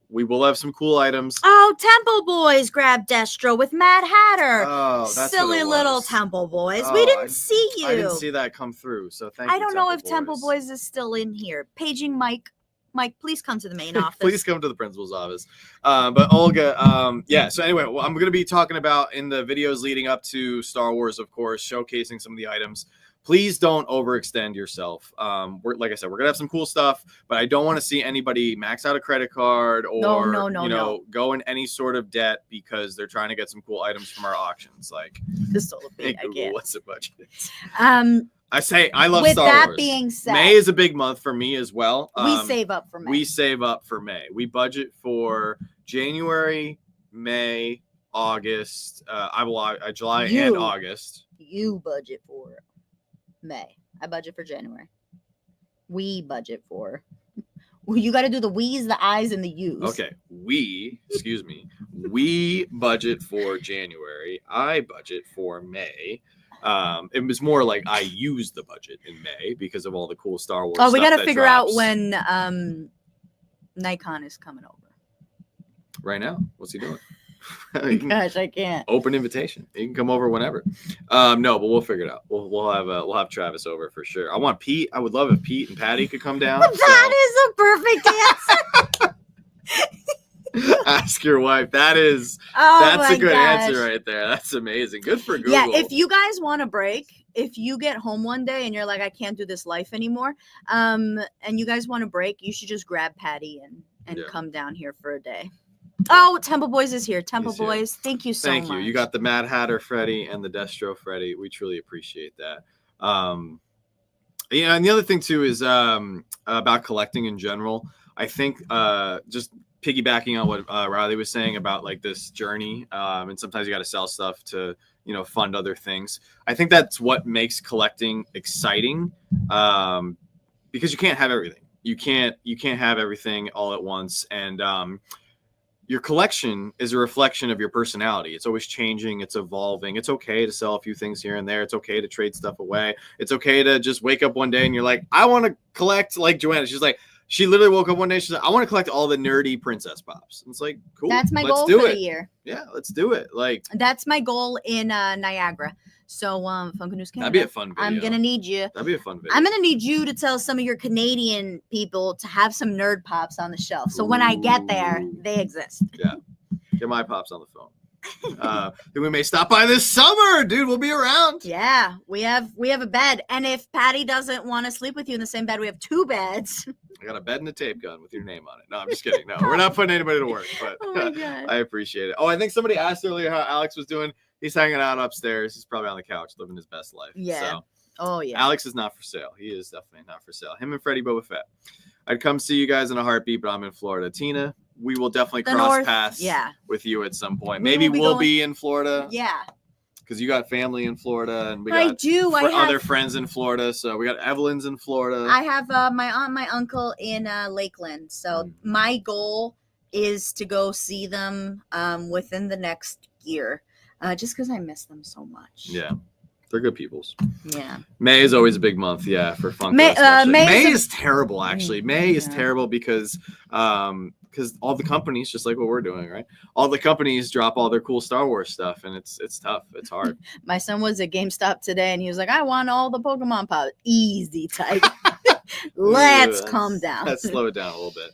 We will have some cool items. Oh, Temple Boys grabbed Destro with Mad Hatter. Oh, that's silly little Temple Boys. We didn't see you. I didn't see that come through. So thank you. I don't know if Temple Boys is still in here. Paging Mike. Mike, please come to the main office. Please come to the principal's office. But Olga, yeah. So anyway, I'm going to be talking about in the videos leading up to Star Wars, of course, showcasing some of the items. Please don't overextend yourself. Like I said, we're gonna have some cool stuff, but I don't want to see anybody max out a credit card or go in any sort of debt because they're trying to get some cool items from our auctions. Like, hey, Google, what's the budget? I say I love Star Wars. With that being said, May is a big month for me as well. We save up for May. We budget for January, May, August. July and August. You budget for May. I budget for January. We budget for. You got to do the we's, the I's, and the U's. Okay. We budget for January. I budget for May. It was more like I use the budget in May because of all the cool Star Wars. Oh, we got to figure out when Nikon is coming over. Right now? What's he doing? Gosh, I can't. Open invitation. You can come over whenever. No, but we'll figure it out. We'll have Travis over for sure. I want Pete. I would love if Pete and Patty could come down. That is a perfect answer. Ask your wife. That's a good answer right there. That's amazing. Good for Google. Yeah, if you guys want a break, if you get home one day and you're like, I can't do this life anymore, and you guys want a break, you should just grab Patty and come down here for a day. Oh, Temple Boys is here. Temple Boys, thank you so much. Thank you. You got the Mad Hatter Freddy and the Destro Freddy. We truly appreciate that. And the other thing too is about collecting in general. I think just piggybacking on what Riley was saying about like this journey, and sometimes you got to sell stuff to fund other things. I think that's what makes collecting exciting, because you can't have everything. You can't have everything all at once, and your collection is a reflection of your personality. It's always changing. It's evolving. It's okay to sell a few things here and there. It's okay to trade stuff away. It's okay to just wake up one day and you're like, I want to collect, like Joanna. She's like, she literally woke up one day. She's like, I want to collect all the nerdy princess pops. And it's like, cool. That's my goal for the year. Yeah, let's do it. Like, that's my goal in Niagara. So, Funko News Canada. That'd be a fun video. I'm gonna need you. That'd be a fun video. I'm gonna need you to tell some of your Canadian people to have some nerd pops on the shelf. So when I get there, they exist. Yeah. Get my pops on the phone. Then we may stop by this summer, dude. We'll be around. Yeah, we have a bed, and if Patty doesn't want to sleep with you in the same bed, we have 2 beds. I got a bed and a tape gun with your name on it. No, I'm just kidding. No, we're not putting anybody to work, but oh my God. I appreciate it. Oh, I think somebody asked earlier how Alex was doing. He's hanging out upstairs. He's probably on the couch living his best life. Yeah. So, oh yeah. Alex is not for sale. He is definitely not for sale. Him and Freddie Boba Fett. I'd come see you guys in a heartbeat, but I'm in Florida. Tina, we will definitely The cross North, paths yeah. with you at some point. We Maybe will be we'll going- be in Florida. Yeah. Because you got family in Florida, and we I got do. I have other friends in Florida. So we got Evelyn's in Florida. I have my aunt, my uncle in Lakeland. So my goal is to go see them within the next year, just because I miss them so much. Yeah, they're good peoples. Yeah. May is always a big month, yeah, for Funko. May is terrible, actually. May is terrible because all the companies, just like what we're doing, right? All the companies drop all their cool Star Wars stuff, and it's tough. It's hard. My son was at GameStop today, and he was like, "I want all the Pokemon Pops." Easy type. Let's calm down. Let's slow it down a little bit.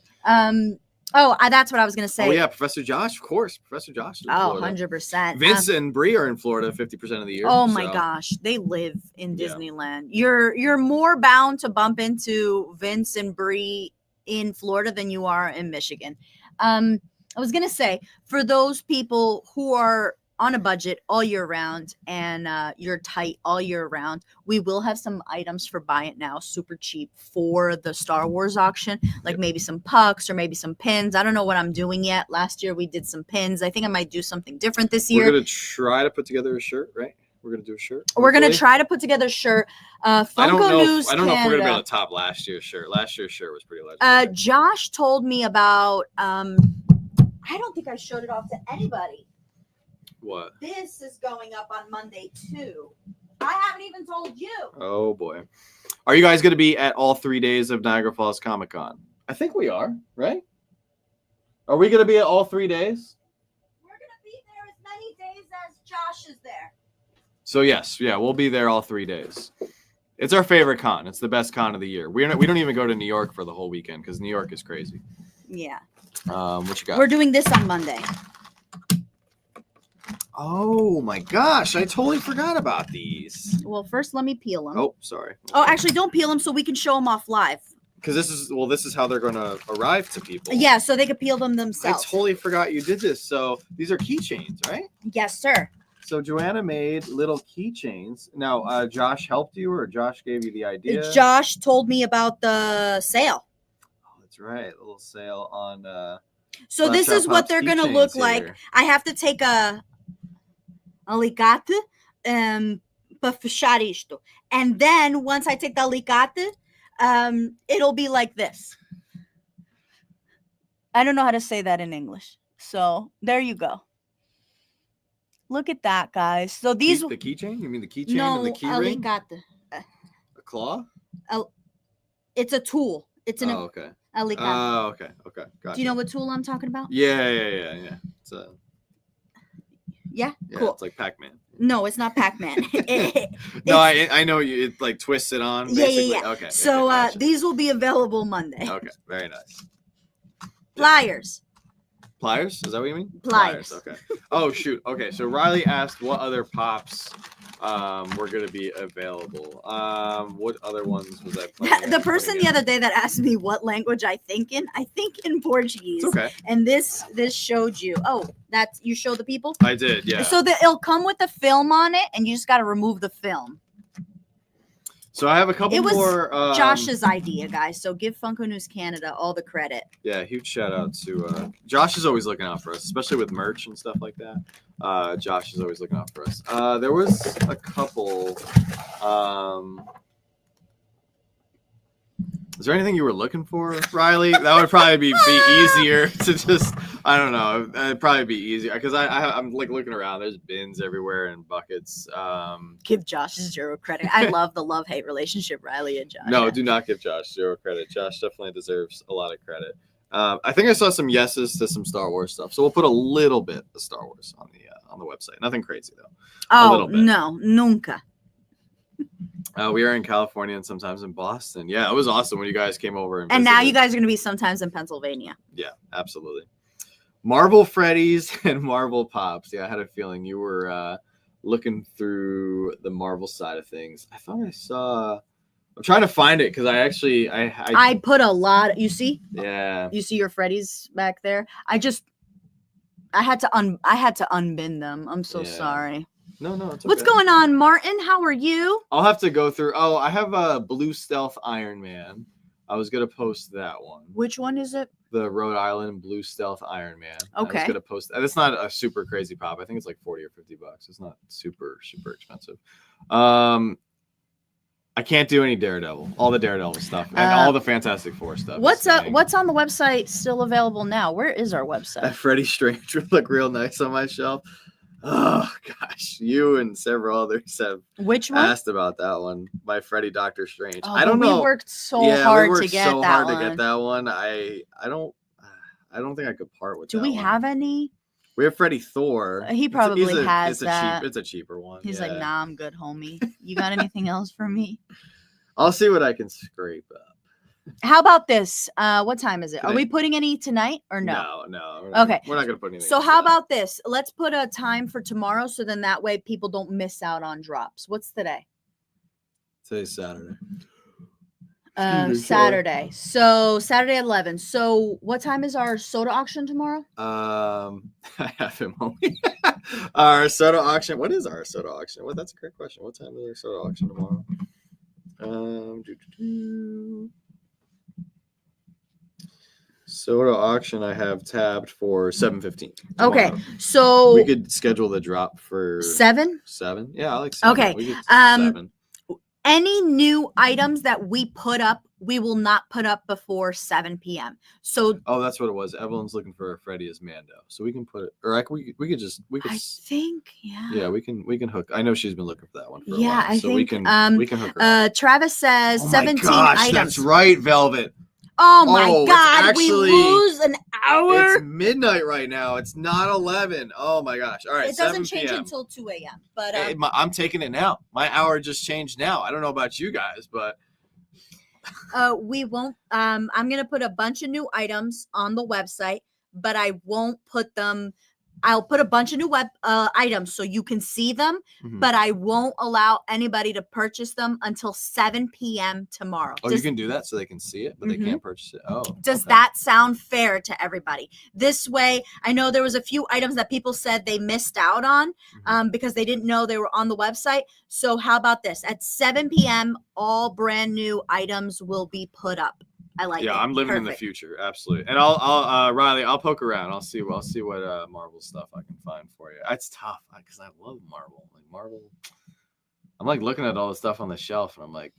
That's what I was gonna say. Oh yeah, Professor Josh, of course. Professor Josh. Is in Florida. 100%. Vince and Bree are in Florida 50% of the year. Oh my gosh, they live in Disneyland. You're more bound to bump into Vince and Bree in Florida than you are in Michigan. I was gonna say, for those people who are on a budget all year round and you're tight all year round, we will have some items for buy it now super cheap for the Star Wars auction, like maybe some pucks or maybe some pins. I don't know what I'm doing yet. Last year we did some pins. I think I might do something different this year. We're gonna try to put together a shirt, right? We're gonna do a shirt. We're gonna try to put together a shirt. Funko News. I don't know if we're gonna be able to top last year's shirt. Last year's shirt was pretty legendary. Josh told me about. I don't think I showed it off to anybody. What? This is going up on Monday too. I haven't even told you. Oh boy. Are you guys gonna be at all 3 days of Niagara Falls Comic Con? I think we are, right? Are we gonna be at all 3 days? We're gonna be there as many days as Josh is there. So yes, yeah, we'll be there all 3 days. It's our favorite con. It's the best con of the year. We don't even go to New York for the whole weekend because New York is crazy. Yeah. What you got? We're doing this on Monday. Oh my gosh, I totally forgot about these. Well, first let me peel them. Oh, sorry. Oh, actually, don't peel them so we can show them off live. Because this is how they're going to arrive to people. Yeah, so they could peel them I themselves. totally forgot you did this. So these are keychains, right? Yes, sir. So Joanna made little keychains. Now, Josh helped you, or Josh gave you the idea? Josh told me about the sale. Oh, that's right. A little sale on. So this is what they're going to look like. I have to take a alicate para fechar isto. And then once I take the alicate, it'll be like this. I don't know how to say that in English. So there you go. Look at that, guys. So these the keychain? You mean the keychain and the key ring? Alicate. A claw? It's a tool. It's an okay. alicate. Oh, okay. Okay. Gotcha. Do you know what tool I'm talking about? Yeah. It's Yeah, cool. It's like Pac-Man. No, it's not Pac-Man. No, I know you. It like twists it on. Basically. Yeah. Okay. So gotcha. these will be available Monday. Okay, very nice. Pliers. Pliers? Is that what you mean? Pliers. Okay. Oh shoot. Okay. So Riley asked what other pops were going to be available. What other ones was I playing? The person the other day that asked me what language I think in Portuguese. It's okay. And this showed you. Oh, that's you show the people? I did, yeah. So it'll come with a film on it, and you just got to remove the film. So I have a couple more. Josh's idea, guys. So give Funko News Canada all the credit. Yeah, huge shout out to Josh is always looking out for us, especially with merch and stuff like that. Josh is always looking out for us. There was a couple. Is there anything you were looking for, Riley? That would probably be easier to just. I don't know. It'd probably be easier because I'm like looking around. There's bins everywhere and buckets. Give Josh zero credit. I love the love-hate relationship Riley and Josh. No, do not give Josh zero credit. Josh definitely deserves a lot of credit. I think I saw some yeses to some Star Wars stuff, so we'll put a little bit of Star Wars on the website. Nothing crazy though. Oh no, nunca. We are in California and sometimes in Boston. Yeah, it was awesome when you guys came over. And now you guys are going to be sometimes in Pennsylvania. Yeah, absolutely. Marvel Freddy's and Marvel Pops. Yeah, I had a feeling you were looking through the Marvel side of things. I thought I saw. I'm trying to find it because I put a lot. You see? Yeah. You see your Freddy's back there? I had to unbin them. I'm so sorry. No, it's okay. What's going on, Martin? How are you? I'll have to go through. Oh, I have a blue stealth Iron Man. I was gonna post that one. Which one is it? The Rhode Island Blue Stealth Iron Man. I was Okay. gonna post. It's not a super crazy pop. I think it's like $40 or $50. It's not super expensive. I can't do any Daredevil. All the Daredevil stuff and all the Fantastic Four stuff. What's up? What's on the website still available now? Where is our website? That Freddy Strange would look real nice on my shelf. Oh gosh, you and several others have Which one? asked about that one. My Freddy Doctor Strange. Oh, I don't know. We worked so hard to get that one. To get that one. I don't think I could part with. Do we have any? We have Freddy Thor. He probably has that. It's a cheaper one. He's like, nah, I'm good, homie. You got anything else for me? I'll see what I can scrape up. How about this? What time is it? Are we putting any tonight or no? No. Okay. We're not going to put anything. So how about this? Let's put a time for tomorrow so then that way people don't miss out on drops. What's today? Today's Saturday. Saturday. So Saturday at 11. So what time is our soda auction tomorrow? I have him only. Our soda auction. What is our soda auction? Well, that's a great question. What time is our soda auction tomorrow? Soda auction I have tabbed for 7:15. Okay. So we could schedule the drop for 7? 7? Yeah, I like 7. Okay. We could 7. Any new items that we put up, we will not put up before 7 p.m. So that's what it was. Evelyn's looking for a Freddy as Mando, so we can put it, or like we could. I think, yeah. Yeah, we can hook. I know she's been looking for that one for a while, I so think we can hook her. Travis says 17 items. That's right, Velvet. Oh my God, we lose an hour. It's midnight right now. It's not 11. Oh my gosh. All right. It doesn't change until 2 a.m. But I'm taking it now. My hour just changed now. I don't know about you guys, but we won't. I'm gonna put a bunch of new items on the website, but I won't put them. I'll put a bunch of new web items so you can see them, but I won't allow anybody to purchase them until 7 p.m. tomorrow. You can do that so they can see it, but they can't purchase it. Oh, does that sound fair to everybody? This way, I know there was a few items that people said they missed out on because they didn't know they were on the website. So how about this? At 7 p.m., all brand new items will be put up. I like it. Yeah, I'm living in the future. Absolutely. And I'll Riley, I'll poke around. I'll see what Marvel stuff I can find for you. It's tough because I love Marvel. Like Marvel, I'm like looking at all the stuff on the shelf and I'm like,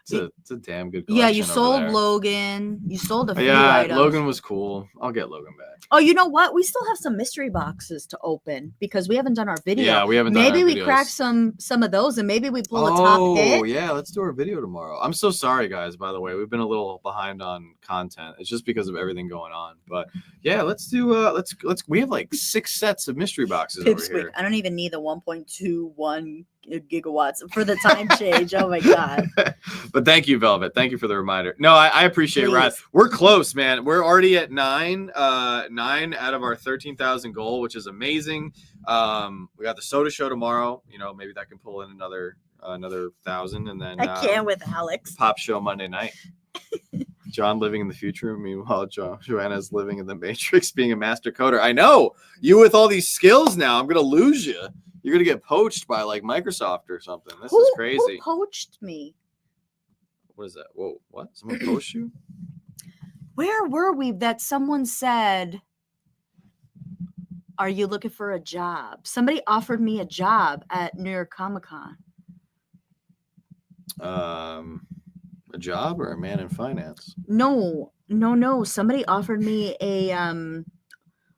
it's a damn good collection. Yeah, you sold Logan. You sold a few items. Logan was cool. I'll get Logan back. Oh, you know what? We still have some mystery boxes to open because we haven't done our video. Yeah, we haven't done Maybe our we videos. crack some of those and maybe we pull a top hit. Oh, yeah, let's do our video tomorrow. I'm so sorry, guys, by the way. We've been a little behind on content. It's just because of everything going on. But yeah, let's do we have like 6 sets of mystery boxes over here. I don't even need the 1.21 gigawatts for the time change. Oh my God. But thank you, Velvet. Thank you for the reminder. No, I appreciate it, Ryan. We're close, man. We're already at 9 out of our 13,000 goal, which is amazing. We got the soda show tomorrow. You know, maybe that can pull in another 1,000, and then I can't with Alex. Pop show Monday night. John living in the future. Meanwhile, Joanna's living in the Matrix, being a master coder. I know you with all these skills now. I'm gonna lose you. You're gonna get poached by like Microsoft or something. This is crazy. Who poached me? What is that? Whoa! What? Someone poached you? Where were we that someone said, "Are you looking for a job?" Somebody offered me a job at New York Comic Con. A job or a man in finance? No. Somebody offered me a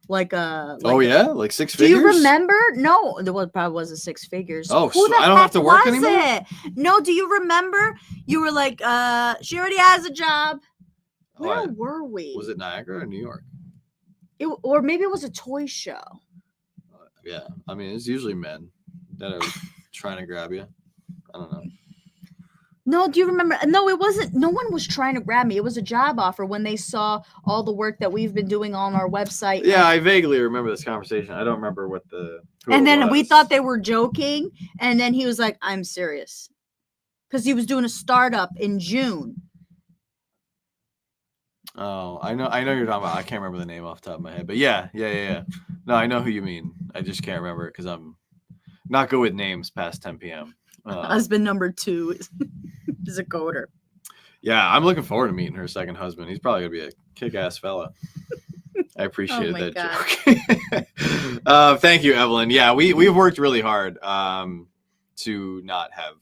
like 6 figures. Do you remember? No, it probably wasn't 6 figures. Oh, so I don't have to work anymore? It? No, do you remember? You were like, she already has a job. Where were we? Was it Niagara or New York? Or maybe it was a toy show. Yeah, I mean, it's usually men that are trying to grab you. I don't know. No, do you remember? No, it wasn't. No one was trying to grab me. It was a job offer when they saw all the work that we've been doing on our website. Yeah, I vaguely remember this conversation. I don't remember what and then we thought they were joking. And then he was like, I'm serious. Because he was doing a startup in June. Oh, I know you're talking about. I can't remember the name off the top of my head. But yeah. No, I know who you mean. I just can't remember it because I'm not good with names past 10 p.m. Husband number 2 is a coder. Yeah, I'm looking forward to meeting her second husband. He's probably gonna be a kick-ass fella. I appreciated my that joke. Thank you, Evelyn. Yeah, we've worked really hard to not have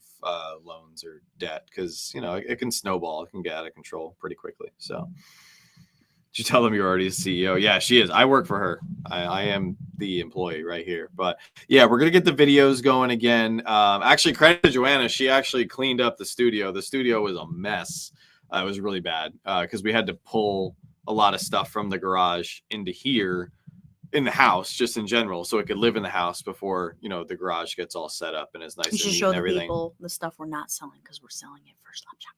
loans or debt because it can snowball, it can get out of control pretty quickly. So did you tell them you're already a CEO? Yeah, she is. I work for her. I am the employee right here. But yeah, we're gonna get the videos going again. Actually, credit to Joanna. She actually cleaned up the studio. The studio was a mess. It was really bad because we had to pull a lot of stuff from the garage into here in the house, just in general, so it could live in the house before the garage gets all set up and is nice. You should and neat show and the everything. people the stuff we're not selling because we're selling it for Slapshot.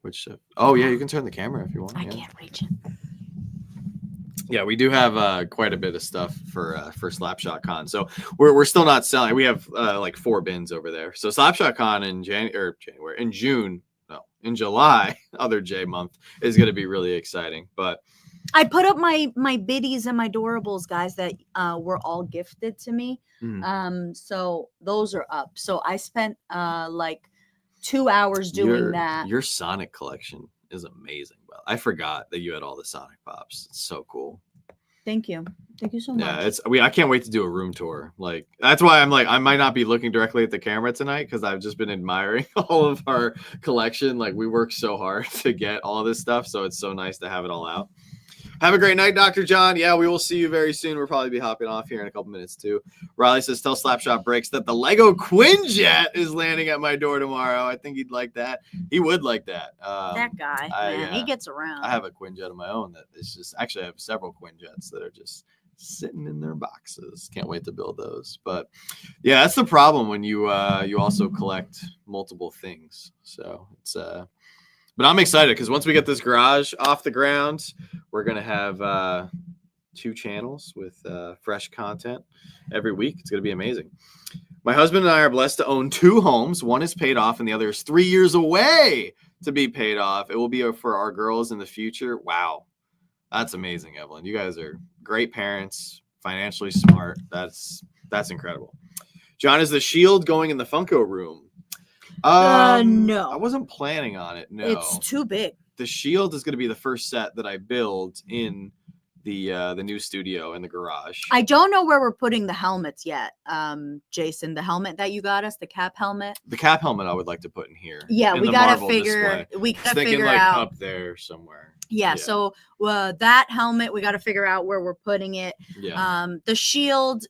Which oh yeah, you can turn the camera if you want. I Yeah. can't reach it. Yeah, we do have quite a bit of stuff for Slapshot Con. So we're still not selling. We have like 4 bins over there. So Slapshot Con in July, other J month, is going to be really exciting. But I put up my biddies and my durables, guys, that were all gifted to me. So those are up. So I spent like 2 hours doing that. Your Sonic collection is amazing. Well, I forgot that you had all the Sonic Pops. It's so cool. Thank you so much. Yeah, I can't wait to do a room tour. Like that's why I'm like I might not be looking directly at the camera tonight because I've just been admiring all of our collection. Like we worked so hard to get all this stuff, so it's so nice to have it all out. Have a great night, Dr. John. Yeah, we will see you very soon. We'll probably be hopping off here in a couple minutes too. Riley says, tell Slapshot Breaks that the Lego Quinjet is landing at my door tomorrow. I think he'd like that. He would like that. That guy, man, he gets around. I have a Quinjet of my own that is just, actually I have several Quinjets that are just sitting in their boxes. Can't wait to build those. But yeah, that's the problem when you also collect multiple things. So it's but I'm excited because once we get this garage off the ground, we're going to have 2 channels with fresh content every week. It's going to be amazing. My husband and I are blessed to own 2 homes. One is paid off and the other is 3 years away to be paid off. It will be for our girls in the future. Wow. That's amazing, Evelyn. You guys are great parents, financially smart. That's incredible. John, is the shield going in the Funko room? No. I wasn't planning on it. No, it's too big. The shield is going to be the first set that I build in the new studio in the garage. I don't know where we're putting the helmets yet. Jason, the helmet that you got us, the cap helmet. The cap helmet I would like to put in here. Yeah, we gotta figure. Display. We gotta figure like out up there somewhere. Yeah. So that helmet, we got to figure out where we're putting it. Yeah. The shield.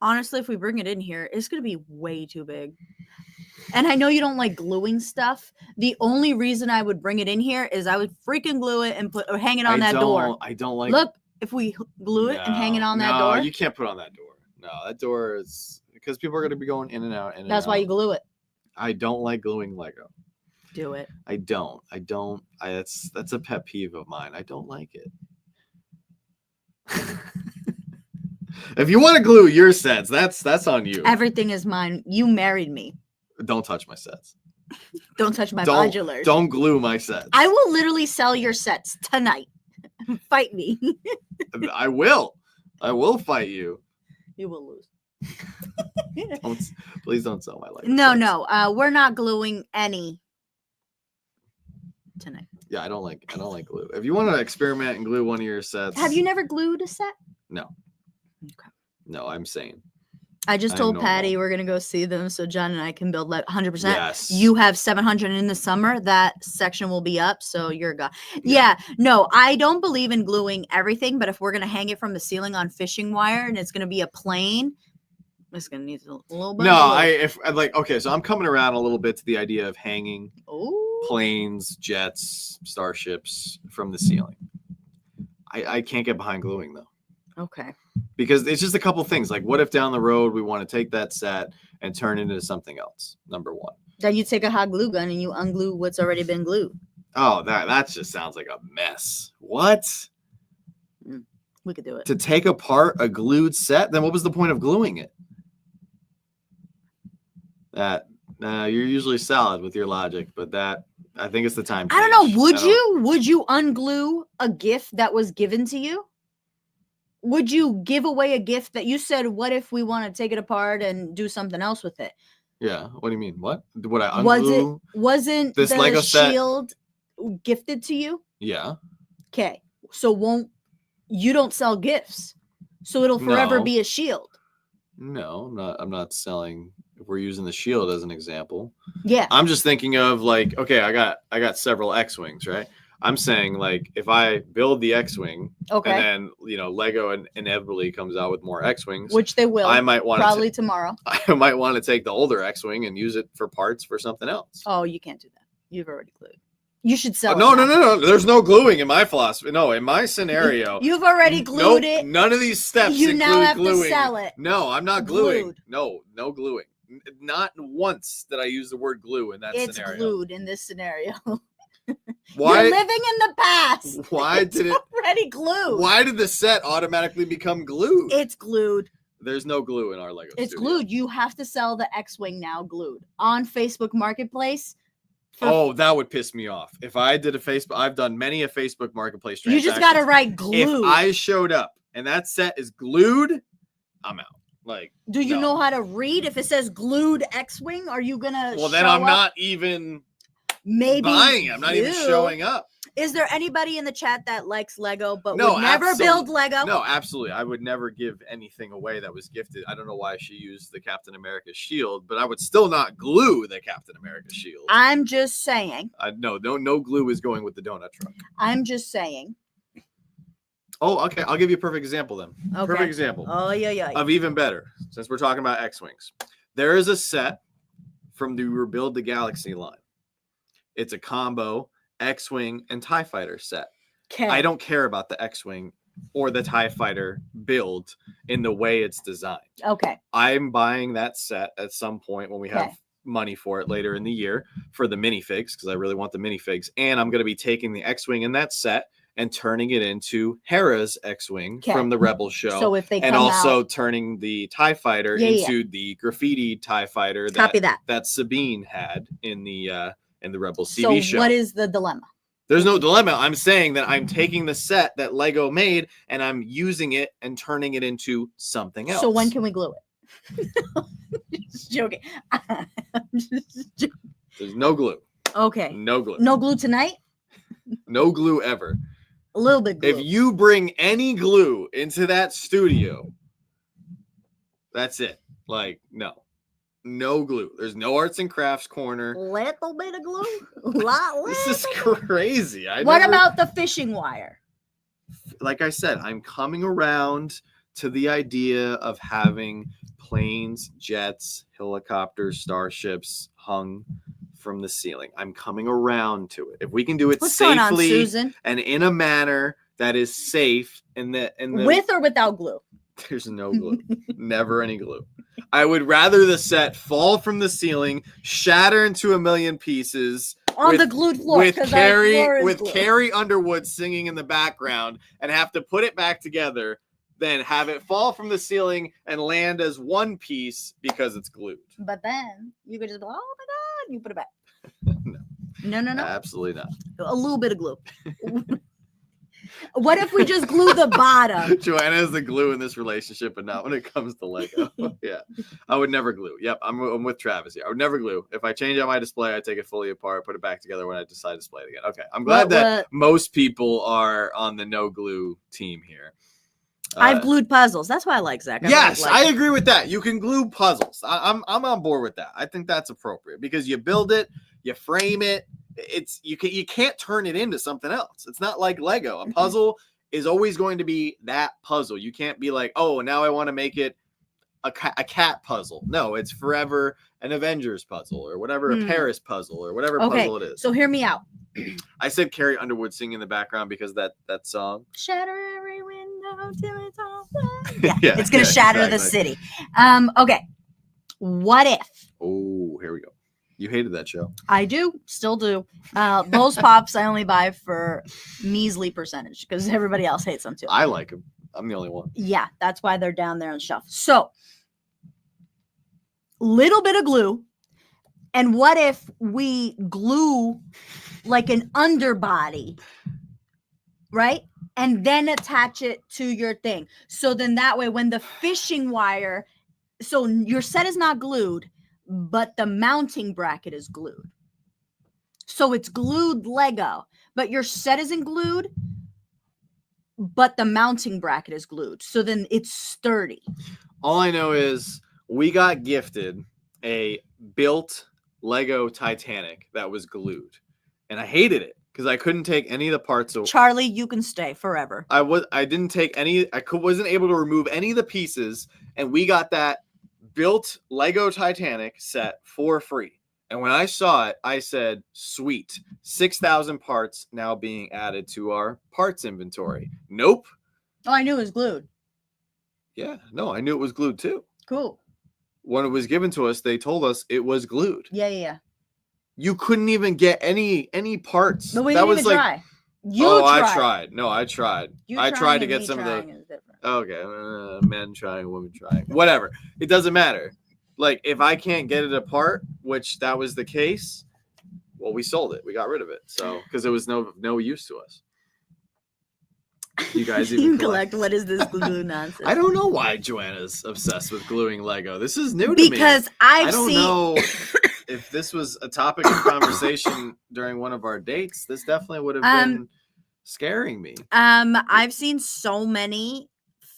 Honestly, if we bring it in here, it's gonna be way too big. And I know you don't like gluing stuff. The only reason I would bring it in here is I would freaking glue it and hang it on that door. I don't like. Look, if we glue it and hang it on that door. No, you can't put it on that door. No, that door is because people are going to be going in and out. That's why you glue it. I don't like gluing Lego. Do it. I don't. That's a pet peeve of mine. I don't like it. If you want to glue your sets, that's on you. Everything is mine. You married me. Don't touch my sets. Don't touch my modulars. Don't glue my sets. I will literally sell your sets tonight. Fight me. I will. I will fight you. You will lose. Please don't sell my life. No. We're not gluing any tonight. Yeah, I don't like glue. If you want to experiment and glue one of your sets. Have you never glued a set? No. Okay. No, I'm sane. I just told Patty we're gonna go see them, so John and I can build like 100%. Yes. You have 700 in the summer. That section will be up, so you're a guy. Yeah. No, I don't believe in gluing everything, but if we're gonna hang it from the ceiling on fishing wire and it's gonna be a plane, it's gonna need a little bit. Okay, so I'm coming around a little bit to the idea of hanging planes, jets, starships from the ceiling. I can't get behind gluing though. Okay. Because it's just a couple things. Like, what if down the road we want to take that set and turn it into something else? Number one. Then you take a hot glue gun and you unglue what's already been glued. Oh, that just sounds like a mess. What? We could do it. To take apart a glued set? Then what was the point of gluing it? You're usually solid with your logic, but that I think it's the time. I don't know. Would you unglue a gift that was given to you? Would you give away a gift that you said, what if we want to take it apart and do something else with it? Yeah. What do you mean? What? Would I Wasn't unglue? This the Lego set- shield gifted to you? Yeah. Okay. So you don't sell gifts. So it'll forever No. be a shield. No, I'm not selling. If we're using the shield as an example, Yeah. I'm just thinking of like, okay, I got several X-wings, right? I'm saying like if I build the X-wing, Okay. and then Lego inevitably comes out with more X-wings, Which they will. I might want probably tomorrow. I might want to take the older X-wing and use it for parts for something else. Oh, you can't do that. You've already glued. You should sell. No. it now. No. There's no gluing in my philosophy. No, in my scenario, You've already glued it. None of these steps. You now have gluing. to sell it. No, I'm not gluing. Glued. No gluing. Not once did I use the word glue in that It's scenario. glued in this scenario. Why? You're living in the past. Why It's did it? already glued? Why did the set automatically become glued? It's glued. There's no glue in our Lego. It's studio. glued. You have to sell the X-Wing now glued on Facebook Marketplace. Oh, that would piss me off. If I did a Facebook, I've done many a Facebook Marketplace You transactions. just got to write glued. If I showed up and that set is glued, I'm out. Like, Do you no. know how to read? If it says glued X-Wing, are you gonna? Well, then show I'm up? not even Maybe buying it. I'm not even you. showing up. Is there anybody in the chat that likes Lego but No, would never build Lego? No, absolutely. I would never give anything away that was gifted. I don't know why she used the Captain America shield, but I would still not glue the Captain America shield. I'm just saying. No glue is going with the donut truck. I'm just saying. Oh, okay. I'll give you a perfect example then. Okay. Perfect example Oh yeah. of even better, since we're talking about X-Wings. There is a set from the Rebuild the Galaxy line. It's a combo X-Wing and TIE Fighter set. Okay. I don't care about the X-Wing or the TIE Fighter build in the way it's designed. Okay. I'm buying that set at some point when we have Okay. money for it later in the year for the minifigs, because I really want the minifigs. And I'm going to be taking the X-Wing in that set and turning it into Hera's X-Wing Okay. from the Rebel show. So if they come and also out, turning the TIE Fighter Yeah, into the graffiti TIE Fighter copy that. that Sabine had in the Rebel So TV show. what is the dilemma? There's no dilemma. I'm saying that I'm taking the set that Lego made and I'm using it and turning it into something else. So when can we glue it? Just joking. I'm just joking. There's no glue. Okay. No glue. No glue tonight? No glue ever. A little bit glue. If you bring any glue into that studio, that's it. Like, no glue. There's no arts and crafts corner. Little bit of glue? This is crazy. What about the fishing wire? Like I said, I'm coming around to the idea of having planes, jets, helicopters, starships hung from the ceiling. I'm coming around to it. If we can do it What's going on, safely Susan? and in a manner that is safe, and With or without glue? there's no glue, never any glue. I would rather the set fall from the ceiling, shatter into a million pieces On the glued floor. with 'cause our floor is glue. Carrie Underwood singing in the background, and have to put it back together, than have it fall from the ceiling and land as one piece because it's glued. But then you could just go, oh my God, you put it back. No. No. Absolutely not. A little bit of glue. What if we just glue the bottom? Joanna is the glue in this relationship, but not when it comes to Lego. Yeah, I would never glue. Yep, I'm with Travis here. I would never glue. If I change out my display, I take it fully apart, put it back together when I decide to display it again. Okay, I'm glad that most people are on the no glue team here. I've glued puzzles. That's why I like Zach. Yes, I agree with that. You can glue puzzles. I'm on board with that. I think that's appropriate because you build it, you frame it. You can't turn it into something else. It's not like Lego. A puzzle is always going to be that puzzle. You can't be like, oh, now I want to make it a cat puzzle. No, it's forever an Avengers puzzle or whatever, a Paris puzzle or whatever puzzle it is. So hear me out. I said Carrie Underwood singing in the background because that song. Shatter every window till it's all black. Yeah, it's gonna shatter the city. Okay. What if? Oh, here we go. You hated that show. I do, still do. Those pops I only buy for measly percentage because everybody else hates them too. I like them. I'm the only one. Yeah, that's why they're down there on the shelf. So, little bit of glue. And what if we glue like an underbody, right? And then attach it to your thing. So then that way, when the fishing wire, so your set is not glued, but the mounting bracket is glued. So it's glued Lego, but your set isn't glued, but the mounting bracket is glued. So then it's sturdy. All I know is we got gifted a built Lego Titanic that was glued, and I hated it because I couldn't take any of the parts. Charlie, you can stay forever. I didn't take any. Wasn't able to remove any of the pieces, and we got that built Lego Titanic set for free. And when I saw it, I said, "Sweet, 6,000 parts now being added to our parts inventory." Nope. Oh, I knew it was glued. Yeah, no, I knew it was glued too. Cool. When it was given to us, they told us it was glued. Yeah. You couldn't even get any parts. But we that didn't was even like, try. You tried. I tried. No, I tried. I tried to get some of the. Okay, men trying, women trying, whatever. It doesn't matter. Like, if I can't get it apart, which that was the case, well, we sold it. We got rid of it. So, because it was no use to us. You guys even you collect. What is this glue nonsense? I don't know why Joanna's obsessed with gluing Lego. This is new to me. Because I don't know if this was a topic of conversation during one of our dates. This definitely would have been scaring me. I've seen so many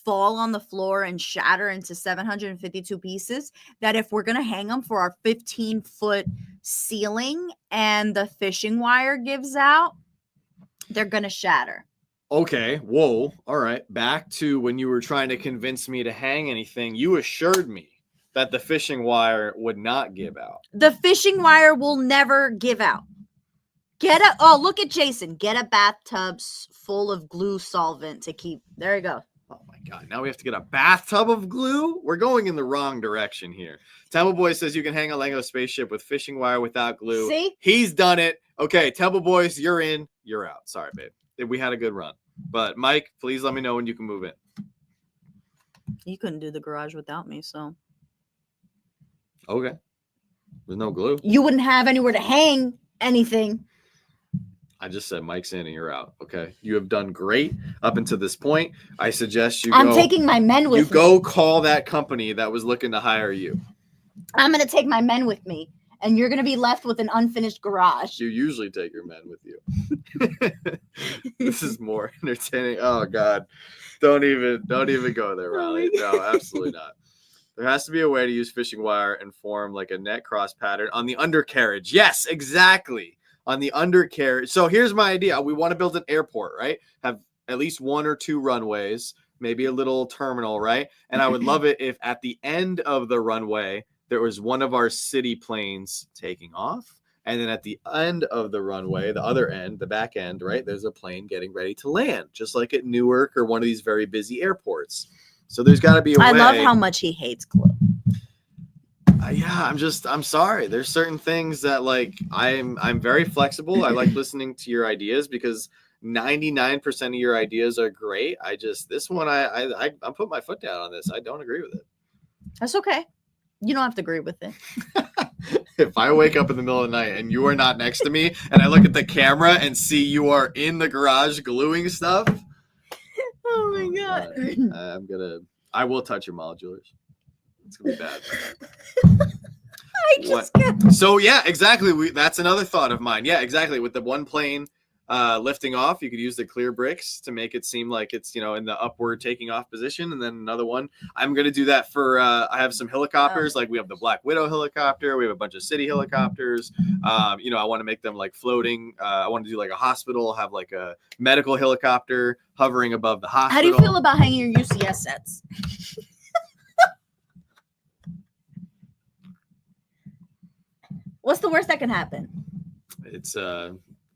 fall on the floor and shatter into 752 pieces that if we're gonna hang them for our 15-foot ceiling and the fishing wire gives out, they're gonna shatter. Okay, whoa, all right. Back to when you were trying to convince me to hang anything, you assured me that the fishing wire would not give out. The fishing wire will never give out. Look at Jason. Get a bathtub full of glue solvent to keep. There you go. Oh my God, now we have to get a bathtub of glue? We're going in the wrong direction here. Temple Boy says you can hang a Lego spaceship with fishing wire without glue. See? He's done it. Okay, Temple Boys, you're in, you're out. Sorry, babe. We had a good run. But Mike, please let me know when you can move in. You couldn't do the garage without me, so. Okay. There's no glue. You wouldn't have anywhere to hang anything. I just said Mike's in and you're out. Okay. You have done great up until this point. I suggest you I'm taking my men with me. You go call that company that was looking to hire you. I'm going to take my men with me. And you're going to be left with an unfinished garage. You usually take your men with you. This is more entertaining. Oh God. Don't even go there, Riley. No, absolutely not. There has to be a way to use fishing wire and form like a net cross pattern on the undercarriage. Yes, exactly. On the undercarriage. So here's my idea. We want to build an airport, right? Have at least 1 or 2 runways, maybe a little terminal, right? And I would love it if at the end of the runway, there was one of our city planes taking off. And then at the end of the runway, the other end, the back end, right, there's a plane getting ready to land, just like at Newark or one of these very busy airports. So there's got to be a way. I love how much he hates glue. Yeah, I'm sorry. There's certain things that like I'm very flexible. I like listening to your ideas because 99% of your ideas are great. This one I'm putting my foot down on this. I don't agree with it. That's okay. You don't have to agree with it. If I wake up in the middle of the night and you are not next to me and I look at the camera and see you are in the garage gluing stuff. Oh my God. I will touch your modulars. It's going to be bad. So yeah, exactly. That's another thought of mine. Yeah, exactly. With the one plane lifting off, you could use the clear bricks to make it seem like it's, in the upward taking off position. And then another one, I'm going to do that for, I have some helicopters. Like we have the Black Widow helicopter. We have a bunch of city helicopters. I want to make them like floating. I want to do like a hospital, have like a medical helicopter hovering above the hospital. How do you feel about hanging your UCS sets? What's the worst that can happen? It's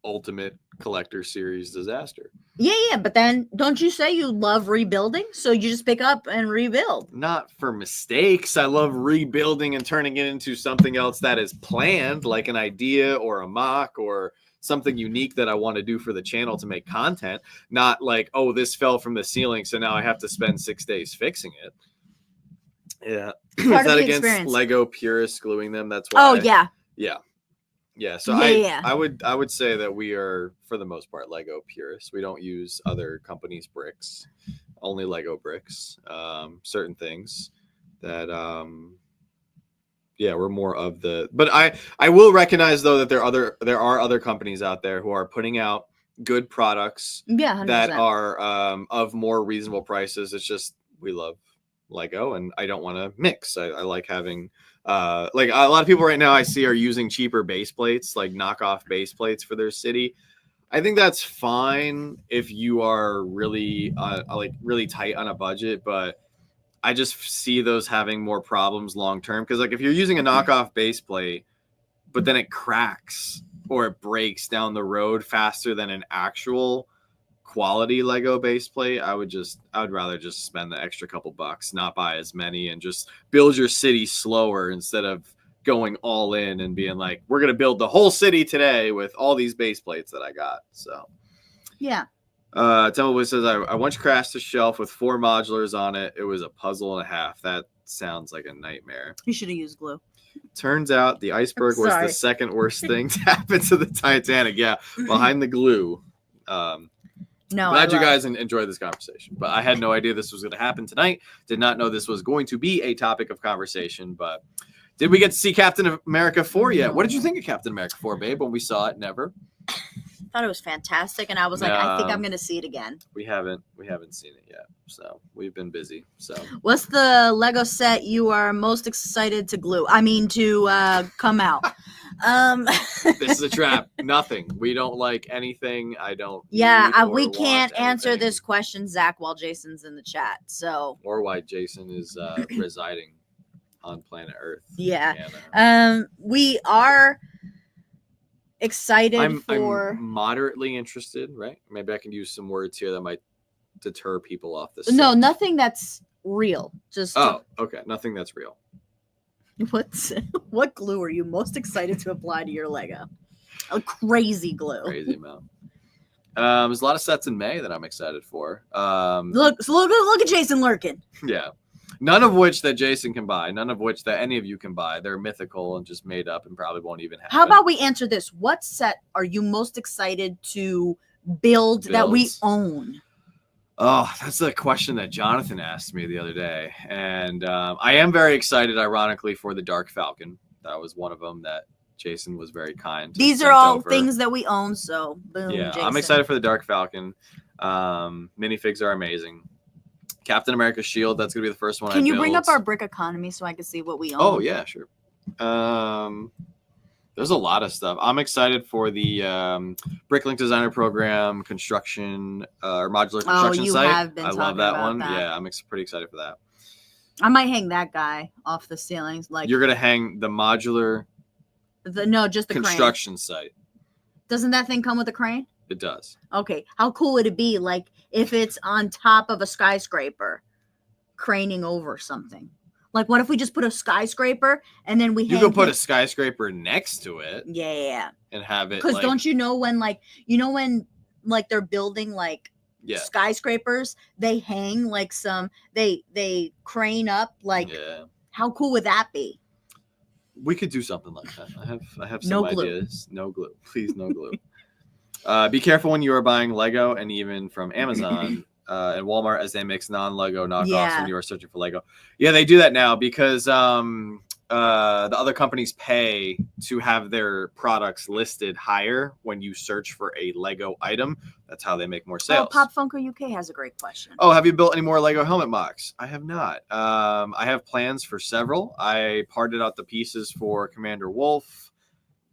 ultimate collector series disaster. Yeah, but then don't you say you love rebuilding? So you just pick up and rebuild. Not for mistakes. I love rebuilding and turning it into something else that is planned, like an idea or a mock or something unique that I want to do for the channel to make content. Not like, oh, this fell from the ceiling, so now I have to spend 6 days fixing it. Yeah. Is that against experience. Lego purists gluing them? That's why. Oh, yeah. Yeah. So I would say that we are, for the most part, Lego purists. We don't use other companies' bricks, only Lego bricks. Certain things that we're more of the, but I will recognize though that there are other companies out there who are putting out good products Yeah, 100%. that are of more reasonable prices. It's just we love Lego and I don't want to mix. I like having like a lot of people right now I see are using cheaper base plates, like knockoff base plates for their city. I think that's fine if you are really like really tight on a budget, but I just see those having more problems long term because like if you're using a knockoff base plate, but then it cracks or it breaks down the road faster than an actual quality Lego base plate, I would rather just spend the extra couple bucks, not buy as many, and just build your city slower instead of going all in and being like, we're gonna build the whole city today with all these base plates that I got. So yeah. Temple says I once crashed a shelf with 4 modulars on it. It was a puzzle and a half. That sounds like a nightmare. You should have used glue. Turns out the iceberg was the second worst thing to happen to the Titanic. Yeah, behind the glue. No, glad you guys enjoyed this conversation, but I had no idea this was going to happen tonight. Did not know this was going to be a topic of conversation, but did we get to see Captain America 4 yet? What did you think of Captain America 4, babe, when we saw it? Never. Thought it was fantastic, and I was like, I think I'm gonna see it again. We haven't seen it yet, so we've been busy. So what's the Lego set you are most excited to glue? I mean to come out? This is a trap. Nothing. We don't like anything. I don't. Yeah, we can't answer this question, Zach, while Jason's in the chat. So or why Jason is residing on planet Earth. Yeah. We are excited I'm moderately interested, right? Maybe I can use some words here that might deter people off this. No, nothing that's real. Just okay, nothing that's real. What glue are you most excited to apply to your Lego? A crazy glue. Crazy amount. There's a lot of sets in May that I'm excited for. Look at Jason lurking. Yeah. None of which that Jason can buy. None of which that any of you can buy. They're mythical and just made up and probably won't even happen. How about we answer this? What set are you most excited to build that we own? Oh, that's the question that Jonathan asked me the other day. And I am very excited, ironically, for the Dark Falcon. That was one of them that Jason was very kind. These are all things that we own, so boom. Yeah, Jason. I'm excited for the Dark Falcon. Minifigs are amazing. Captain America's shield, that's going to be the first one I build. Can you bring up our brick economy so I can see what we own? Oh, yeah, sure. There's a lot of stuff. I'm excited for the Bricklink Designer Program construction or modular construction site. I love that one. Yeah, I'm pretty excited for that. I might hang that guy off the ceilings. Like you're going to hang the modular just the construction site. Doesn't that thing come with a crane? It does. Okay. How cool would it be like if it's on top of a skyscraper craning over something? Like what if we just put a skyscraper and then you could put a skyscraper next to it. Yeah. And have it because don't you know when when they're building skyscrapers, they hang like they crane up how cool would that be? We could do something like that. I have some no ideas. No glue. Please, no glue. Be careful when you are buying Lego and even from Amazon and Walmart as they mix non-Lego knockoffs when you are searching for Lego. Yeah, they do that now because the other companies pay to have their products listed higher when you search for a Lego item. That's how they make more sales. Oh, Pop Funko UK has a great question. Oh, have you built any more Lego helmet mocks? I have not. I have plans for several. I parted out the pieces for Commander Wolf,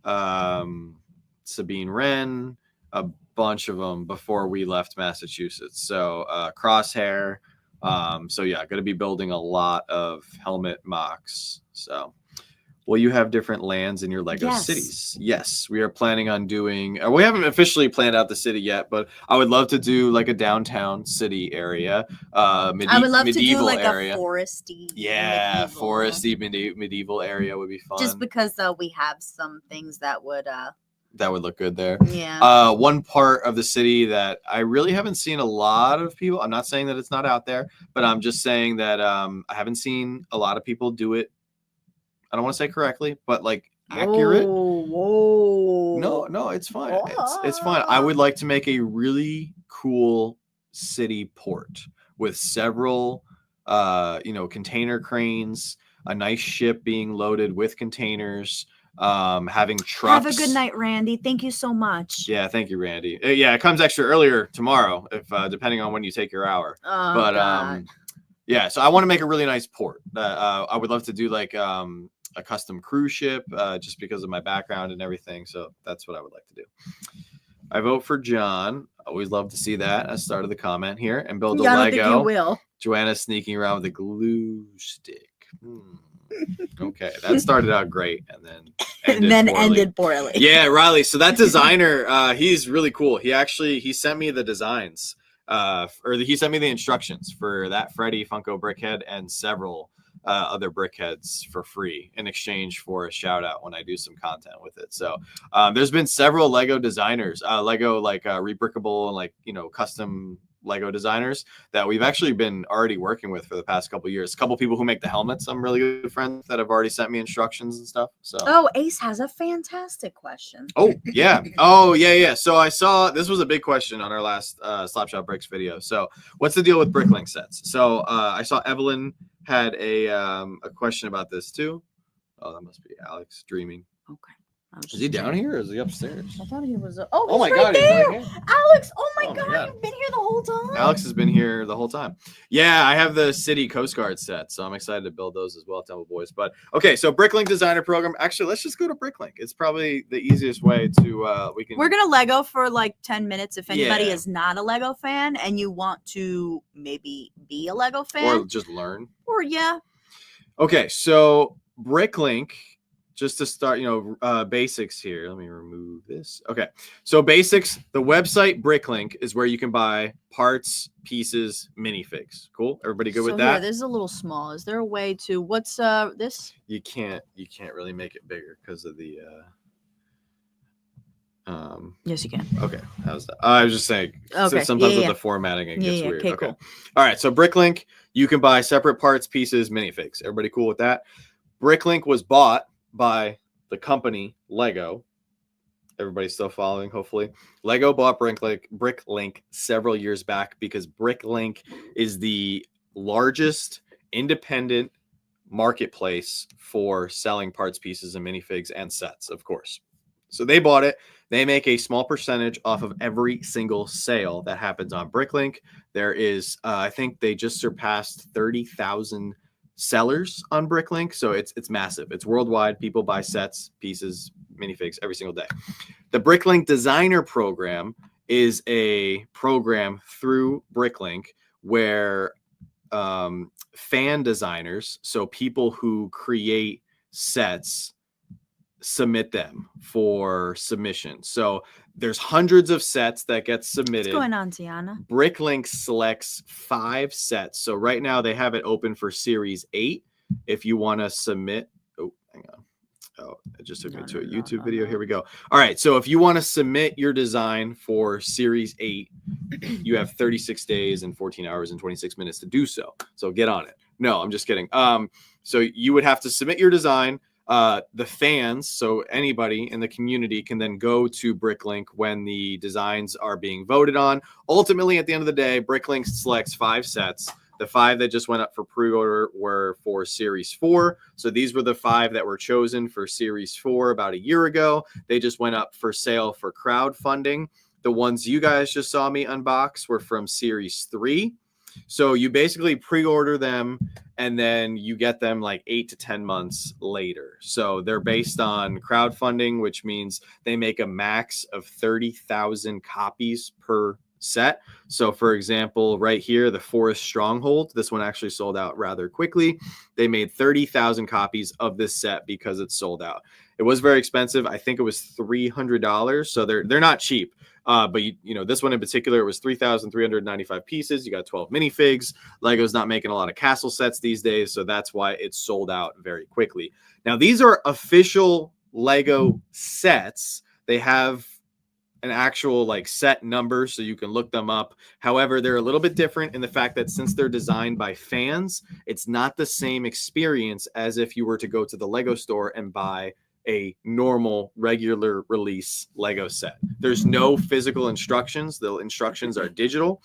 Sabine Wren, a bunch of them before we left Massachusetts. So Crosshair. So yeah, going to be building a lot of helmet mocks. So will you have different lands in your Lego cities? Yes, we are planning on doing, we haven't officially planned out the city yet, but I would love to do like a downtown city area, I would love to do like area. A foresty. Yeah, foresty medieval area would be fun. Just because we have some things that would look good there. Yeah. One part of the city that I really haven't seen a lot of people, I'm not saying that it's not out there, but I'm just saying that I haven't seen a lot of people do it. I don't want to say correctly, but like accurate. Whoa. No, it's fine. It's fine. I would like to make a really cool city port with several, container cranes, a nice ship being loaded with containers, having trucks. Have a good night, Randy. Thank you so much. Yeah, thank you, Randy. Yeah, it comes extra earlier tomorrow, if depending on when you take your hour. Oh, But God. yeah, so I want to make a really nice port. I would love to do like a custom cruise ship, just because of my background and everything. So that's what I would like to do. I vote for John. Always love to see that. I started the comment here and build a I don't Lego. think you will. Joanna's sneaking around with a glue stick. Okay, that started out great and then ended poorly. Yeah, Riley. So that designer, he's really cool. He sent me the designs, he sent me the instructions for that Freddy Funko Brickhead and several other brickheads for free in exchange for a shout out when I do some content with it. So there's been several Lego designers, Lego like rebrickable and like, you know, custom Lego designers that we've actually been already working with for the past couple of years. A couple people who make the helmets, I'm really good friends that have already sent me instructions and stuff. So Ace has a fantastic question. Oh yeah. So I saw this was a big question on our last Slapshot Bricks video. So what's the deal with Bricklink sets? So I saw Evelyn had a question about this too. Oh, that must be Alex dreaming. Okay. Is he down here or is he upstairs? I thought he was. Oh my right God, there. he's right here. Alex, oh my Oh my God, God. you've been here the whole time. Alex has been here the whole time. Yeah, I have the City Coast Guard set, so I'm excited to build those as well, Temple Boys. But okay, so Bricklink Designer Program. Actually, let's just go to Bricklink. It's probably the easiest way to We're gonna Lego for like 10 minutes. If anybody Yeah. is not a Lego fan and you want to maybe be a Lego fan, or just learn. or yeah, Okay, so Bricklink, just to start, basics here. Let me remove this. Okay, so basics, the website Bricklink is where you can buy parts, pieces, minifigs. Cool? Everybody good with so that? Here, this is a little small. Is there a way to what's this? You can't really make it bigger because of the Yes, you can. okay, how's that? I was just saying, Okay, sometimes yeah, with yeah. the formatting it Yeah, gets yeah, weird. okay, cool. All right, so Bricklink, you can buy separate parts, pieces, minifigs. Everybody cool with that? Bricklink was bought by the company Lego. Everybody's still following, hopefully. Lego bought Bricklink several years back because Bricklink is the largest independent marketplace for selling parts, pieces, and minifigs and sets, of course. So they bought it. They make a small percentage off of every single sale that happens on Bricklink. There is, I think they just surpassed 30,000 sellers on Bricklink. So it's massive. It's worldwide. People buy sets, pieces, minifigs every single day. The Bricklink Designer Program is a program through Bricklink where fan designers, so people who create sets, submit them for submission. So there's hundreds of sets that get submitted. What's going on, Tiana? Bricklink selects 5 sets. So right now they have it open for Series 8. If you want to submit, oh, hang on. Oh, it just took me to a YouTube video. Here we go. All right. So if you want to submit your design for Series 8, you have 36 days and 14 hours and 26 minutes to do so. So get on it. No, I'm just kidding. So you would have to submit your design. The fans, so anybody in the community, can then go to Bricklink when the designs are being voted on. Ultimately, at the end of the day, Bricklink selects 5 sets. The 5 that just went up for pre-order were for Series 4. So these were the 5 that were chosen for Series 4 about a year ago. They just went up for sale for crowdfunding. The ones you guys just saw me unbox were from Series 3. So you basically pre-order them and then you get them like 8 to 10 months later. So they're based on crowdfunding, which means they make a max of 30,000 copies per set. So for example, right here, the Forest Stronghold, this one actually sold out rather quickly. They made 30,000 copies of this set because it's sold out. It was very expensive. I think it was $300. So they're not cheap. But you know, this one in particular, it was 3,395 pieces. You got 12 minifigs. Lego's not making a lot of castle sets these days, so that's why it sold out very quickly. Now, these are official Lego sets. They have an actual like set number, so you can look them up. However, they're a little bit different in the fact that since they're designed by fans, it's not the same experience as if you were to go to the Lego store and buy a normal regular release Lego set. There's no physical instructions. The instructions are digital.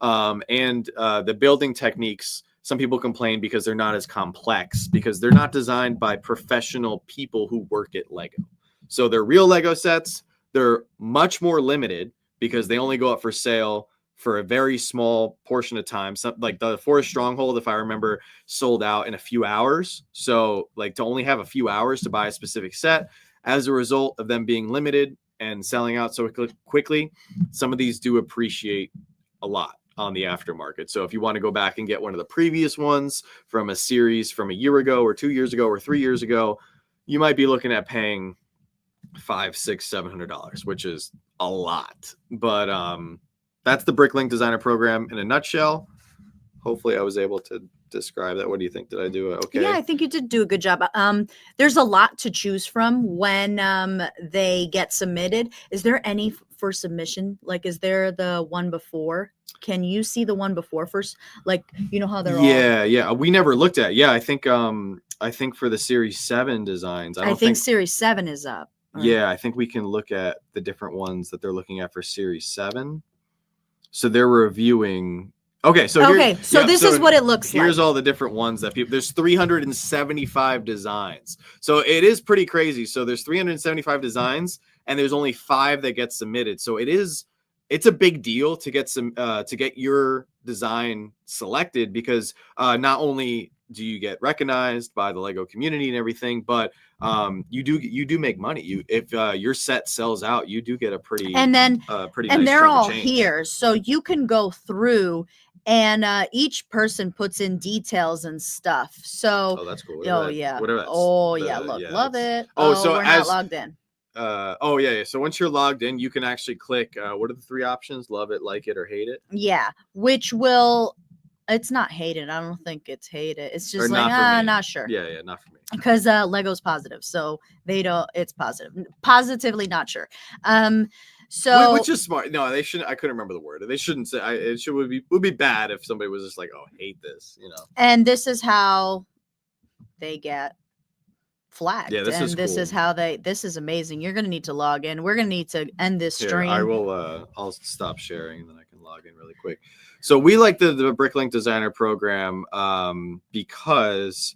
And the building techniques some people complain because they're not as complex, because they're not designed by professional people who work at Lego. So they're real Lego sets. They're much more limited because they only go up for sale for a very small portion of time. Some, like the Forest Stronghold, if I remember, sold out in a few hours. So like to only have a few hours to buy a specific set, as a result of them being limited and selling out so quickly, some of these do appreciate a lot on the aftermarket. So if you want to go back and get one of the previous ones from a series from a year ago or 2 years ago or 3 years ago, you might be looking at paying $500, $600, $700, which is a lot. But that's the Bricklink Designer Program in a nutshell. Hopefully I was able to describe that. What do you think? Did I do it okay? Yeah, I think you did do a good job. There's a lot to choose from when they get submitted. Is there any for submission? Like, is there the one before? Can you see the one before first? Like, you know how they're all. Yeah. We never looked at. Yeah, I think for the Series 7 designs, I think Series 7 is up. Yeah, I think we can look at the different ones that they're looking at for Series 7. So they're reviewing. Okay, so this is what it looks like. Here's all the different ones that people. There's 375 designs, so it is pretty crazy. So there's 375 designs, and there's only 5 that get submitted. So it's a big deal to get your design selected, because not only do you get recognized by the Lego community and everything, but you do make money. If your set sells out, you do get a pretty nice they're all change here, so you can go through. And each person puts in details and stuff. So, that's cool. Love it. So we're not logged in. So once you're logged in, you can actually click. What are the 3 options? Love it, like it, or hate it. Yeah, it's not hated. I don't think it's hated. It's just not sure. Yeah, not for me. Because Lego's positive, so they don't. It's positive, positively not sure. So which is smart. No, they shouldn't. I couldn't remember the word. They shouldn't say. Would be bad if somebody was just like, "Oh, hate this," you know. And this is how they get flagged. Yeah, this is cool. This is amazing. You're gonna need to log in. We're gonna need to end this stream. I will. I'll stop sharing and then I can log in really quick. So we like the Bricklink Designer Program because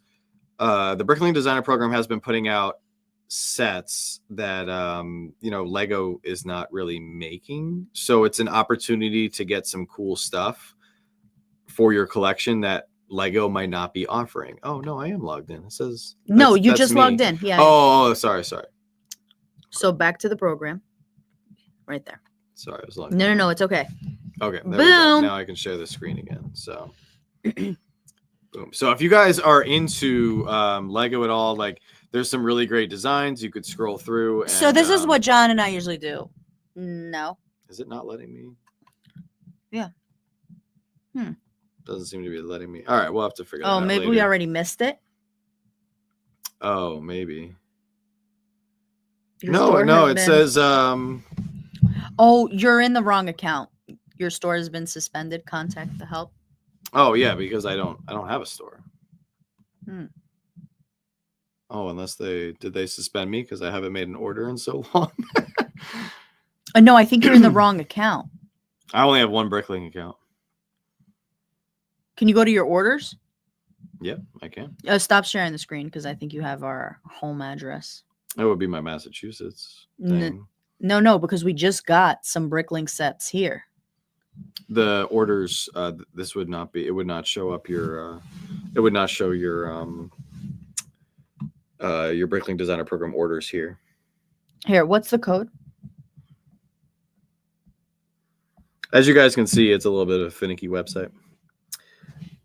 the Bricklink Designer Program has been putting out sets that Lego is not really making, so it's an opportunity to get some cool stuff for your collection that Lego might not be offering. Oh no, I am logged in. It says no, you just logged in. Yeah. Oh, sorry. So back to the program, right there. Sorry, I was logged in. No, it's okay. Okay, there we go. Now I can share the screen again. So boom. So if you guys are into Lego at all, like, there's some really great designs you could scroll through. And, so this is what John and I usually do. No. Is it not letting me? Yeah. Doesn't seem to be letting me. All right, we'll have to figure that out. Oh, maybe we already missed it. Oh, maybe. No, it says Oh, you're in the wrong account. Your store has been suspended. Contact the help. Oh yeah, because I don't have a store. Oh, unless did they suspend me because I haven't made an order in so long? No, I think you're in the wrong account. I only have one Bricklink account. Can you go to your orders? Yep, I can. Stop sharing the screen because I think you have our home address. That would be my Massachusetts thing. No, because we just got some Bricklink sets here. The orders, this would not be. It would not show up your. It would not show your Bricklink Designer Program orders here. Here, what's the code? As you guys can see, it's a little bit of a finicky website.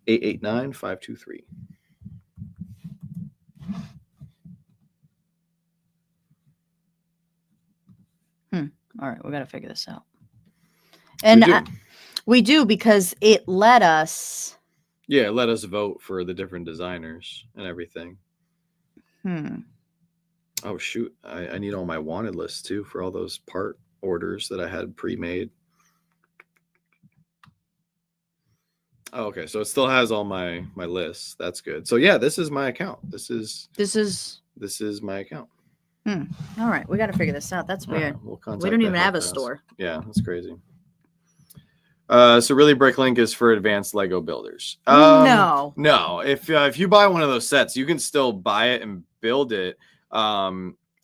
889523. All right, we got to figure this out. And we do because it let us. Yeah, let us vote for the different designers and everything. Oh, shoot. I need all my wanted lists, too, for all those part orders that I had pre-made. Oh, okay, so it still has all my lists. That's good. So, yeah, this is my account. This is my account. All right, we got to figure this out. That's weird. Right, we don't even have a store. Yeah, that's crazy. So really, Bricklink is for advanced Lego builders. No. No. If you buy one of those sets, you can still buy it and build it.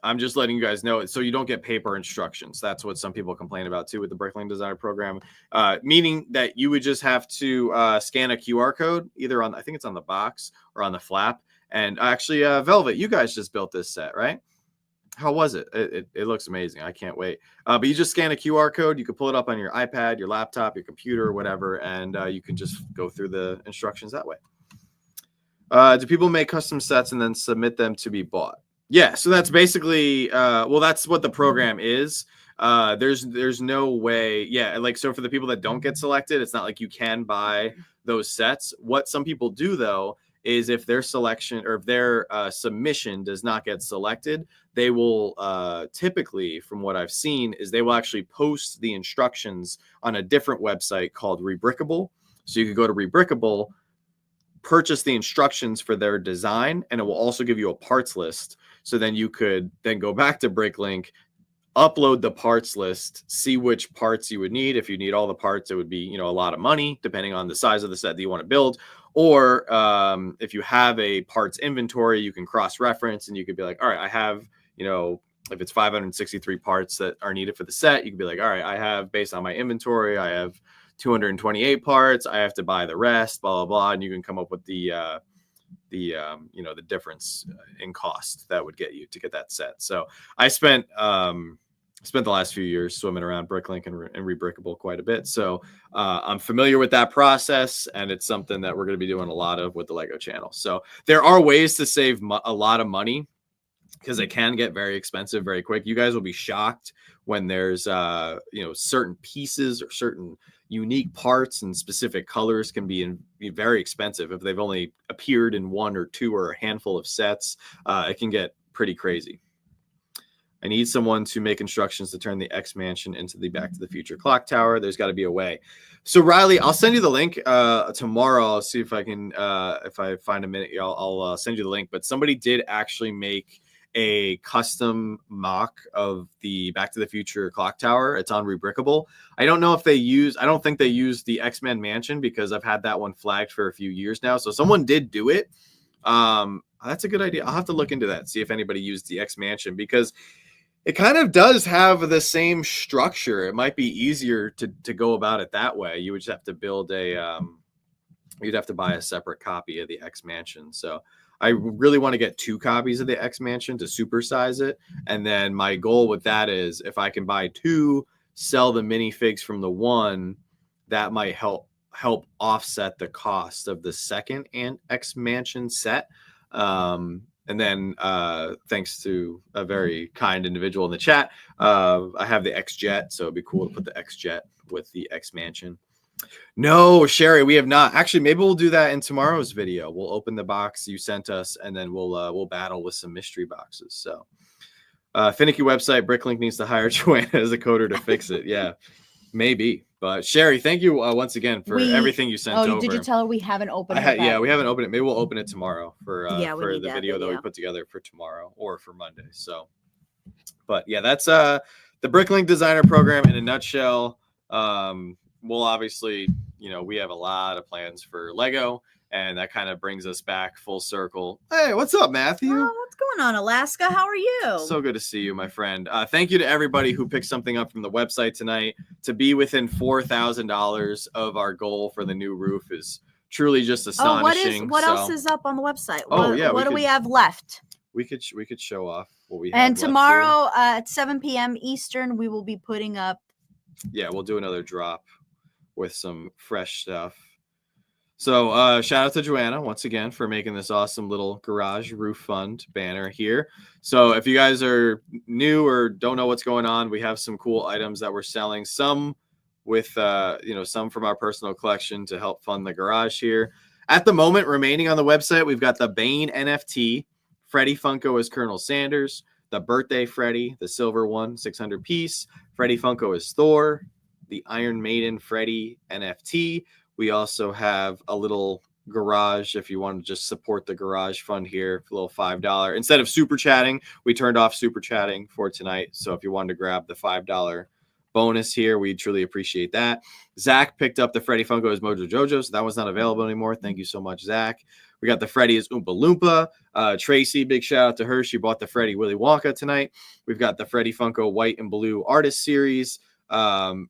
I'm just letting you guys know so you don't get paper instructions. That's what some people complain about too with the Bricklink Designer Program, meaning that you would just have to scan a QR code either on, I think it's on the box or on the flap. And actually, Velvet, you guys just built this set, right? How was it? It looks amazing. I can't wait. But you just scan a QR code. You can pull it up on your iPad, your laptop, your computer, or whatever, and you can just go through the instructions that way. Do people make custom sets and then submit them to be bought? Yeah, so that's basically well, that's what the program is. There's no way. Yeah, like so for the people that don't get selected, it's not like you can buy those sets. What some people do though is if their selection or if their submission does not get selected, they will typically, from what I've seen, is they will actually post the instructions on a different website called Rebrickable. So you could go to Rebrickable, purchase the instructions for their design, and it will also give you a parts list. So then you could then go back to Bricklink, upload the parts list, see which parts you would need. If you need all the parts, it would be, a lot of money depending on the size of the set that you want to build. Or if you have a parts inventory, you can cross-reference and you could be like, all right, I have, if it's 563 parts that are needed for the set, you could be like, all right, I have, based on my inventory, I have 228 parts. I have to buy the rest, blah, blah, blah. And you can come up with the difference in cost that would get you to get that set. So I spent the last few years swimming around Bricklink and Rebrickable quite a bit. So I'm familiar with that process, and it's something that we're going to be doing a lot of with the Lego channel. So there are ways to save a lot of money because it can get very expensive very quick. You guys will be shocked when there's certain pieces or certain unique parts and specific colors can be very expensive. If they've only appeared in one or two or a handful of sets, it can get pretty crazy. I need someone to make instructions to turn the X Mansion into the Back to the Future clock tower. There's got to be a way. So Riley, I'll send you the link tomorrow. I'll see if I can, if I find a minute, I'll send you the link. But somebody did actually make a custom mock of the Back to the Future clock tower. It's on Rebrickable. I don't know if I don't think they use the X-Men Mansion because I've had that one flagged for a few years now. So someone did do it. That's a good idea. I'll have to look into that, see if anybody used the X Mansion because it kind of does have the same structure. It might be easier to go about it that way. You would just have to build you'd have to buy a separate copy of the X Mansion. So I really want to get 2 copies of the X Mansion to supersize it. And then my goal with that is if I can buy 2, sell the minifigs from the one, that might help offset the cost of the second and X Mansion set. And then thanks to a very kind individual in the chat, I have the X Jet. So it'd be cool to put the X Jet with the X Mansion. No, Sherry, we have not. Actually, maybe we'll do that in tomorrow's video. We'll open the box you sent us, and then we'll battle with some mystery boxes. So, finicky website. Bricklink needs to hire Joanna as a coder to fix it. Yeah, maybe. But Sherry, thank you once again for everything you sent over. Did you tell her we haven't opened it? Yeah, we haven't opened it. Maybe we'll open it tomorrow for the video that we put together for tomorrow or for Monday. So, but yeah, that's the Bricklink Designer Program in a nutshell. We'll obviously, we have a lot of plans for Lego, and that kind of brings us back full circle. Hey, what's up, Matthew? Oh, what's going on, Alaska? How are you? So good to see you, my friend. Thank you to everybody who picked something up from the website tonight. To be within $4,000 of our goal for the new roof is truly just astonishing. What else is up on the website? What do we have left? We could show off what we have. And tomorrow at 7 p.m. Eastern, we will be putting up. Yeah, we'll do another drop with some fresh stuff. So shout out to Joanna once again for making this awesome little garage roof fund banner here. So if you guys are new or don't know what's going on, we have some cool items that we're selling, some with some from our personal collection to help fund the garage here. At the moment, remaining on the website, we've got the Bane NFT, Freddie Funko as Colonel Sanders, the Birthday Freddy, the silver one, 600 piece, Freddie Funko as Thor, the Iron Maiden Freddy NFT. We also have a little garage if you want to just support the garage fund here, a little $5. Instead of super chatting, we turned off super chatting for tonight. So if you wanted to grab the $5 bonus here. We truly appreciate that. Zach picked up the Freddy Funko as Mojo Jojo, so that one's not available anymore. Thank you so much, Zach. We got the Freddy as Oompa Loompa. Tracy, big shout out to her. She bought the Freddy Willy Wonka tonight. We've got the Freddy Funko White and Blue Artist Series.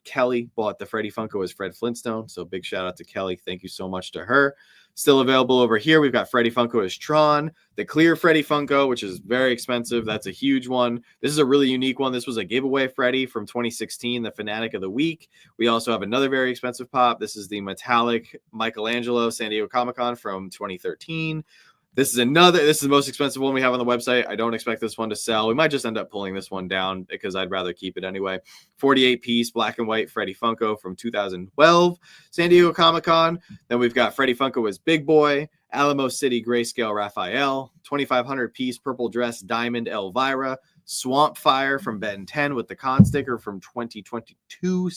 Kelly bought the Freddy Funko as Fred Flintstone, so big shout out to Kelly. Thank you so much to her. Still available over here, we've got Freddy Funko as Tron, the clear Freddy Funko, which is very expensive. That's a huge one. This is a really unique one. This was a giveaway Freddy from 2016, the Fanatic of the Week. We also have another very expensive pop. This is the metallic Michelangelo San Diego Comic-Con from 2013. This is the most expensive one we have on the website. I don't expect this one to sell. We might just end up pulling this one down because I'd rather keep it anyway. 48-piece black and white Freddy Funko from 2012, San Diego Comic-Con. Then we've got Freddy Funko as Big Boy, Alamo City Grayscale Raphael, 2,500-piece purple dress Diamond Elvira, Swamp Fire from Ben 10 with the con sticker from 2022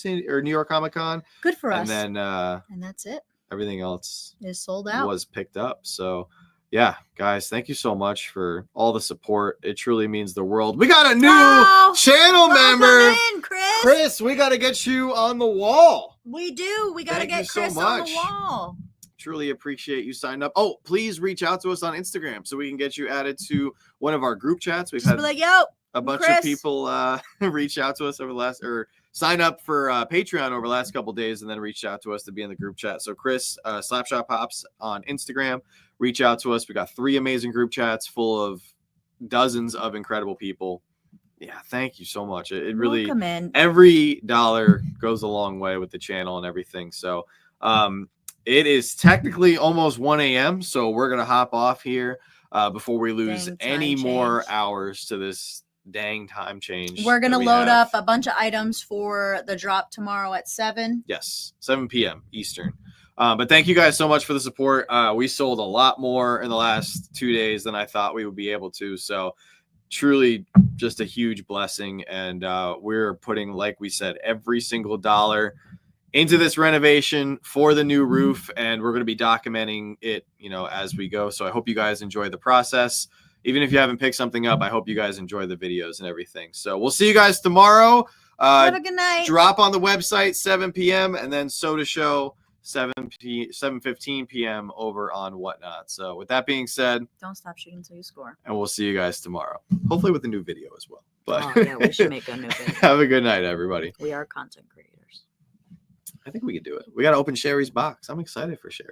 New York Comic-Con. Good for us. And then and that's it. Everything else is sold out. Was picked up. So yeah, guys, thank you so much for all the support. It truly means the world. We got a new channel member. Chris, we got to get you on the wall. We do. We got to get Chris on the wall. Truly appreciate you signing up. Oh, please reach out to us on Instagram so we can get you added to one of our group chats. We've had a bunch of people reach out to us over the last, or sign up for Patreon over the last couple of days and then reach out to us to be in the group chat. So Chris, Slapshot Pops on Instagram, reach out to us. We got 3 amazing group chats full of dozens of incredible people. Yeah, thank you so much. It really, every dollar goes a long way with the channel and everything. So it is technically almost 1 a.m. So we're going to hop off here before we lose any more hours to this dang time change. We're going to load up a bunch of items for the drop tomorrow at 7. Yes, 7 p.m. Eastern. But thank you guys so much for the support. We sold a lot more in the last 2 days than I thought we would be able to. So truly just a huge blessing. And we're putting, like we said, every single dollar into this renovation for the new roof. And we're going to be documenting it, as we go. So I hope you guys enjoy the process. Even if you haven't picked something up, I hope you guys enjoy the videos and everything. So we'll see you guys tomorrow. Have a good night. Drop on the website 7 p.m. and then Soda Show 7:15 p.m. over on Whatnot. So with that being said, don't stop shooting until you score. And we'll see you guys tomorrow. Hopefully with a new video as well. But yeah, we should make a new video. Have a good night, everybody. We are content creators. I think we can do it. We got to open Sherry's box. I'm excited for Sherry.